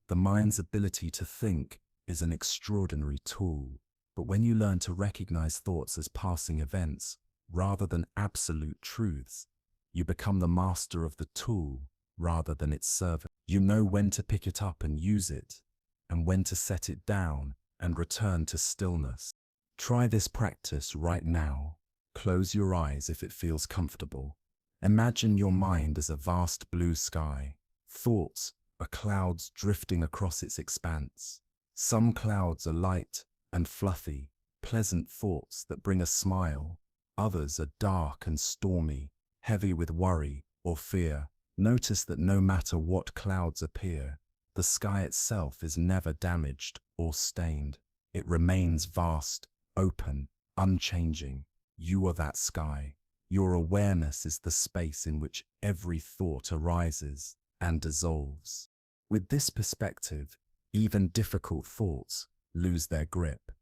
The mind's ability to think is an extraordinary tool. But when you learn to recognize thoughts as passing events, rather than absolute truths, you become the master of the tool rather than its servant. You know when to pick it up and use it, and when to set it down and return to stillness. Try this practice right now. Close your eyes if it feels comfortable. Imagine your mind as a vast blue sky. Thoughts are clouds drifting across its expanse. Some clouds are light and fluffy, pleasant thoughts that bring a smile. Others are dark and stormy, heavy with worry or fear. Notice that no matter what clouds appear, the sky itself is never damaged or stained. It remains vast, open, unchanging. You are that sky. Your awareness is the space in which every thought arises and dissolves. With this perspective, even difficult thoughts lose their grip.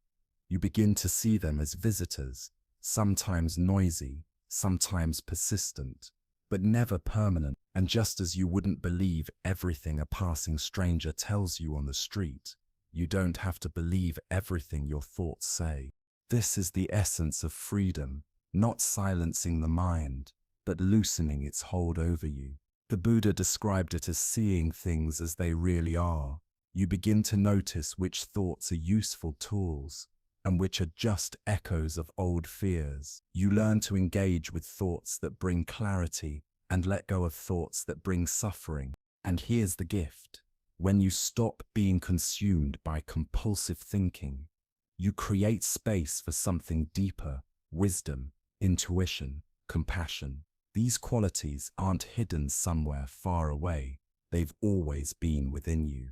You begin to see them as visitors, sometimes noisy, sometimes persistent, but never permanent. And just as you wouldn't believe everything a passing stranger tells you on the street, you don't have to believe everything your thoughts say. This is the essence of freedom, not silencing the mind, but loosening its hold over you. The Buddha described it as seeing things as they really are. You begin to notice which thoughts are useful tools and which are just echoes of old fears. You learn to engage with thoughts that bring clarity and let go of thoughts that bring suffering. And here's the gift. When you stop being consumed by compulsive thinking, you create space for something deeper: wisdom, intuition, compassion. These qualities aren't hidden somewhere far away. They've always been within you.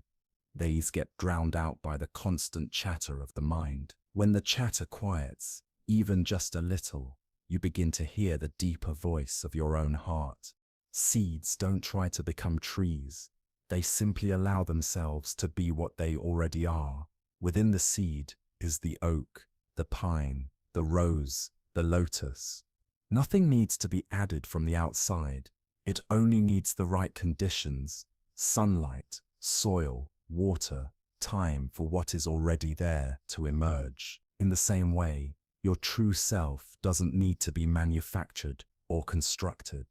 These get drowned out by the constant chatter of the mind. When the chatter quiets, even just a little, you begin to hear the deeper voice of your own heart. Seeds don't try to become trees. They simply allow themselves to be what they already are. Within the seed is the oak, the pine, the rose, the lotus. Nothing needs to be added from the outside. It only needs the right conditions: sunlight, soil, water, time for what is already there to emerge. In the same way, your true self doesn't need to be manufactured or constructed.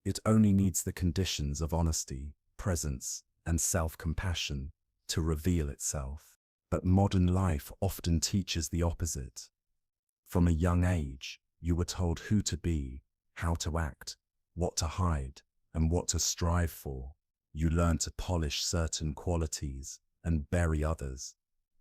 It only needs the conditions of honesty, presence, and self-compassion to reveal itself. But modern life often teaches the opposite. From a young age, you were told who to be, how to act, what to hide, and what to strive for. You learn to polish certain qualities and bury others.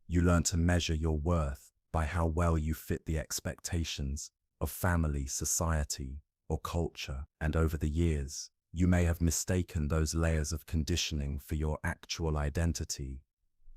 You learn to measure your worth by how well you fit the expectations of family, society, or culture. And over the years, you may have mistaken those layers of conditioning for your actual identity.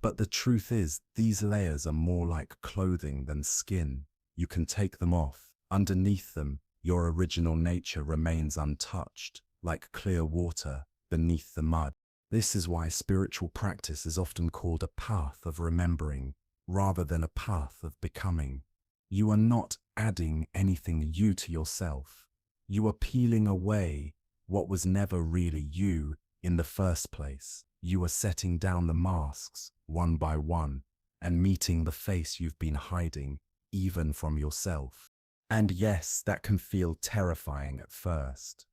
But the truth is, these layers are more like clothing than skin. You can take them off. Underneath them, your original nature remains untouched, like clear water beneath the mud. This is why spiritual practice is often called a path of remembering, rather than a path of becoming. You are not adding anything new to yourself. You are peeling away what was never really you in the first place. You are setting down the masks, one by one, and meeting the face you've been hiding, even from yourself. And yes, that can feel terrifying at first.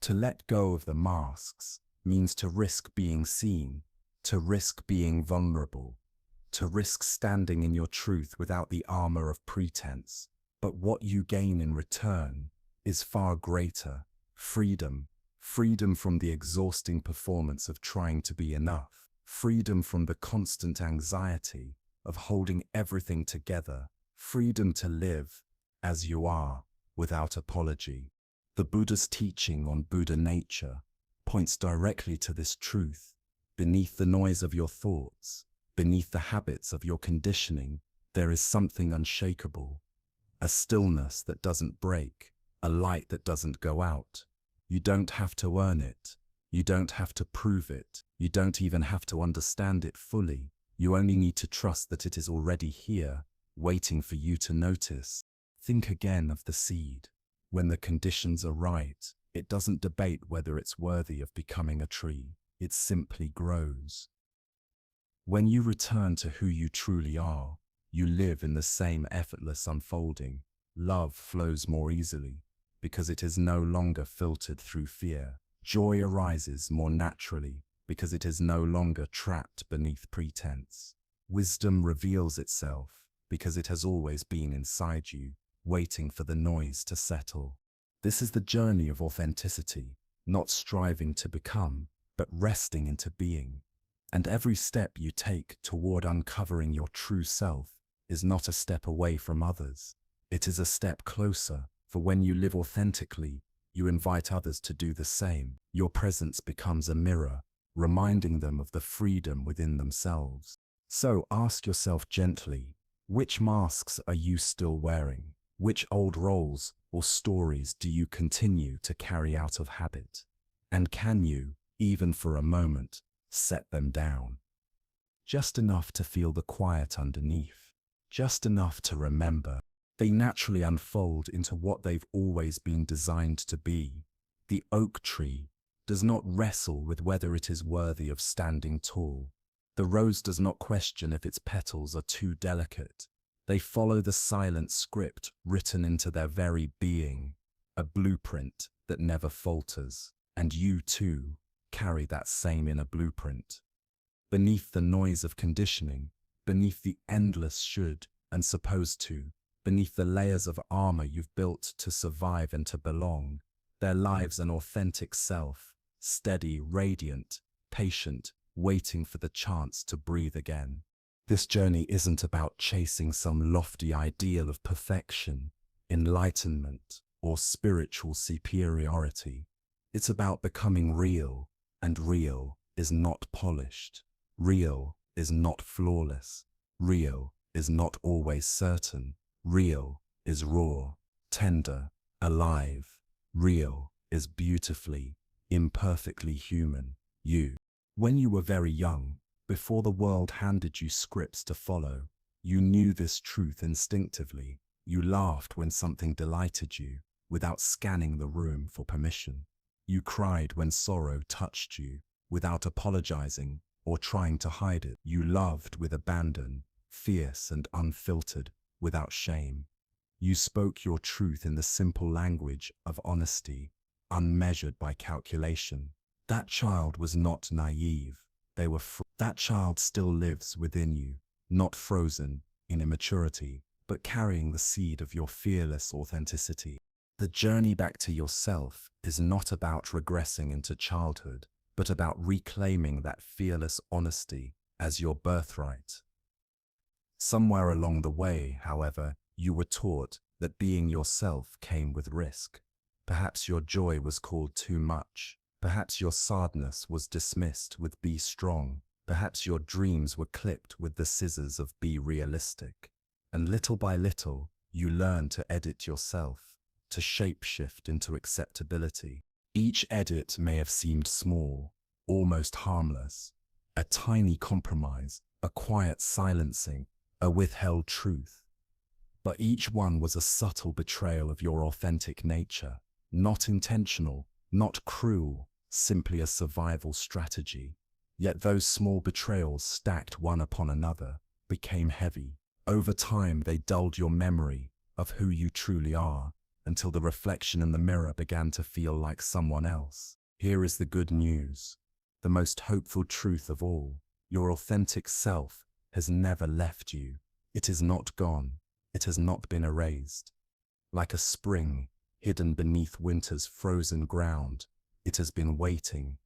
To let go of the masks means to risk being seen, to risk being vulnerable, to risk standing in your truth without the armor of pretense. But what you gain in return is far greater: freedom. Freedom from the exhausting performance of trying to be enough. Freedom from the constant anxiety of holding everything together. Freedom to live as you are, without apology. The Buddha's teaching on Buddha nature points directly to this truth. Beneath the noise of your thoughts, beneath the habits of your conditioning, there is something unshakable. A stillness that doesn't break, a light that doesn't go out. You don't have to earn it. You don't have to prove it. You don't even have to understand it fully. You only need to trust that it is already here, waiting for you to notice. Think again of the seed. When the conditions are right, it doesn't debate whether it's worthy of becoming a tree. It simply grows. When you return to who you truly are, you live in the same effortless unfolding. Love flows more easily because it is no longer filtered through fear. Joy arises more naturally because it is no longer trapped beneath pretense. Wisdom reveals itself because it has always been inside you, waiting for the noise to settle. This is the journey of authenticity, not striving to become, but resting into being. And every step you take toward uncovering your true self is not a step away from others. It is a step closer, for when you live authentically, you invite others to do the same. Your presence becomes a mirror, reminding them of the freedom within themselves. So ask yourself gently, which masks are you still wearing? Which old roles or stories do you continue to carry out of habit? And can you, even for a moment, set them down? Just enough to feel the quiet underneath, just enough to remember. They naturally unfold into what they've always been designed to be. The oak tree does not wrestle with whether it is worthy of standing tall. The rose does not question if its petals are too delicate. They follow the silent script written into their very being, a blueprint that never falters. And you too carry that same inner blueprint. Beneath the noise of conditioning, beneath the endless should and supposed to, beneath the layers of armor you've built to survive and to belong, there lives an authentic self, steady, radiant, patient, waiting for the chance to breathe again. This journey isn't about chasing some lofty ideal of perfection, enlightenment, or spiritual superiority. It's about becoming real, and real is not polished. Real is not flawless. Real is not always certain. Real is raw, tender, alive. Real is beautifully, imperfectly human. You. When you were very young, before the world handed you scripts to follow, you knew this truth instinctively. You laughed when something delighted you, without scanning the room for permission. You cried when sorrow touched you, without apologizing or trying to hide it. You loved with abandon, fierce and unfiltered, without shame. You spoke your truth in the simple language of honesty, unmeasured by calculation. That child was not naive. That child still lives within you, not frozen in immaturity, but carrying the seed of your fearless authenticity. The journey back to yourself is not about regressing into childhood, but about reclaiming that fearless honesty as your birthright. Somewhere along the way, however, you were taught that being yourself came with risk. Perhaps your joy was called too much. Perhaps your sadness was dismissed with be strong. Perhaps your dreams were clipped with the scissors of be realistic. And little by little, you learn to edit yourself, to shape-shift into acceptability. Each edit may have seemed small, almost harmless, a tiny compromise, a quiet silencing, a withheld truth. But each one was a subtle betrayal of your authentic nature, not intentional, not cruel, simply a survival strategy. Yet those small betrayals stacked one upon another, became heavy. Over time, they dulled your memory of who you truly are, until the reflection in the mirror began to feel like someone else. Here is the good news, the most hopeful truth of all. Your authentic self has never left you. It is not gone. It has not been erased. Like a spring hidden beneath winter's frozen ground, it has been waiting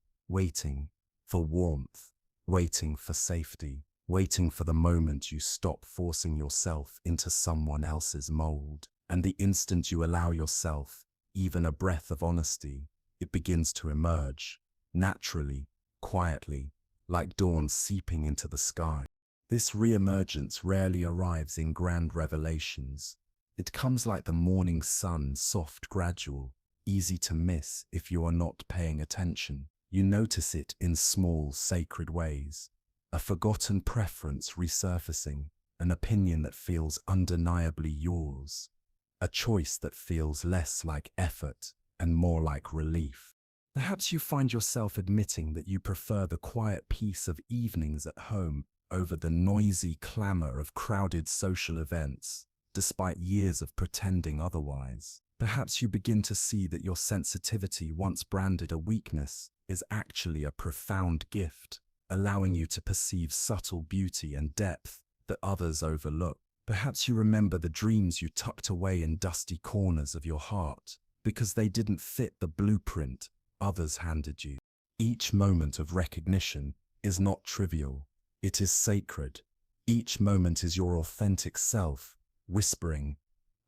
for warmth, waiting for safety, waiting for the moment you stop forcing yourself into someone else's mold. And the instant you allow yourself even a breath of honesty, it begins to emerge, naturally, quietly, like dawn seeping into the sky. This re-emergence rarely arrives in grand revelations. It comes like the morning sun, soft, gradual, easy to miss if you are not paying attention. You notice it in small, sacred ways. A forgotten preference resurfacing, an opinion that feels undeniably yours. A choice that feels less like effort and more like relief. Perhaps you find yourself admitting that you prefer the quiet peace of evenings at home over the noisy clamor of crowded social events, despite years of pretending otherwise. Perhaps you begin to see that your sensitivity, once branded a weakness, is actually a profound gift, allowing you to perceive subtle beauty and depth that others overlook. Perhaps you remember the dreams you tucked away in dusty corners of your heart because they didn't fit the blueprint others handed you. Each moment of recognition is not trivial. It is sacred. Each moment is your authentic self, whispering,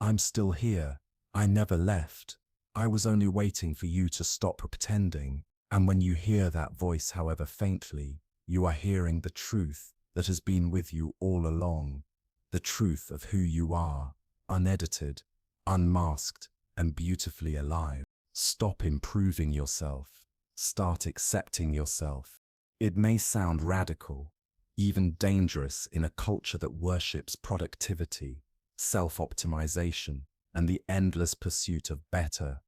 "I'm still here. I never left. I was only waiting for you to stop pretending." And when you hear that voice, however faintly, you are hearing the truth that has been with you all along. The truth of who you are, unedited, unmasked, and beautifully alive. Stop improving yourself. Start accepting yourself. It may sound radical, even dangerous in a culture that worships productivity, self-optimization, and the endless pursuit of better.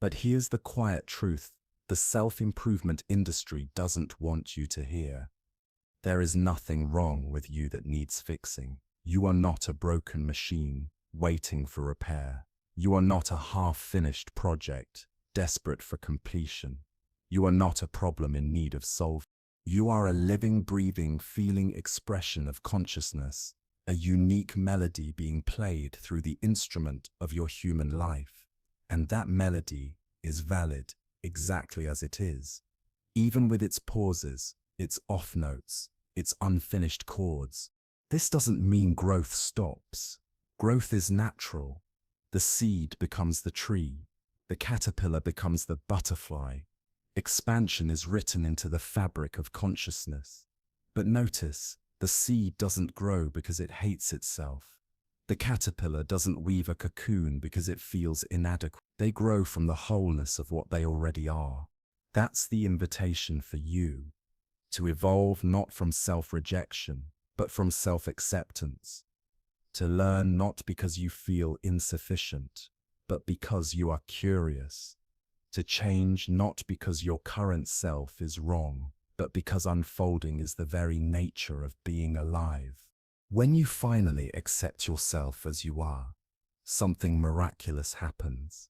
But here's the quiet truth the self-improvement industry doesn't want you to hear. There is nothing wrong with you that needs fixing. You are not a broken machine waiting for repair. You are not a half-finished project desperate for completion. You are not a problem in need of solving. You are a living, breathing, feeling expression of consciousness, a unique melody being played through the instrument of your human life. And that melody is valid exactly as it is, even with its pauses, its off notes, its unfinished chords. This doesn't mean growth stops. Growth is natural. The seed becomes the tree. The caterpillar becomes the butterfly. Expansion is written into the fabric of consciousness. But notice, the seed doesn't grow because it hates itself. The caterpillar doesn't weave a cocoon because it feels inadequate. They grow from the wholeness of what they already are. That's the invitation for you, to evolve not from self-rejection, but from self-acceptance. To learn not because you feel insufficient, but because you are curious. To change not because your current self is wrong, but because unfolding is the very nature of being alive. When you finally accept yourself as you are, something miraculous happens.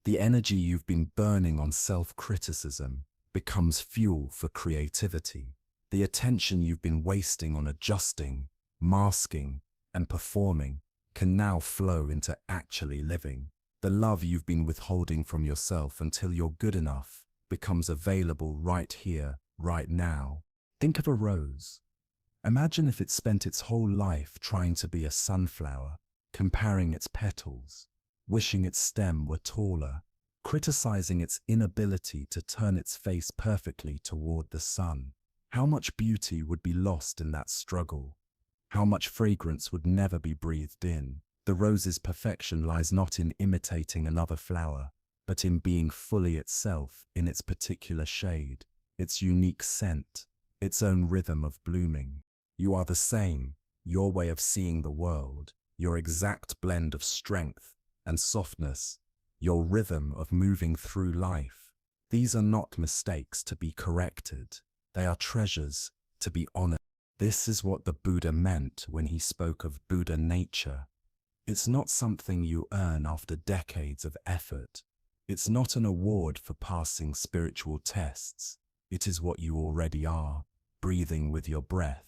The energy you've been burning on self-criticism becomes fuel for creativity. The attention you've been wasting on adjusting, masking, and performing can now flow into actually living. The love you've been withholding from yourself until you're good enough becomes available right here, right now. Think of a rose. Imagine if it spent its whole life trying to be a sunflower, comparing its petals, wishing its stem were taller, criticizing its inability to turn its face perfectly toward the sun. How much beauty would be lost in that struggle? How much fragrance would never be breathed in? The rose's perfection lies not in imitating another flower, but in being fully itself in its particular shade, its unique scent, its own rhythm of blooming. You are the same, your way of seeing the world, your exact blend of strength and softness, your rhythm of moving through life. These are not mistakes to be corrected. They are treasures to be honored. This is what the Buddha meant when he spoke of Buddha nature. It's not something you earn after decades of effort. It's not an award for passing spiritual tests. It is what you already are, breathing with your breath,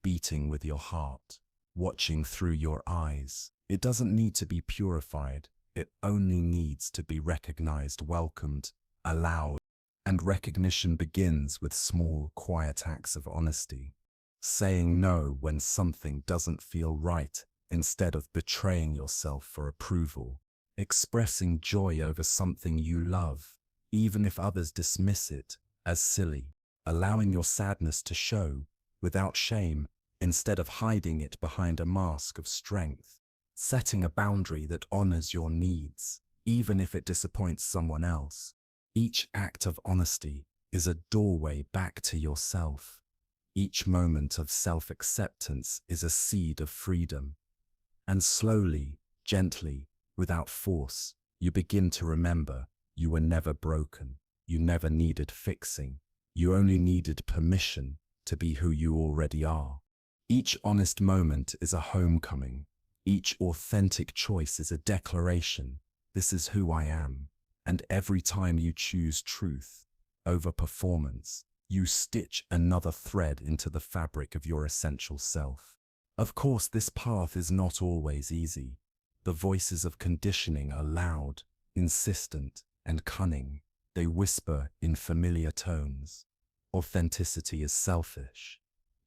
beating with your heart, watching through your eyes. It doesn't need to be purified. It only needs to be recognized, welcomed, allowed. And recognition begins with small, quiet acts of honesty. Saying no when something doesn't feel right instead of betraying yourself for approval. Expressing joy over something you love, even if others dismiss it as silly. Allowing your sadness to show without shame instead of hiding it behind a mask of strength. Setting a boundary that honors your needs, even if it disappoints someone else. Each act of honesty is a doorway back to yourself. Each moment of self-acceptance is a seed of freedom. And slowly, gently, without force, you begin to remember you were never broken. You never needed fixing. You only needed permission to be who you already are. Each honest moment is a homecoming. Each authentic choice is a declaration. This is who I am. And every time you choose truth over performance, you stitch another thread into the fabric of your essential self. Of course, this path is not always easy. The voices of conditioning are loud, insistent, and cunning. They whisper in familiar tones. Authenticity is selfish.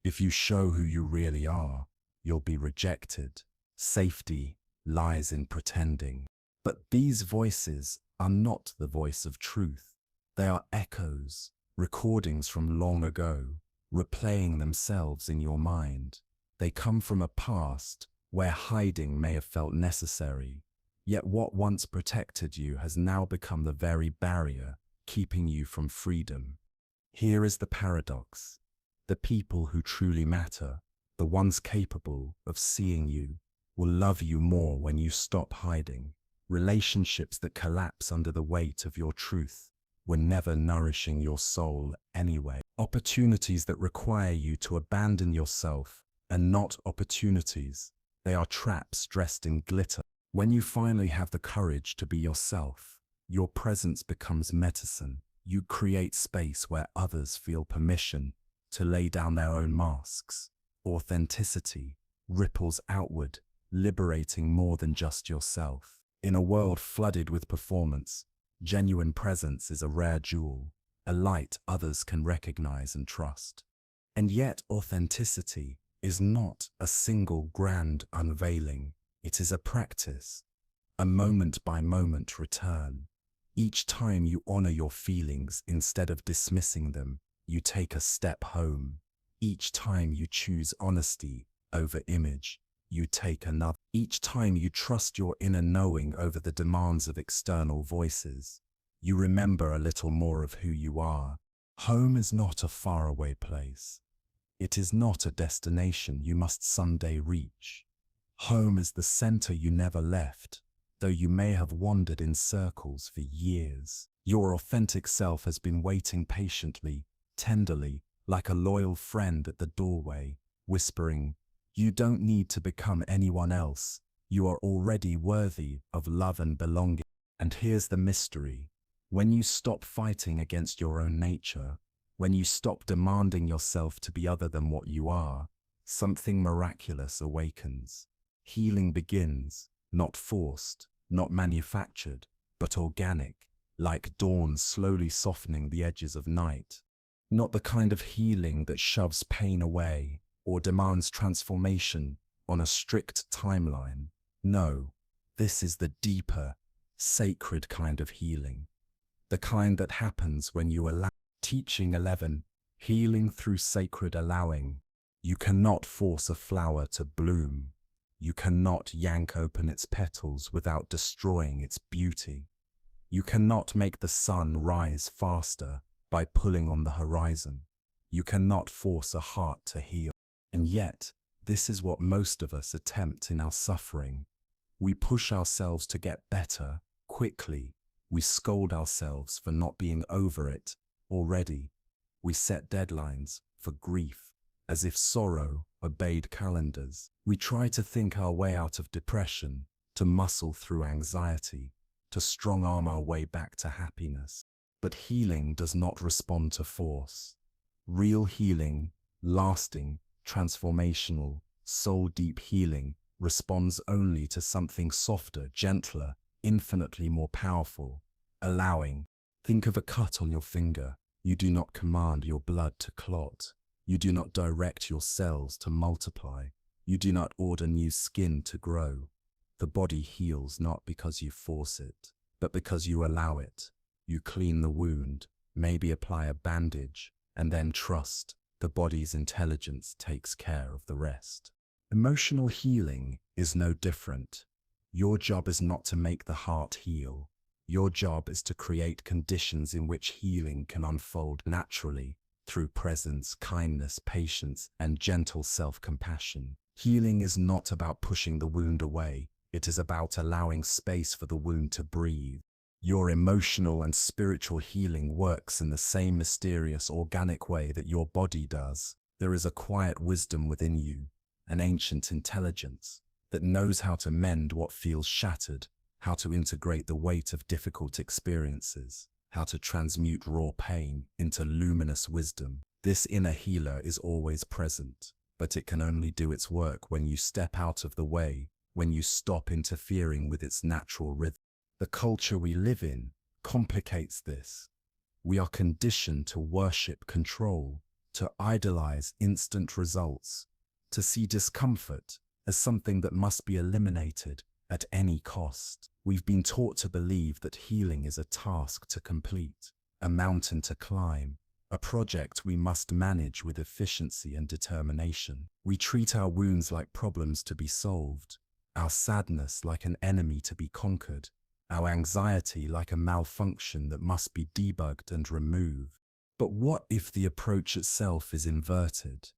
If you show who you really are, you'll be rejected. Safety lies in pretending. But these voices are not the voice of truth. They are echoes, recordings from long ago, replaying themselves in your mind. They come from a past where hiding may have felt necessary, yet what once protected you has now become the very barrier keeping you from freedom. Here is the paradox. The people who truly matter, the ones capable of seeing you, will love you more when you stop hiding. Relationships that collapse under the weight of your truth were never nourishing your soul anyway. Opportunities that require you to abandon yourself are not opportunities. They are traps dressed in glitter. When you finally have the courage to be yourself, your presence becomes medicine. You create space where others feel permission to lay down their own masks. Authenticity ripples outward, liberating more than just yourself. In a world flooded with performance, genuine presence is a rare jewel, a light others can recognize and trust. And yet authenticity is not a single grand unveiling. It is a practice, a moment-by-moment return. Each time you honor your feelings instead of dismissing them, you take a step home. Each time you choose honesty over image, you take another. Each time you trust your inner knowing over the demands of external voices, you remember a little more of who you are. Home is not a faraway place. It is not a destination you must someday reach. Home is the center you never left, though you may have wandered in circles for years. Your authentic self has been waiting patiently, tenderly, like a loyal friend at the doorway, whispering, "You don't need to become anyone else. You are already worthy of love and belonging." And here's the mystery. When you stop fighting against your own nature, when you stop demanding yourself to be other than what you are, something miraculous awakens. Healing begins, not forced, not manufactured, but organic, like dawn slowly softening the edges of night. Not the kind of healing that shoves pain away or demands transformation on a strict timeline. No, this is the deeper, sacred kind of healing. The kind that happens when you allow. Teaching 11, healing through sacred allowing. You cannot force a flower to bloom. You cannot yank open its petals without destroying its beauty. You cannot make the sun rise faster by pulling on the horizon. You cannot force a heart to heal. And yet, this is what most of us attempt in our suffering. We push ourselves to get better quickly. We scold ourselves for not being over it already. We set deadlines for grief, as if sorrow obeyed calendars. We try to think our way out of depression, to muscle through anxiety, to strong-arm our way back to happiness. But healing does not respond to force. Real healing, lasting, transformational, soul-deep healing responds only to something softer, gentler, infinitely more powerful. Allowing. Think of a cut on your finger. You do not command your blood to clot. You do not direct your cells to multiply. You do not order new skin to grow. The body heals not because you force it, but because you allow it. You clean the wound, maybe apply a bandage, and then trust the body's intelligence takes care of the rest. Emotional healing is no different. Your job is not to make the heart heal. Your job is to create conditions in which healing can unfold naturally through presence, kindness, patience, and gentle self-compassion. Healing is not about pushing the wound away. It is about allowing space for the wound to breathe. Your emotional and spiritual healing works in the same mysterious, organic way that your body does. There is a quiet wisdom within you, an ancient intelligence that knows how to mend what feels shattered, how to integrate the weight of difficult experiences, how to transmute raw pain into luminous wisdom. This inner healer is always present, but it can only do its work when you step out of the way, when you stop interfering with its natural rhythm. The culture we live in complicates this. We are conditioned to worship control, to idolize instant results, to see discomfort as something that must be eliminated at any cost. We've been taught to believe that healing is a task to complete, a mountain to climb, a project we must manage with efficiency and determination. We treat our wounds like problems to be solved, our sadness like an enemy to be conquered, our anxiety like a malfunction that must be debugged and removed. But what if the approach itself is inverted?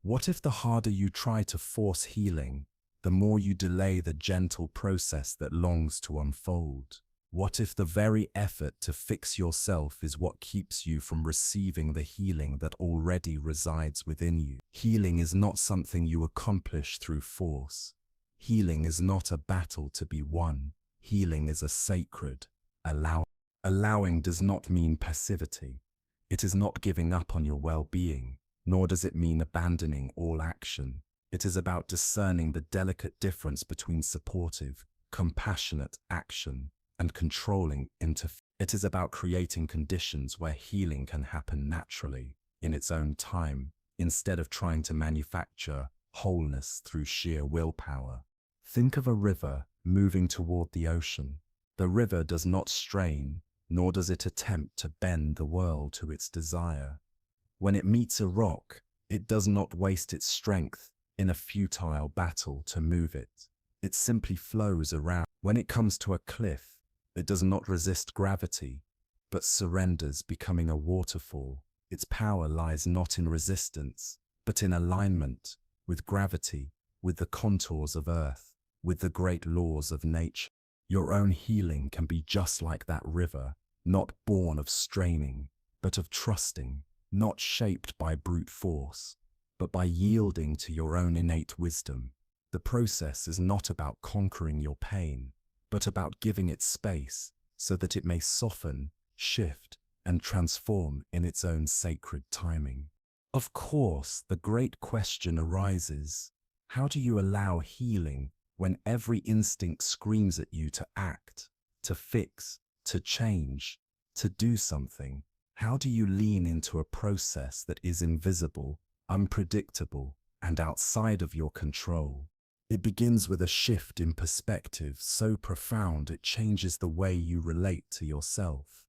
What if the harder you try to force healing, the more you delay the gentle process that longs to unfold? What if the very effort to fix yourself is what keeps you from receiving the healing that already resides within you? Healing is not something you accomplish through force. Healing is not a battle to be won. Healing is a sacred allowing. Allowing does not mean passivity. It is not giving up on your well-being, nor does it mean abandoning all action. It is about discerning the delicate difference between supportive, compassionate action and controlling interference. It is about creating conditions where healing can happen naturally, in its own time, instead of trying to manufacture wholeness through sheer willpower. Think of a river moving toward the ocean. The river does not strain, nor does it attempt to bend the world to its desire. When it meets a rock, it does not waste its strength in a futile battle to move it. It simply flows around. When it comes to a cliff, it does not resist gravity, but surrenders, becoming a waterfall. Its power lies not in resistance, but in alignment with gravity, with the contours of Earth, with the great laws of nature. Your own healing can be just like that river, not born of straining, but of trusting. not shaped by brute force, but by yielding to your own innate wisdom. The process is not about conquering your pain, but about giving it space so that it may soften, shift, and transform in its own sacred timing. Of course, the great question arises: how do you allow healing when every instinct screams at you to act, to fix, to change, to do something? How do you lean into a process that is invisible, unpredictable, and outside of your control? It begins with a shift in perspective so profound it changes the way you relate to yourself.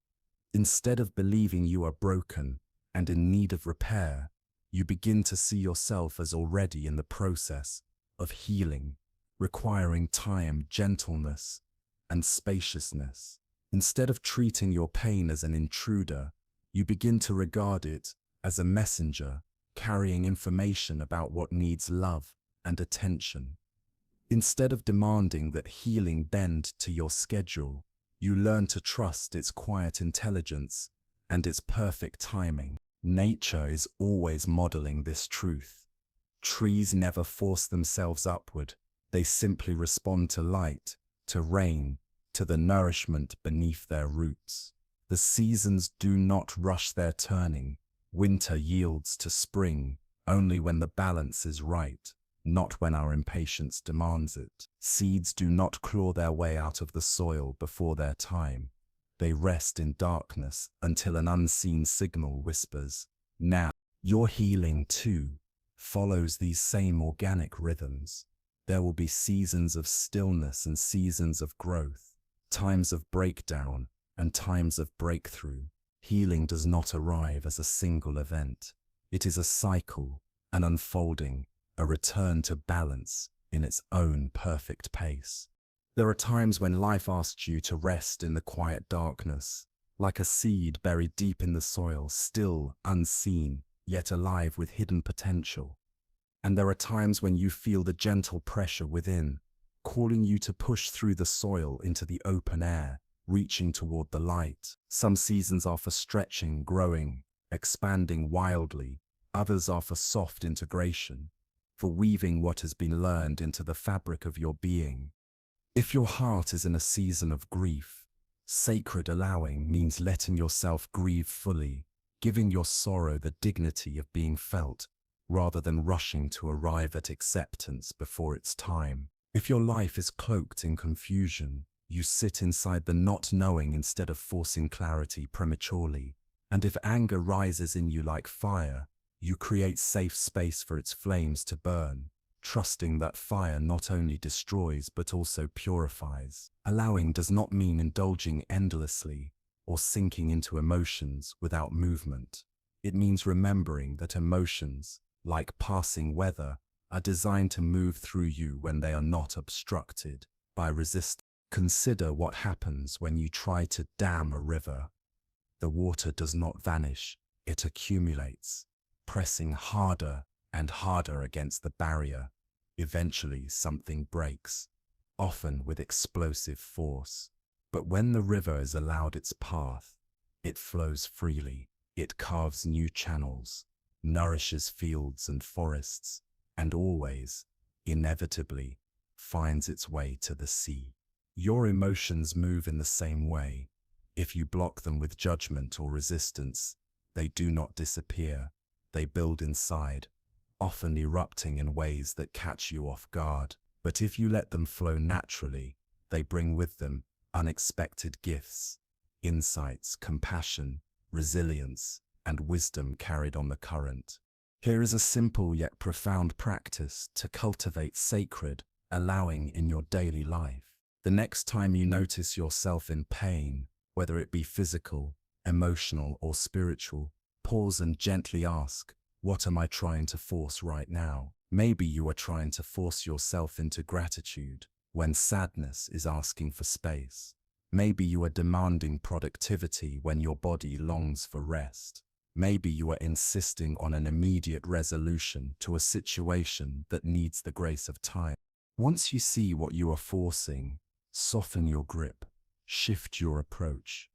Instead of believing you are broken and in need of repair, you begin to see yourself as already in the process of healing, requiring time, gentleness, and spaciousness. Instead of treating your pain as an intruder, you begin to regard it as a messenger carrying information about what needs love and attention. Instead of demanding that healing bend to your schedule, you learn to trust its quiet intelligence and its perfect timing. Nature is always modeling this truth. Trees never force themselves upward. They simply respond to light, to rain, to the nourishment beneath their roots. The seasons do not rush their turning. Winter yields to spring only when the balance is right, not when our impatience demands it. Seeds do not claw their way out of the soil before their time. They rest in darkness until an unseen signal whispers, "Now." Your healing, too, follows these same organic rhythms. There will be seasons of stillness and seasons of growth, times of breakdown and times of breakthrough. Healing does not arrive as a single event. It is a cycle, an unfolding, a return to balance in its own perfect pace. There are times when life asks you to rest in the quiet darkness, like a seed buried deep in the soil, still unseen, yet alive with hidden potential. And there are times when you feel the gentle pressure within, calling you to push through the soil into the open air, reaching toward the light. Some seasons are for stretching, growing, expanding wildly. Others are for soft integration, for weaving what has been learned into the fabric of your being. If your heart is in a season of grief, sacred allowing means letting yourself grieve fully, giving your sorrow the dignity of being felt, rather than rushing to arrive at acceptance before its time. If your life is cloaked in confusion, you sit inside the not knowing instead of forcing clarity prematurely. And if anger rises in you like fire, you create safe space for its flames to burn, trusting that fire not only destroys but also purifies. Allowing does not mean indulging endlessly or sinking into emotions without movement. It means remembering that emotions, like passing weather, are designed to move through you when they are not obstructed by resistance. Consider what happens when you try to dam a river. The water does not vanish, it accumulates, pressing harder and harder against the barrier. Eventually something breaks, often with explosive force. But when the river is allowed its path, it flows freely. It carves new channels, nourishes fields and forests, and always, inevitably, finds its way to the sea. Your emotions move in the same way. If you block them with judgment or resistance, they do not disappear. They build inside, often erupting in ways that catch you off guard. But if you let them flow naturally, they bring with them unexpected gifts, insights, compassion, resilience, and wisdom carried on the current. Here is a simple yet profound practice to cultivate sacred allowing in your daily life. The next time you notice yourself in pain, whether it be physical, emotional, or spiritual, pause and gently ask, what am I trying to force right now? Maybe you are trying to force yourself into gratitude when sadness is asking for space. Maybe you are demanding productivity when your body longs for rest. Maybe you are insisting on an immediate resolution to a situation that needs the grace of time. Once you see what you are forcing, soften your grip, shift your approach.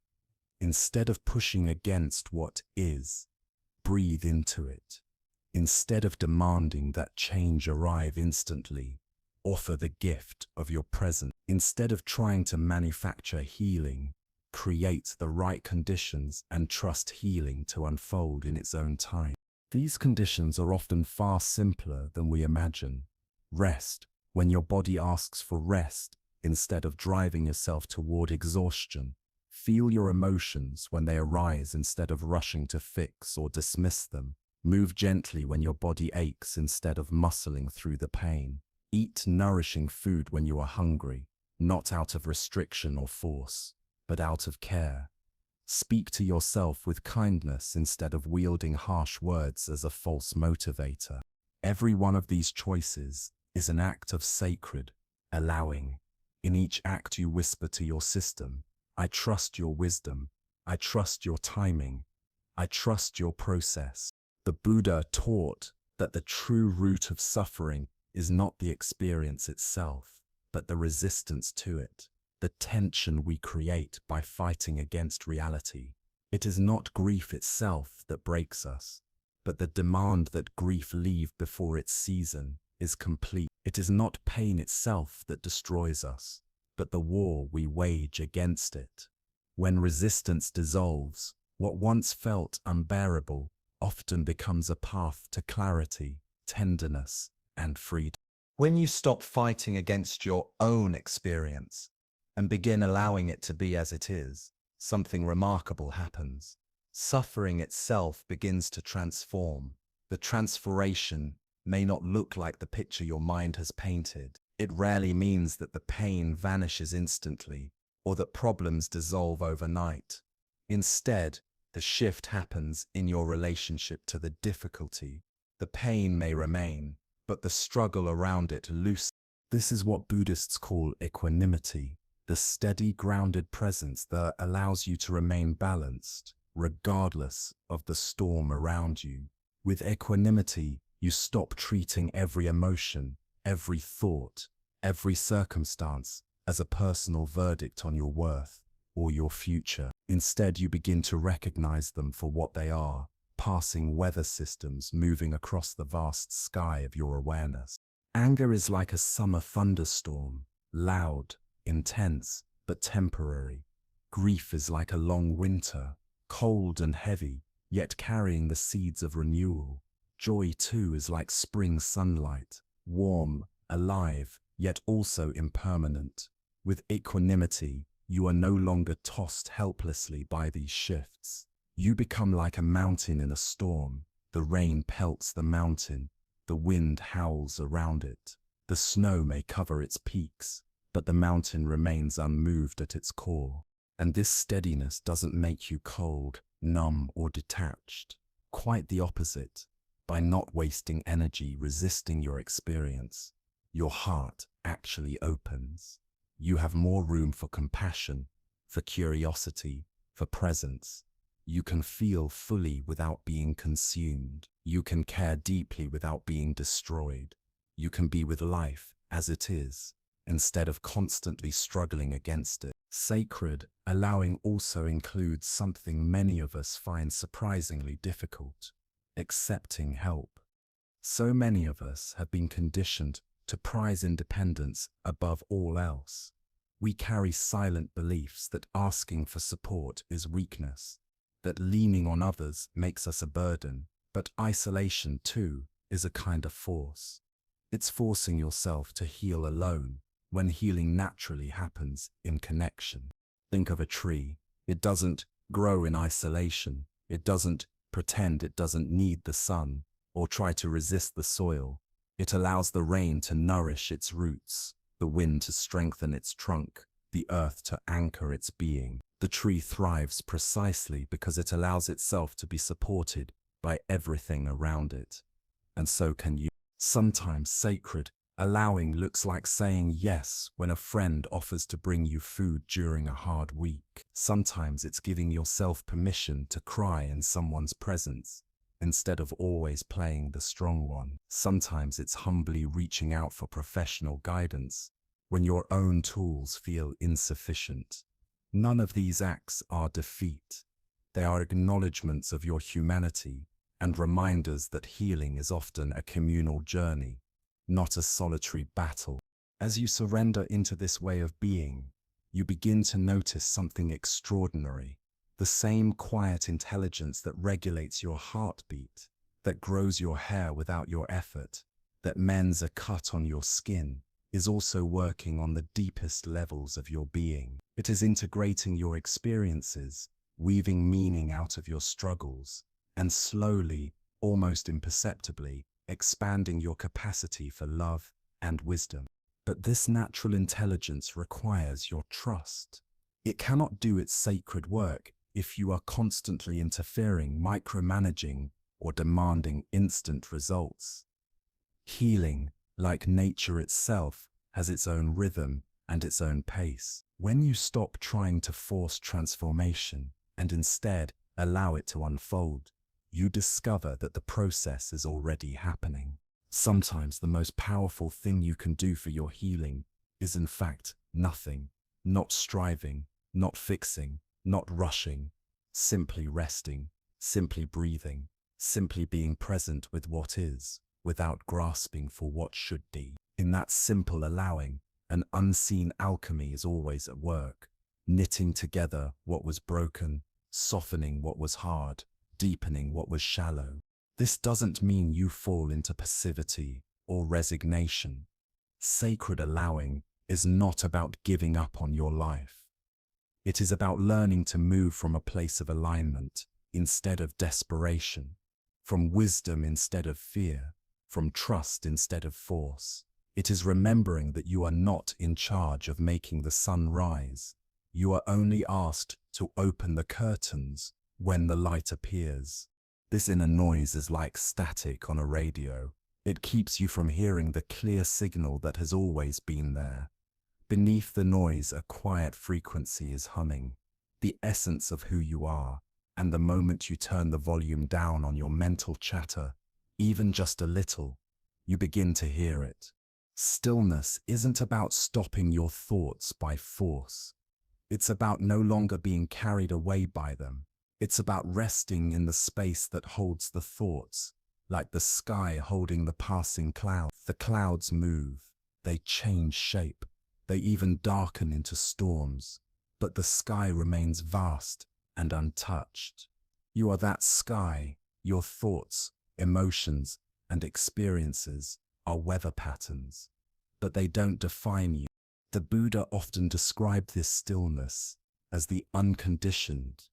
Instead of pushing against what is, breathe into it. Instead of demanding that change arrive instantly, offer the gift of your presence. Instead of trying to manufacture healing, create the right conditions and trust healing to unfold in its own time. These conditions are often far simpler than we imagine. Rest, when your body asks for rest, instead of driving yourself toward exhaustion. Feel your emotions when they arise instead of rushing to fix or dismiss them. Move gently when your body aches instead of muscling through the pain. Eat nourishing food when you are hungry, not out of restriction or force, but out of care. Speak to yourself with kindness instead of wielding harsh words as a false motivator. Every one of these choices is an act of sacred allowing. In each act you whisper to your system, I trust your wisdom, I trust your timing, I trust your process. The Buddha taught that the true root of suffering is not the experience itself, but the resistance to it, the tension we create by fighting against reality. It is not grief itself that breaks us, but the demand that grief leave before its season is complete. It is not pain itself that destroys us, but the war we wage against it. When resistance dissolves, what once felt unbearable often becomes a path to clarity, tenderness, and freedom. When you stop fighting against your own experience and begin allowing it to be as it is, something remarkable happens. Suffering itself begins to transform. The transformation may not look like the picture your mind has painted. It rarely means that the pain vanishes instantly or that problems dissolve overnight. Instead, the shift happens in your relationship to the difficulty. The pain may remain, but the struggle around it loosens. This is what Buddhists call equanimity, the steady, grounded presence that allows you to remain balanced, regardless of the storm around you. With equanimity, you stop treating every emotion, every thought, every circumstance as a personal verdict on your worth or your future. Instead, you begin to recognize them for what they are, passing weather systems moving across the vast sky of your awareness. Anger is like a summer thunderstorm, loud, intense, but temporary. Grief is like a long winter, cold and heavy, yet carrying the seeds of renewal. Joy too is like spring sunlight, warm, alive, yet also impermanent. With equanimity, you are no longer tossed helplessly by these shifts. You become like a mountain in a storm. The rain pelts the mountain, the wind howls around it. The snow may cover its peaks, but the mountain remains unmoved at its core. And this steadiness doesn't make you cold, numb, or detached. Quite the opposite. By not wasting energy resisting your experience, your heart actually opens. You have more room for compassion, for curiosity, for presence. You can feel fully without being consumed. You can care deeply without being destroyed. You can be with life as it is, instead of constantly struggling against it. Sacred allowing also includes something many of us find surprisingly difficult: accepting help. So many of us have been conditioned to prize independence above all else. We carry silent beliefs that asking for support is weakness, that leaning on others makes us a burden, but isolation too is a kind of force. It's forcing yourself to heal alone when healing naturally happens in connection. Think of a tree. It doesn't grow in isolation. It doesn't pretend it doesn't need the sun or try to resist the soil. It allows the rain to nourish its roots, the wind to strengthen its trunk, the earth to anchor its being. The tree thrives precisely because it allows itself to be supported by everything around it. And so can you. Sometimes sacred allowing looks like saying yes when a friend offers to bring you food during a hard week. Sometimes it's giving yourself permission to cry in someone's presence, instead of always playing the strong one. Sometimes it's humbly reaching out for professional guidance when your own tools feel insufficient. None of these acts are defeat. They are acknowledgements of your humanity and reminders that healing is often a communal journey, not a solitary battle. As you surrender into this way of being, you begin to notice something extraordinary. The same quiet intelligence that regulates your heartbeat, that grows your hair without your effort, that mends a cut on your skin, is also working on the deepest levels of your being. It is integrating your experiences, weaving meaning out of your struggles, and slowly, almost imperceptibly, expanding your capacity for love and wisdom. But this natural intelligence requires your trust. It cannot do its sacred work if you are constantly interfering, micromanaging, or demanding instant results. Healing, like nature itself, has its own rhythm and its own pace. When you stop trying to force transformation and instead allow it to unfold, you discover that the process is already happening. Sometimes the most powerful thing you can do for your healing is in fact nothing, not striving, not fixing, not rushing, simply resting, simply breathing, simply being present with what is, without grasping for what should be. In that simple allowing, an unseen alchemy is always at work, knitting together what was broken, softening what was hard, deepening what was shallow. This doesn't mean you fall into passivity or resignation. Sacred allowing is not about giving up on your life. It is about learning to move from a place of alignment instead of desperation, from wisdom instead of fear, from trust instead of force. It is remembering that you are not in charge of making the sun rise. You are only asked to open the curtains when the light appears. This inner noise is like static on a radio. It keeps you from hearing the clear signal that has always been there. Beneath the noise, a quiet frequency is humming, the essence of who you are, and the moment you turn the volume down on your mental chatter, even just a little, you begin to hear it. Stillness isn't about stopping your thoughts by force. It's about no longer being carried away by them. It's about resting in the space that holds the thoughts, like the sky holding the passing cloud. The clouds move, they change shape, they even darken into storms, but the sky remains vast and untouched. You are that sky. Your thoughts, emotions, and experiences are weather patterns, but they don't define you. The Buddha often described this stillness as the unconditioned,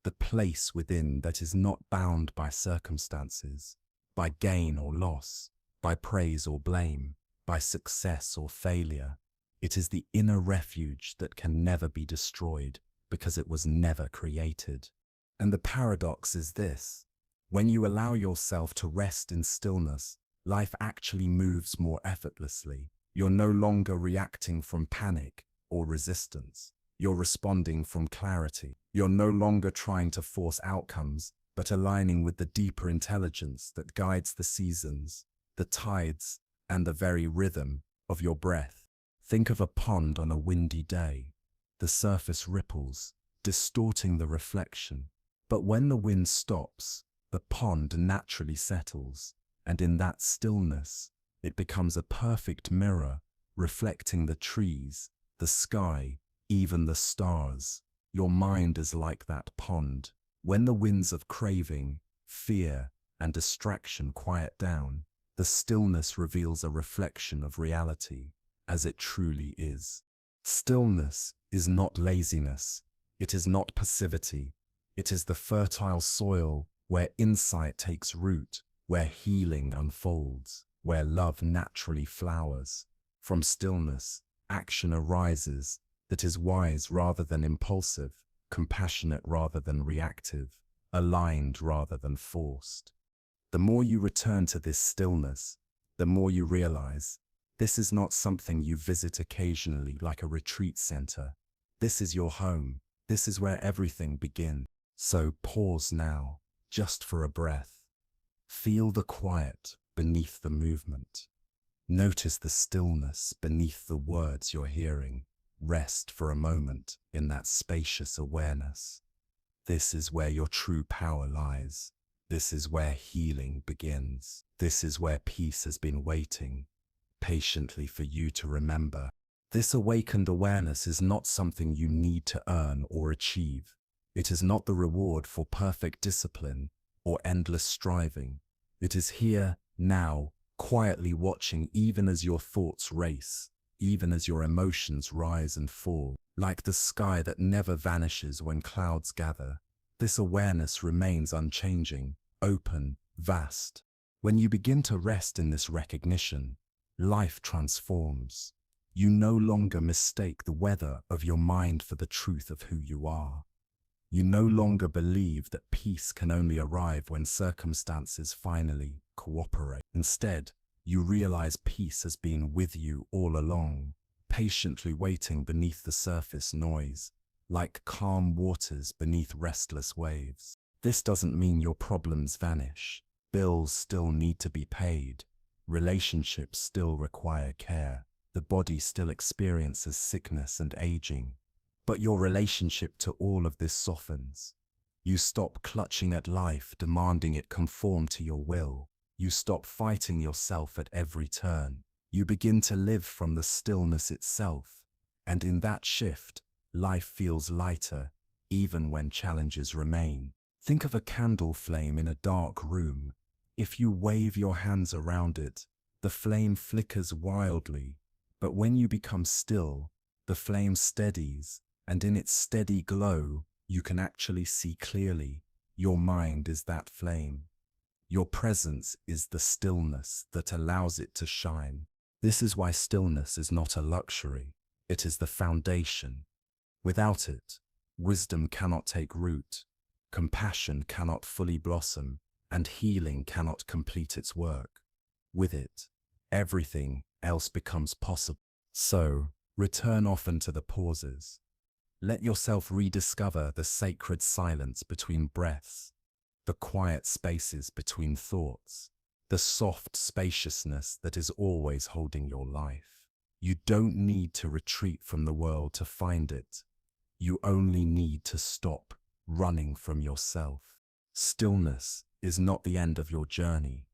the place within that is not bound by circumstances, by gain or loss, by praise or blame, by success or failure. It is the inner refuge that can never be destroyed because it was never created. And the paradox is this: when you allow yourself to rest in stillness, life actually moves more effortlessly. You're no longer reacting from panic or resistance. You're responding from clarity. You're no longer trying to force outcomes, but aligning with the deeper intelligence that guides the seasons, the tides, and the very rhythm of your breath. Think of a pond on a windy day. The surface ripples, distorting the reflection. But when the wind stops, the pond naturally settles, and in that stillness, it becomes a perfect mirror, reflecting the trees, the sky, even the stars. Your mind is like that pond. When the winds of craving, fear, and distraction quiet down, the stillness reveals a reflection of reality as it truly is. Stillness is not laziness. It is not passivity. It is the fertile soil where insight takes root, where healing unfolds, where love naturally flowers. From stillness, action arises that is wise rather than impulsive, compassionate rather than reactive, aligned rather than forced. The more you return to this stillness, the more you realize this is not something you visit occasionally like a retreat center. This is your home. This is where everything begins. So pause now, just for a breath. Feel the quiet beneath the movement. Notice the stillness beneath the words you're hearing. Rest for a moment in that spacious awareness. This is where your true power lies, This is where healing begins. This is where peace has been waiting patiently for you to remember. This awakened awareness is not something you need to earn or achieve. It is not the reward for perfect discipline or endless striving. It is here, now, quietly watching even as your thoughts race, even as your emotions rise and fall. Like the sky that never vanishes when clouds gather, this awareness remains unchanging, open, vast. When you begin to rest in this recognition, life transforms. You no longer mistake the weather of your mind for the truth of who you are. You no longer believe that peace can only arrive when circumstances finally cooperate. Instead, you realize peace has been with you all along, patiently waiting beneath the surface noise, like calm waters beneath restless waves. This doesn't mean your problems vanish. Bills still need to be paid. Relationships still require care. The body still experiences sickness and aging. But your relationship to all of this softens. You stop clutching at life, demanding it conform to your will. You stop fighting yourself at every turn. You begin to live from the stillness itself. And in that shift, life feels lighter, even when challenges remain. Think of a candle flame in a dark room. If you wave your hands around it, the flame flickers wildly. But when you become still, the flame steadies, and in its steady glow, you can actually see clearly. Your mind is that flame. Your presence is the stillness that allows it to shine. This is why stillness is not a luxury. It is the foundation. Without it, wisdom cannot take root, compassion cannot fully blossom, and healing cannot complete its work. With it, everything else becomes possible. So, return often to the pauses. Let yourself rediscover the sacred silence between breaths, the quiet spaces between thoughts, the soft spaciousness that is always holding your life. You don't need to retreat from the world to find it. You only need to stop running from yourself. Stillness is not the end of your journey.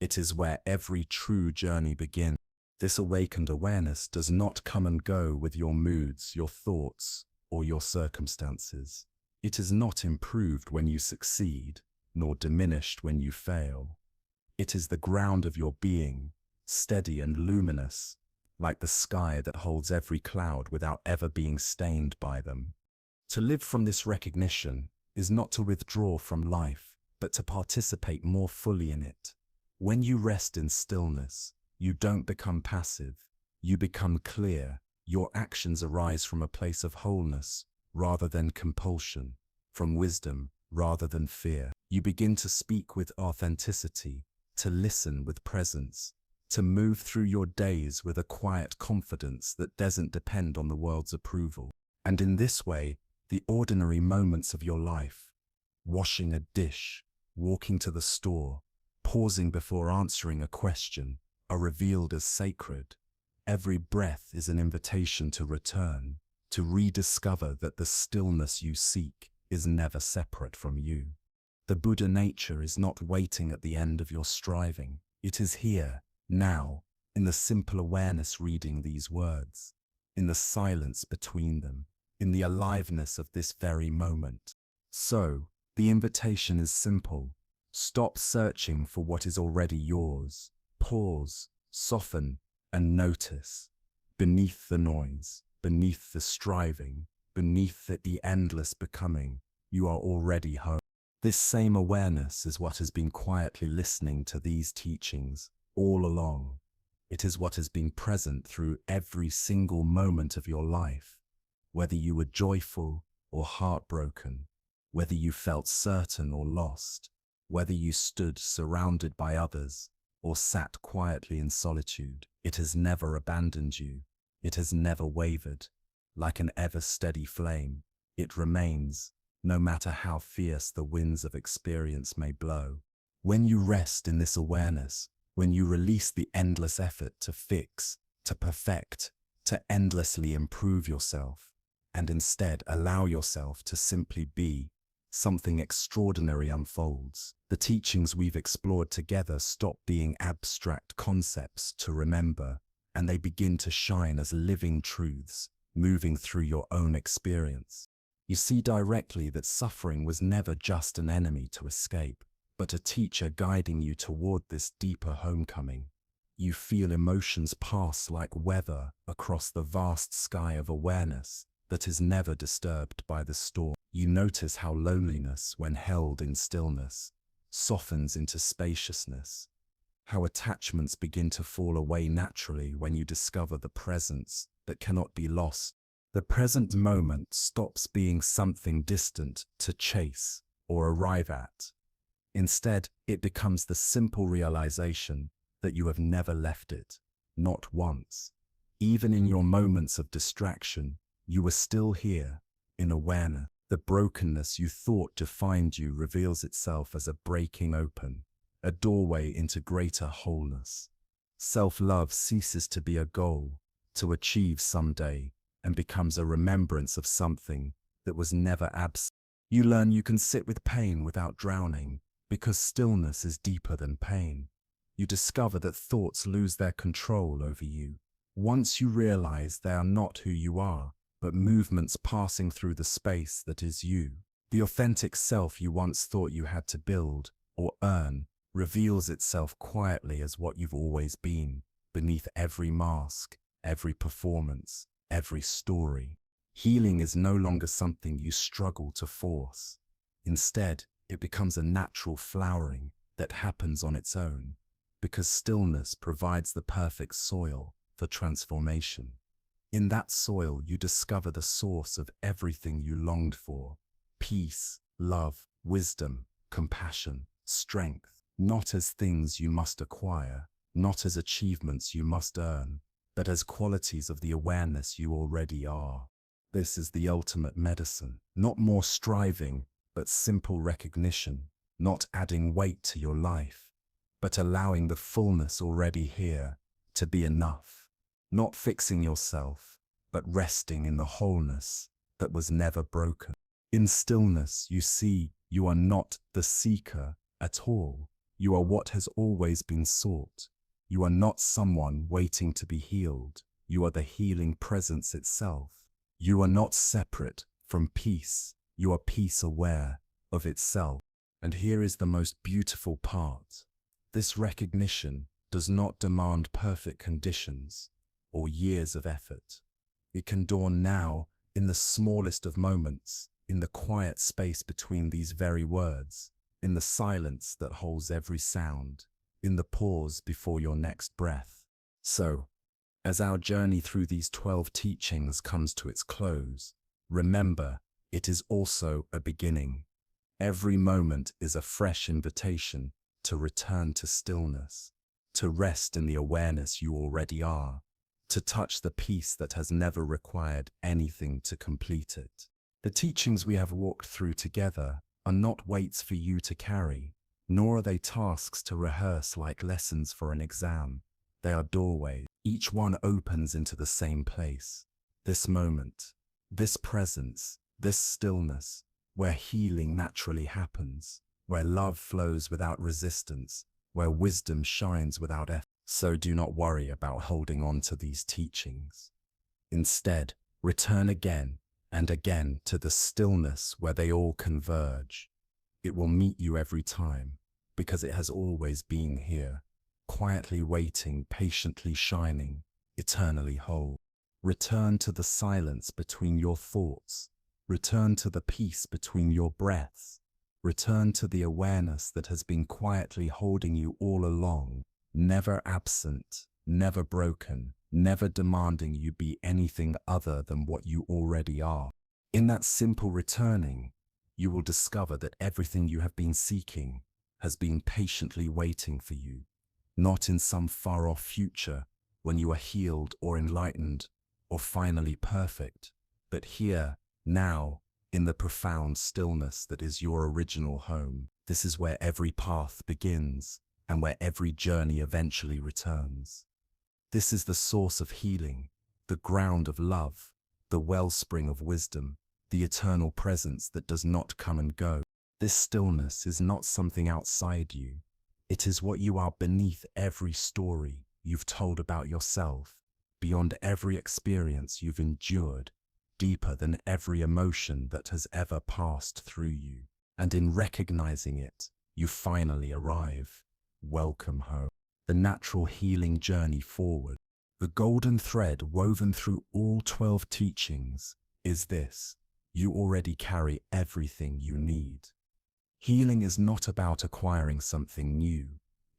It is where every true journey begins. This awakened awareness does not come and go with your moods, your thoughts, or your circumstances. It is not improved when you succeed, nor diminished when you fail. It is the ground of your being, steady and luminous, like the sky that holds every cloud without ever being stained by them. To live from this recognition is not to withdraw from life, but to participate more fully in it. When you rest in stillness, you don't become passive, you become clear. Your actions arise from a place of wholeness rather than compulsion, from wisdom rather than fear. You begin to speak with authenticity, to listen with presence, to move through your days with a quiet confidence that doesn't depend on the world's approval. And in this way, the ordinary moments of your life, washing a dish, walking to the store, pausing before answering a question, are revealed as sacred. Every breath is an invitation to return, to rediscover that the stillness you seek is never separate from you. The Buddha nature is not waiting at the end of your striving. It is here, now, in the simple awareness reading these words, in the silence between them, in the aliveness of this very moment. So, the invitation is simple. Stop searching for what is already yours. Pause, soften, and notice. Beneath the noise, beneath the striving, beneath the endless becoming, you are already home. This same awareness is what has been quietly listening to these teachings all along. It is what has been present through every single moment of your life, whether you were joyful or heartbroken, whether you felt certain or lost, whether you stood surrounded by others or sat quietly in solitude. It has never abandoned you. It has never wavered. Like an ever-steady flame, it remains, no matter how fierce the winds of experience may blow. When you rest in this awareness, when you release the endless effort to fix, to perfect, to endlessly improve yourself, and instead allow yourself to simply be, something extraordinary unfolds. The teachings we've explored together stop being abstract concepts to remember, and they begin to shine as living truths, moving through your own experience. You see directly that suffering was never just an enemy to escape, but a teacher guiding you toward this deeper homecoming. You feel emotions pass like weather across the vast sky of awareness that is never disturbed by the storm. You notice how loneliness, when held in stillness, softens into spaciousness, how attachments begin to fall away naturally when you discover the presence that cannot be lost. The present moment stops being something distant to chase or arrive at. Instead, it becomes the simple realization that you have never left it, not once. Even in your moments of distraction, you are still here, in awareness. The brokenness you thought defined you reveals itself as a breaking open, a doorway into greater wholeness. Self-love ceases to be a goal to achieve someday and becomes a remembrance of something that was never absent. You learn you can sit with pain without drowning, because stillness is deeper than pain. You discover that thoughts lose their control over you. Once you realize they are not who you are, but movements passing through the space that is you. The authentic self you once thought you had to build or earn reveals itself quietly as what you've always been, beneath every mask, every performance, every story. Healing is no longer something you struggle to force. Instead, it becomes a natural flowering that happens on its own, because stillness provides the perfect soil for transformation. In that soil, you discover the source of everything you longed for: peace, love, wisdom, compassion, strength, not as things you must acquire, not as achievements you must earn, but as qualities of the awareness you already are. This is the ultimate medicine, not more striving, but simple recognition, not adding weight to your life, but allowing the fullness already here to be enough. Not fixing yourself, but resting in the wholeness that was never broken. In stillness, you see you are not the seeker at all. You are what has always been sought. You are not someone waiting to be healed. You are the healing presence itself. You are not separate from peace. You are peace aware of itself. And here is the most beautiful part. This recognition does not demand perfect conditions or years of effort. It can dawn now, in the smallest of moments, in the quiet space between these very words, in the silence that holds every sound, in the pause before your next breath. So, as our journey through these 12 teachings comes to its close, remember, it is also a beginning. Every moment is a fresh invitation to return to stillness, to rest in the awareness you already are, to touch the peace that has never required anything to complete it. The teachings we have walked through together are not weights for you to carry, nor are they tasks to rehearse like lessons for an exam. They are doorways. Each one opens into the same place. This moment, this presence, this stillness, where healing naturally happens, where love flows without resistance, where wisdom shines without effort. So do not worry about holding on to these teachings. Instead, return again and again to the stillness where they all converge. It will meet you every time, because it has always been here, quietly waiting, patiently shining, eternally whole. Return to the silence between your thoughts. Return to the peace between your breaths. Return to the awareness that has been quietly holding you all along, never absent, never broken, never demanding you be anything other than what you already are. In that simple returning, you will discover that everything you have been seeking has been patiently waiting for you, not in some far-off future when you are healed or enlightened or finally perfect, but here, now, in the profound stillness that is your original home. This is where every path begins and where every journey eventually returns. This is the source of healing, the ground of love, the wellspring of wisdom, the eternal presence that does not come and go. This stillness is not something outside you. It is what you are beneath every story you've told about yourself, beyond every experience you've endured, deeper than every emotion that has ever passed through you. And in recognizing it, you finally arrive. Welcome home. The natural healing journey forward. The golden thread woven through all 12 teachings is this: you already carry everything you need. Healing is not about acquiring something new.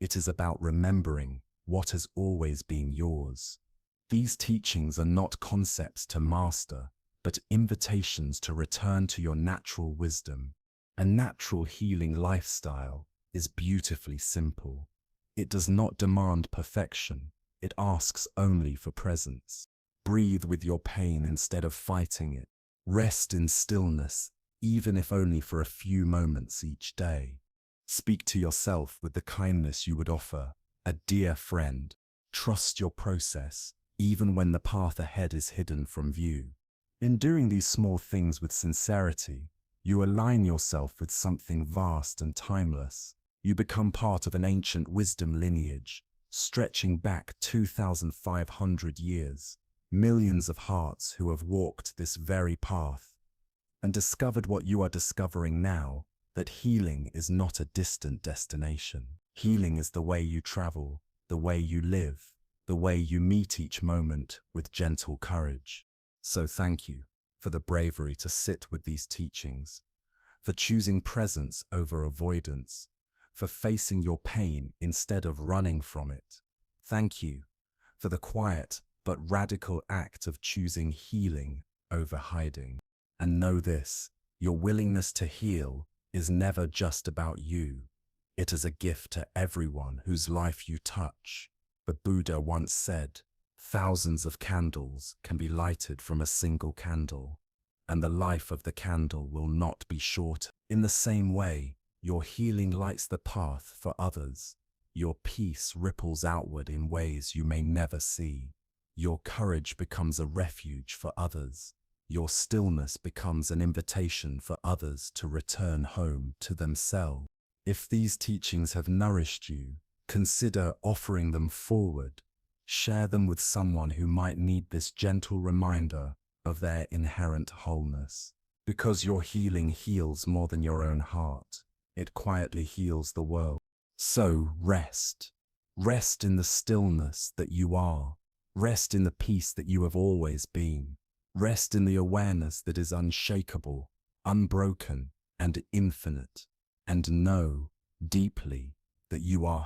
It is about remembering what has always been yours. These teachings are not concepts to master, but invitations to return to your natural wisdom. A natural healing lifestyle is beautifully simple. It does not demand perfection. It asks only for presence. Breathe with your pain instead of fighting it. Rest in stillness, even if only for a few moments each day. Speak to yourself with the kindness you would offer a dear friend. Trust your process, even when the path ahead is hidden from view. In doing these small things with sincerity, you align yourself with something vast and timeless. You become part of an ancient wisdom lineage, stretching back 2,500 years, millions of hearts who have walked this very path and discovered what you are discovering now, that healing is not a distant destination. Healing is the way you travel, the way you live, the way you meet each moment with gentle courage. So thank you for the bravery to sit with these teachings, for choosing presence over avoidance, for facing your pain instead of running from it. Thank you for the quiet but radical act of choosing healing over hiding. And know this: your willingness to heal is never just about you. It is a gift to everyone whose life you touch. The Buddha once said, "Thousands of candles can be lighted from a single candle, and the life of the candle will not be shorter." In the same way, your healing lights the path for others. Your peace ripples outward in ways you may never see. Your courage becomes a refuge for others. Your stillness becomes an invitation for others to return home to themselves. If these teachings have nourished you, consider offering them forward. Share them with someone who might need this gentle reminder of their inherent wholeness. Because your healing heals more than your own heart. It quietly heals the world. So rest. Rest in the stillness that you are. Rest in the peace that you have always been. Rest in the awareness that is unshakable, unbroken, and infinite. And know deeply that you are